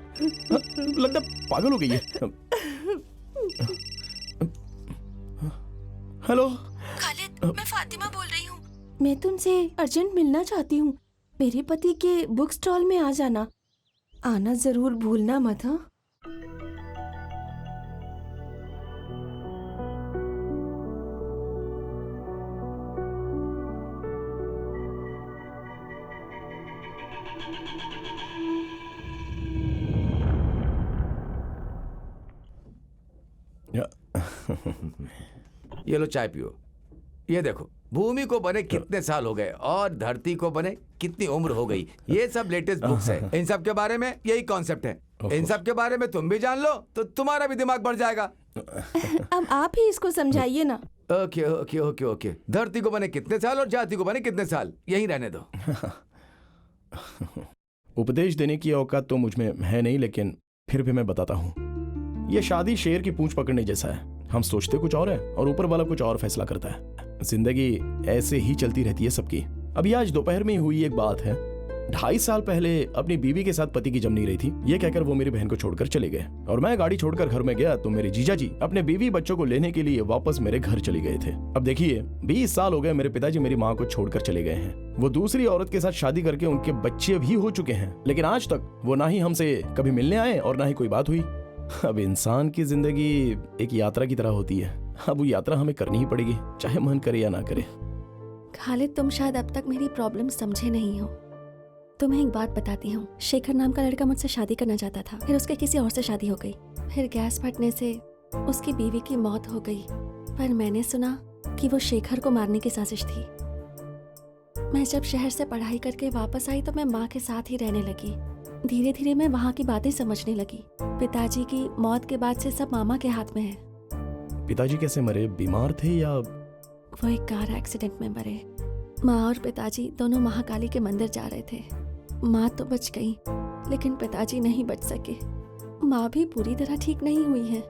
लगता पागल हो गई है। हेलो खालिद, मैं फातिमा बोल रही हूँ। मैं तुमसे अर्जेंट मिलना चाहती हूँ। मेरे पति के बुक स्टॉल में आ जाना, आना जरूर भूलना मत। हाँ, ये लो चाय पियो। ये देखो, भूमि को बने कितने साल हो गए और धरती को बने कितनी उम्र हो गई। ये सब लेटेस्ट बुक्स है। इन सब के बारे में यही कॉन्सेप्ट है। इन सब के बारे में तुम भी जान लो तो तुम्हारा भी दिमाग बढ़ जाएगा। अब आप ही इसको समझाइए ना। Okay okay okay okay. धरती को बने कितने साल और जाति को बने कितने साल, यही रहने दो। उपदेश देने की औकात तो मुझ में है नहीं, लेकिन फिर भी मैं बताता हूँ। ये शादी शेर की पूंछ पकड़ने जैसा है। हम सोचते कुछ और है और ऊपर वाला कुछ और फैसला करता है। जिंदगी ऐसे ही चलती रहती है सबकी। अभी आज दोपहर में ही हुई एक बात है। 2.5 साल पहले अपनी बीवी के साथ पति की जम नहीं रही थी, ये कहकर वो मेरी बहन को छोड़कर चले गए और मैं गाड़ी छोड़कर घर में गया तो मेरे जीजा जी अपने बीवी बच्चों को लेने के लिए वापस मेरे घर चले गए थे। अब देखिए 20 साल हो गए मेरे पिताजी मेरी माँ को छोड़कर चले गए हैं। वो दूसरी औरत के साथ शादी करके उनके बच्चे भी हो चुके हैं, लेकिन आज तक वो ना ही हमसे कभी मिलने आए और ना ही कोई बात हुई। अब इंसान की जिंदगी एक यात्रा की तरह होती है, अब वो यात्रा हमें करनी ही पड़ेगी, चाहे मन करे या ना करे। खालिद, तुम शायद अब तक मेरी प्रॉब्लम समझे नहीं हो। तुम्हें एक बात बताती हूँ, शेखर नाम का लड़का मुझसे शादी करना चाहता था, फिर उसके किसी और से शादी हो गई, फिर गैस फटने से उसकी बीवी की मौत हो गई। पर मैंने सुना कि वो शेखर को मारने की साजिश थी। मैं जब शहर से पढ़ाई करके वापस आई तो मैं माँ के साथ ही रहने लगी। धीरे धीरे मैं वहाँ की बातें समझने लगी। पिताजी की मौत के बाद से सब मामा के हाथ में है। पिताजी कैसे मरे, बीमार थे या? वो एक कार एक्सीडेंट में मरे। माँ और पिताजी दोनों महाकाली के मंदिर जा रहे थे। माँ तो बच गई, लेकिन पिताजी नहीं बच सके। माँ भी पूरी तरह ठीक नहीं हुई है।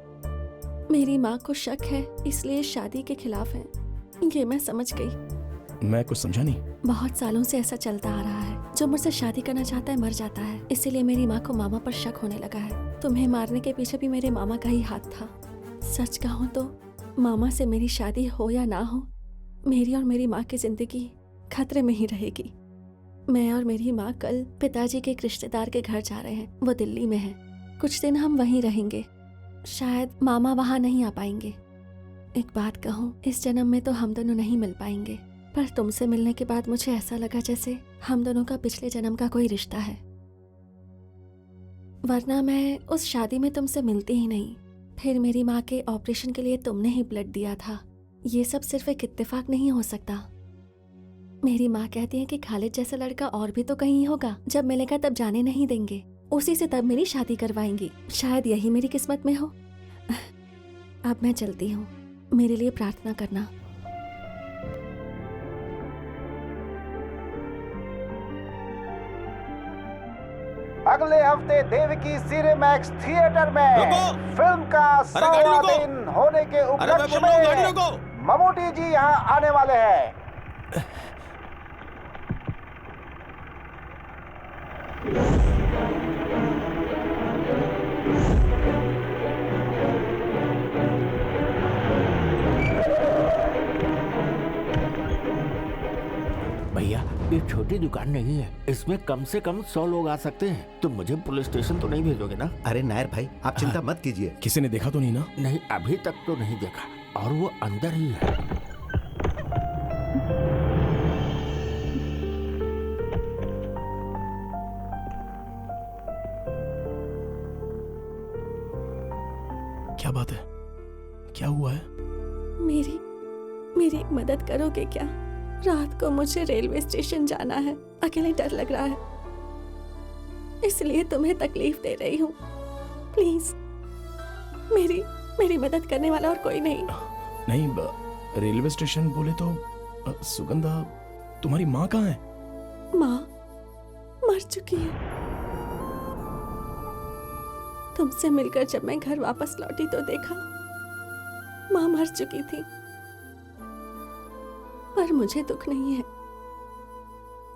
मेरी माँ को शक है, इसलिए शादी के खिलाफ है। ये मैं समझ गई। मैं कुछ समझा नहीं। बहुत सालों से ऐसा चलता आ रहा है, जो मुझसे शादी करना चाहता है मर जाता है, इसीलिए मेरी माँ को मामा पर शक होने लगा है। तुम्हें मारने के पीछे भी मेरे मामा का ही हाथ था। सच कहूँ तो मामा से मेरी शादी हो या ना हो, मेरी और मेरी माँ की जिंदगी खतरे में ही रहेगी। मैं और मेरी माँ कल पिताजी के एक रिश्तेदार के घर जा रहे हैं। वो दिल्ली में है। कुछ दिन हम वहीं रहेंगे। शायद मामा वहाँ नहीं आ पाएंगे। एक बात कहूँ, इस जन्म में तो हम दोनों नहीं मिल पाएंगे, पर तुमसे मिलने के बाद मुझे ऐसा लगा जैसे हम दोनों का पिछले जन्म का कोई रिश्ता है। वरना मैं उस शादी में तुमसे मिलती ही नहीं। फिर मेरी माँ के ऑपरेशन के लिए तुमने ही ब्लड दिया था। ये सब सिर्फ एक इत्तेफाक नहीं हो सकता। मेरी माँ कहती है कि खालिद जैसा लड़का और भी तो कहीं होगा, जब मिलेगा तब जाने नहीं देंगे, उसी से तब मेरी शादी करवाएंगी। शायद यही मेरी किस्मत में हो। अब मैं चलती हूँ, मेरे लिए प्रार्थना करना। अगले हफ्ते देवकी सिनेमैक्स थिएटर में फिल्म का 100वां दिन होने के उपलक्ष्य में ममूटी जी यहाँ आने वाले हैं। भैया, ये छोटी दुकान नहीं है, इसमें कम से कम 100 लोग आ सकते हैं। तुम मुझे पुलिस स्टेशन तो नहीं भेजोगे ना? अरे नायर भाई, आप चिंता मत कीजिए। किसी ने देखा तो नहीं ना? नहीं, अभी तक तो नहीं देखा, और वो अंदर ही है। क्या बात है? क्या हुआ है? मेरी मदद करोगे क्या? रात को मुझे रेलवे स्टेशन जाना है। अकेले डर लग रहा है, इसलिए तुम्हें तकलीफ दे रही हूँ। प्लीज, मेरी मदद करने वाला और कोई नहीं। नहीं, रेलवे स्टेशन बोले तो सुगंधा, तुम्हारी माँ कहाँ है? माँ मर चुकी है। तुमसे मिलकर जब मैं घर वापस लौटी तो देखा माँ मर चुकी थी। पर मुझे दुख नहीं है,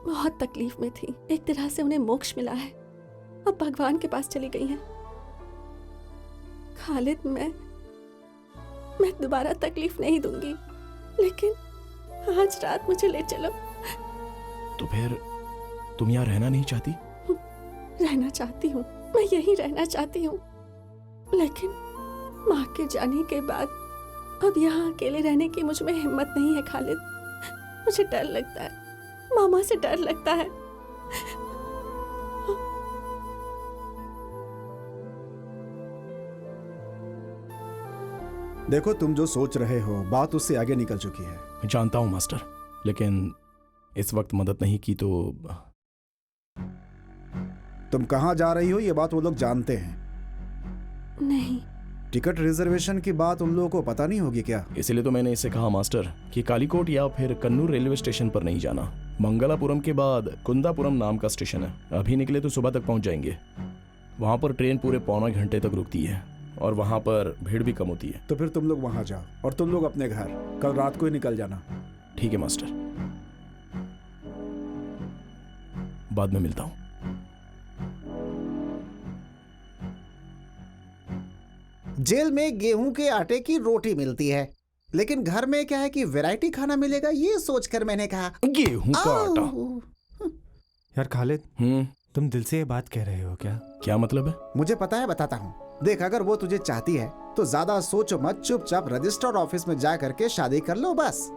बहुत तकलीफ में थी। एक तरह से उन्हें मोक्ष मिला है, अब भगवान के पास चली गई हैं। खालिद, मैं दोबारा तकलीफ नहीं दूंगी, लेकिन आज रात मुझे ले चलो। तो फिर तुम यहाँ रहना नहीं चाहती? रहना चाहती हूँ, मैं यहीं रहना चाहती हूँ, लेकिन माँ के जाने के बाद अब यहाँ अकेले रहने की मुझ में हिम्मत नहीं है। खालिद, मुझे डर लगता है, मामा से डर लगता है। देखो, तुम जो सोच रहे हो बात उससे आगे निकल चुकी है। मैं जानता हूँ मास्टर, लेकिन इस वक्त मदद नहीं की तो। तुम कहाँ जा रही हो ये बात वो लोग जानते हैं। नहीं। टिकट रिजर्वेशन की बात उन लोगों को पता नहीं होगी क्या? इसलिए तो मैंने इसे कहा मास्टर कि कालीकोट या फिर कन्नूर रेलवे स्टेशन पर नहीं जाना। मंगलापुरम के बाद कुंदापुरम नाम का स्टेशन है, अभी निकले तो सुबह तक पहुंच जाएंगे। वहां पर ट्रेन पूरे पौना घंटे तक रुकती है और वहां पर भीड़ भी कम होती है। तो फिर तुम लोग वहां जाओ और तुम लोग अपने घर कल रात को ही निकल जाना। ठीक है मास्टर। बाद में मिलता हूँ। जेल में गेहूं के आटे की रोटी मिलती है, लेकिन घर में क्या है कि वैरायटी खाना मिलेगा, ये सोचकर मैंने कहा गेहूं का आटा। यार खालिद, तुम दिल से ये बात कह रहे हो क्या? क्या मतलब है? मुझे पता है, बताता हूँ। देख, अगर वो तुझे चाहती है तो ज्यादा सोचो मत, चुपचाप रजिस्टर ऑफिस में जा करके शादी कर लो बस।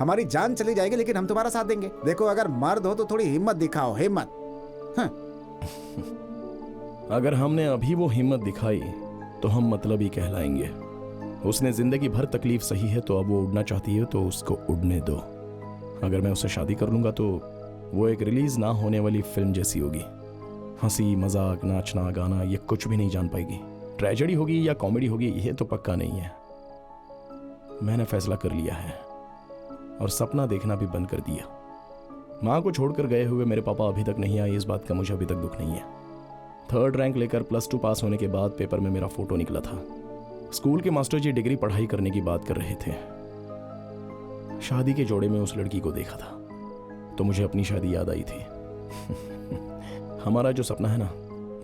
हमारी जान चली जाएगी लेकिन हम तुम्हारा साथ देंगे। देखो, अगर मर्द हो तो थोड़ी हिम्मत दिखाओ, हिम्मत। अगर हमने अभी वो हिम्मत दिखाई तो हम मतलबी कहलाएंगे। उसने जिंदगी भर तकलीफ सही है, तो अब वो उड़ना चाहती है तो उसको उड़ने दो। अगर मैं उससे शादी कर लूंगा तो वो एक रिलीज ना होने वाली फिल्म जैसी होगी। हंसी मजाक, नाचना गाना, ये कुछ भी नहीं जान पाएगी। ट्रेजेडी होगी या कॉमेडी होगी, ये तो पक्का नहीं है। मैंने फैसला कर लिया है और सपना देखना भी बंद कर दिया। माँ को छोड़कर गए हुए मेरे पापा अभी तक नहीं आए, इस बात का मुझे अभी तक दुख नहीं है। 3rd रैंक लेकर +2 पास होने के बाद पेपर में मेरा फोटो निकला था। स्कूल के मास्टर जी डिग्री पढ़ाई करने की बात कर रहे थे। शादी के जोड़े में उस लड़की को देखा था तो मुझे अपनी शादी याद आई थी। हमारा जो सपना है ना,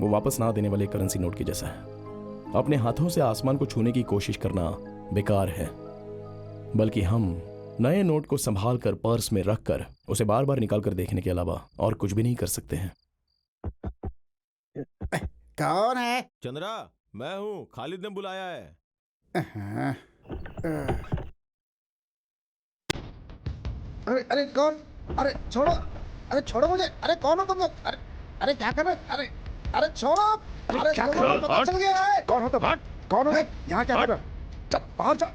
वो वापस ना देने वाले करेंसी नोट के जैसा है। अपने हाथों से आसमान को छूने की कोशिश करना बेकार है, बल्कि हम नए नोट को संभाल कर पर्स में रख कर उसे बार बार निकाल कर देखने के अलावा और कुछ भी नहीं कर सकते हैं। कौन है? चंद्रा, मैं हूँ। खालिद ने बुलाया है। अरे अरे कौन? अरे छोड़ो, अरे छोड़ो मुझे। अरे कौन हो तुम लोग? अरे अरे क्या कर रहे? अरे अरे छोड़ो। अरे क्या कर रहे? पता चल गया है। कौन हो तुम? कौन हो? यहाँ क्या कर रहे हो? चल बाहर जा।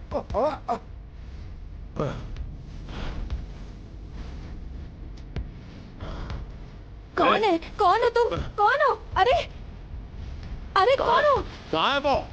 कौन है? कौन हो तुम? कौन हो? अरे अरे कौन हो? कहाँ है वो?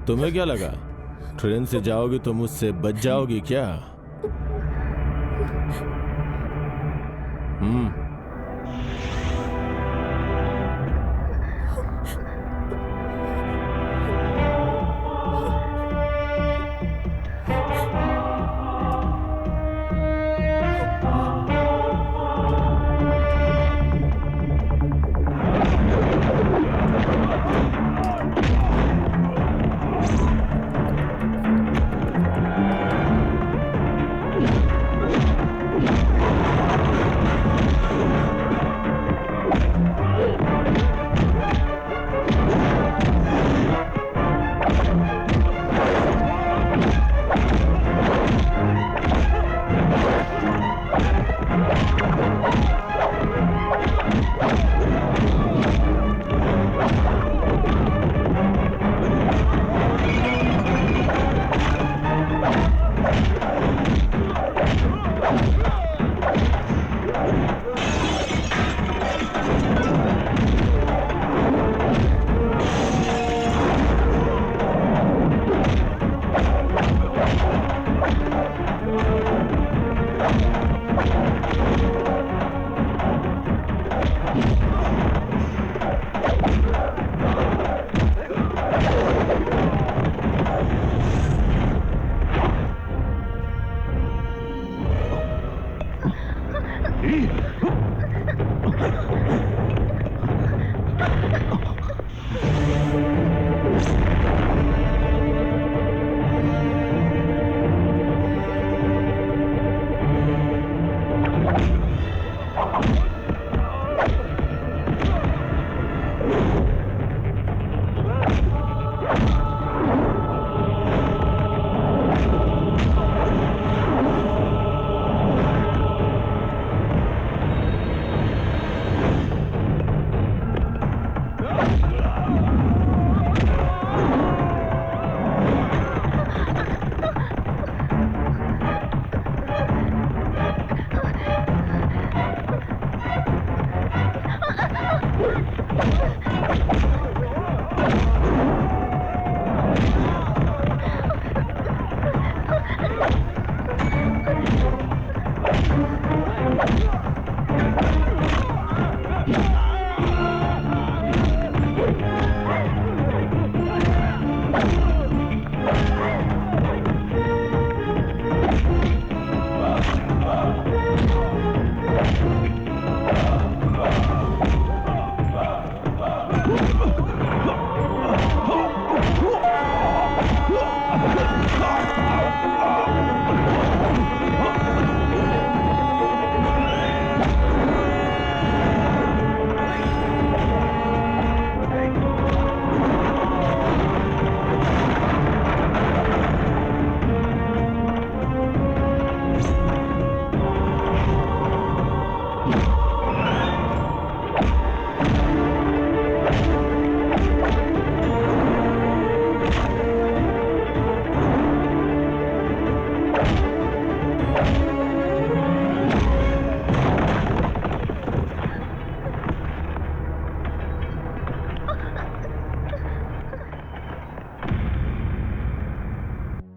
तुम्हें क्या लगा ट्रेन से जाओगी तो मुझसे बच जाओगी क्या?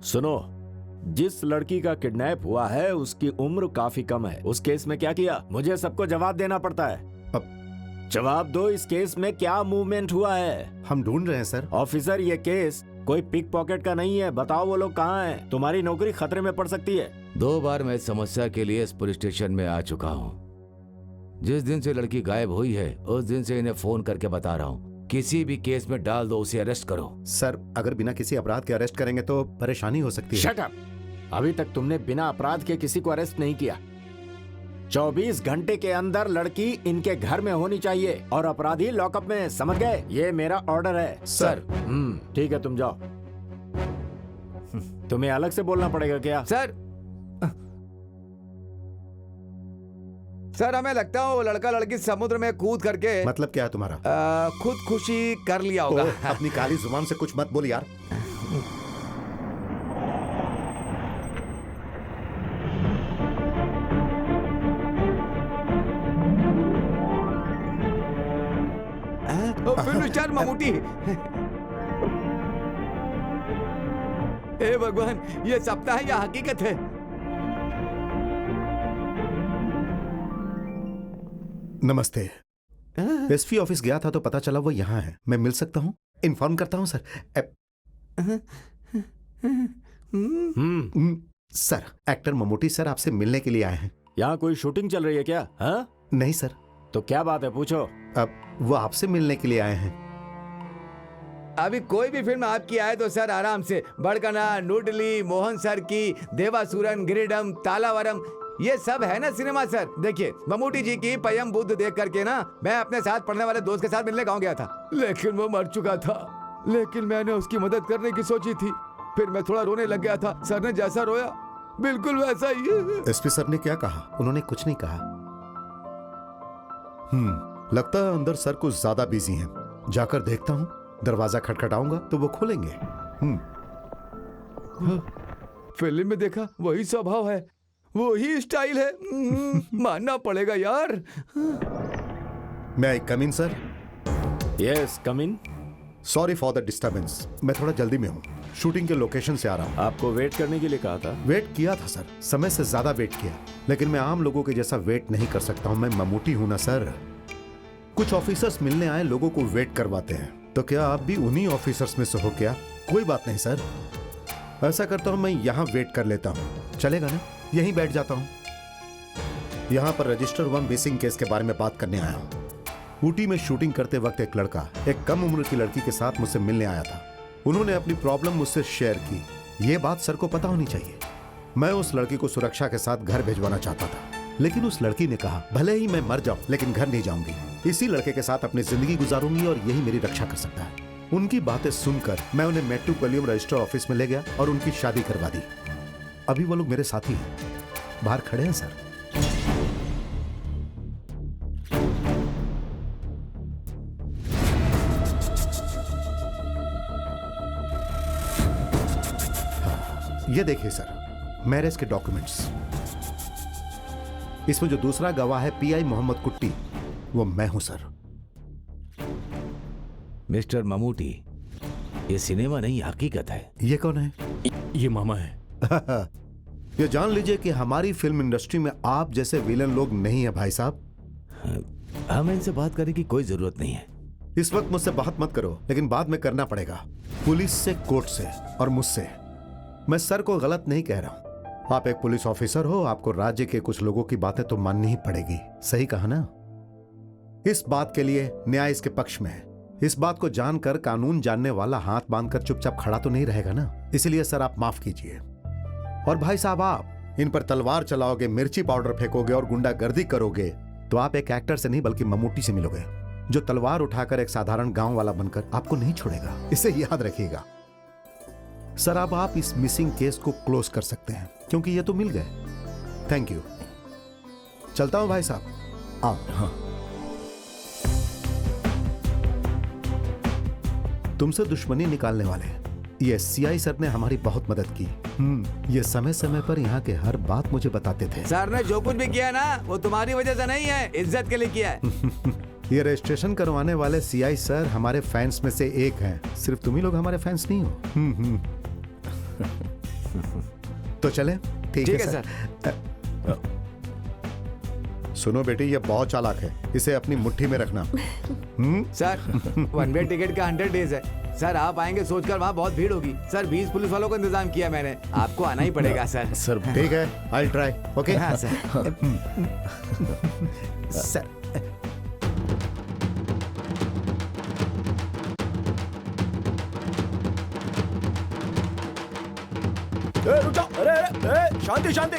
सुनो, जिस लड़की का किडनैप हुआ है उसकी उम्र काफी कम है। उस केस में क्या किया? मुझे सबको जवाब देना पड़ता है। अब जवाब दो, इस केस में क्या मूवमेंट हुआ है? हम ढूंढ रहे हैं सर। ऑफिसर, ये केस कोई पिक पॉकेट का नहीं है। बताओ वो लोग कहाँ हैं? तुम्हारी नौकरी खतरे में पड़ सकती है। 2 बार मैं इस समस्या के लिए इस पुलिस स्टेशन में आ चुका हूँ। जिस दिन से लड़की गायब हुई है उस दिन से इन्हें फोन करके बता रहा हूँ, किसी भी केस में डाल दो, उसे अरेस्ट करो। सर, अगर बिना किसी अपराध के अरेस्ट करेंगे तो परेशानी हो सकती है। Shut up! अभी तक तुमने बिना अपराध के किसी को अरेस्ट नहीं किया। 24 घंटे के अंदर लड़की इनके घर में होनी चाहिए और अपराधी लॉकअप में, समझ गए? ये मेरा ऑर्डर है। सर। ठीक है, तुम जाओ। तुम्हें अलग से बोलना पड़ेगा क्या? सर, हमें लगता है वो लड़का लड़की समुद्र में कूद करके मतलब क्या है तुम्हारा? खुदकुशी कर लिया होगा। अपनी काली जुबान से कुछ मत बोल यार। Film star Mammootty. हे भगवान, ये सपना है या हकीकत है? नमस्ते। एसपी ऑफिस गया था तो पता चला वो यहाँ है। मैं मिल सकता हूँ? इन्फॉर्म करता हूँ sir. Sir, actor Mammootty sir आपसे मिलने के लिए आए हैं। यहाँ कोई शूटिंग चल रही है क्या? हाँ? नहीं सर। तो क्या बात है, पूछो। अब वो आपसे मिलने के लिए आए हैं। अभी कोई भी फिल्म आपकी आए तो सर आराम से, बड़कना, नूडली, मोहन सर की, देवासुरन, गिरिडम, तालावरम, ये सब है ना सिनेमा सर। देखिए, ममूटी जी की पयम बुद्ध देख करके ना मैं अपने साथ पढ़ने वाले दोस्त के साथ मिलने गाँव गया था, लेकिन वो मर चुका था। लेकिन मैंने उसकी मदद करने की सोची थी, फिर मैं थोड़ा रोने लग गया था। सर ने जैसा रोया बिल्कुल वैसा ही है। एसपी सर ने क्या कहा? उन्होंने कुछ नहीं कहा। लगता है अंदर सर कुछ ज्यादा बिजी हैं। जाकर देखता हूँ। दरवाजा खटखटाऊंगा तो वो खोलेंगे। फिल्म में देखा वही स्वभाव है, वही स्टाइल है। मानना पड़ेगा यार। May I come in sir? Yes, come in. Sorry for the disturbance, मैं थोड़ा जल्दी में हूँ। शूटिंग के लोकेशन से आ रहा हूँ। आपको वेट करने के लिए कहा था। वेट किया था सर, समय से ज्यादा वेट किया, लेकिन मैं आम लोगों के जैसा वेट नहीं कर सकता हूँ। मैं ममूटी हूँ ना सर। कुछ ऑफिसर्स मिलने आए लोगों को वेट करवाते हैं, तो क्या आप भी उन्हीं ऑफिसर्स में से हो क्या? कोई बात नहीं सर, ऐसा करता हूँ, मैं यहाँ वेट कर लेता हूँ। चलेगा ना? यहीं बैठ जाता हूँ। यहाँ पर रजिस्टर 1 मिसिंग केस के बारे में बात करने आया हूँ। ऊटी में शूटिंग करते वक्त एक लड़का एक कम उम्र की लड़की के साथ मुझसे मिलने आया था। उन्होंने अपनी प्रॉब्लम मुझसे शेयर की। ये बात सर को पता होनी चाहिए। मैं उस लड़की को सुरक्षा के साथ घर भिजवाना चाहता था, लेकिन उस लड़की ने कहा भले ही मैं मर जाऊं लेकिन घर नहीं जाऊंगी, इसी लड़के के साथ अपनी जिंदगी गुजारूंगी और यही मेरी रक्षा कर सकता है। उनकी बातें सुनकर मैं उन्हें मेट्टू कलियम रजिस्टर ऑफिस में ले गया और उनकी शादी करवा दी। अभी वो लोग मेरे साथी हैं, बाहर खड़े हैं सर। ये देखिए सर, मैरिज के डॉक्यूमेंट्स। इसमें जो दूसरा गवाह है पीआई मोहम्मद कुट्टी, वो मैं हूं सर। मिस्टर ममूटी, ये सिनेमा नहीं हकीकत है। ये कौन है? ये मामा है। ये जान लीजिए कि हमारी फिल्म इंडस्ट्री में आप जैसे विलन लोग नहीं है भाई साहब। हमें इनसे बात करने की कोई जरूरत नहीं है। इस वक्त मुझसे बात मत करो, लेकिन बाद में करना पड़ेगा। पुलिस से, कोर्ट से और मुझसे। मैं सर को गलत नहीं कह रहा हूं। आप एक पुलिस ऑफिसर हो, आपको राज्य के कुछ लोगों की बातें तो माननी ही पड़ेगी। सही कहा ना? इस बात के लिए न्याय इसके पक्ष में है। इस बात को जानकर कानून जानने वाला हाथ बांधकर चुपचाप खड़ा तो नहीं रहेगा ना। इसलिए सर आप माफ कीजिए। और भाई साहब, आप इन पर तलवार चलाओगे, मिर्ची पाउडर फेंकोगे और गुंडागर्दी करोगे तो आप एक एक्टर से नहीं बल्कि ममूटी से मिलोगे, जो तलवार उठाकर एक साधारण गांव वाला बनकर आपको नहीं छोड़ेगा। इसे याद रखिएगा सर। अब आप इस मिसिंग केस को क्लोज कर सकते हैं क्योंकि ये तो मिल गए। Thank you. चलता हूं भाई साहब। आओ। हाँ। तुमसे दुश्मनी निकालने वाले ये सीआई सर ने हमारी बहुत मदद की। ये समय समय पर यहाँ के हर बात मुझे बताते थे। सर ने जो कुछ भी किया ना वो तुम्हारी वजह से नहीं है, इज्जत के लिए किया है। ये रजिस्ट्रेशन करवाने वाले सीआई सर हमारे फैंस में से एक हैं। सिर्फ तुम ही लोग हमारे फैंस नहीं हो। तो चले? ठीक है सर। सुनो बेटी, ये बहुत चालाक है, इसे अपनी मुट्ठी में रखना। सर 1 वे टिकट का 100 डेज है। सर आप आएंगे सोचकर वहाँ बहुत भीड़ होगी। सर 20 पुलिस वालों का इंतजाम किया मैंने, आपको आना ही पड़ेगा सर। सर ठीक है, आई ट्राई। ओके। हाँ सर। सर रुक जाओ। अरे शांति शांति।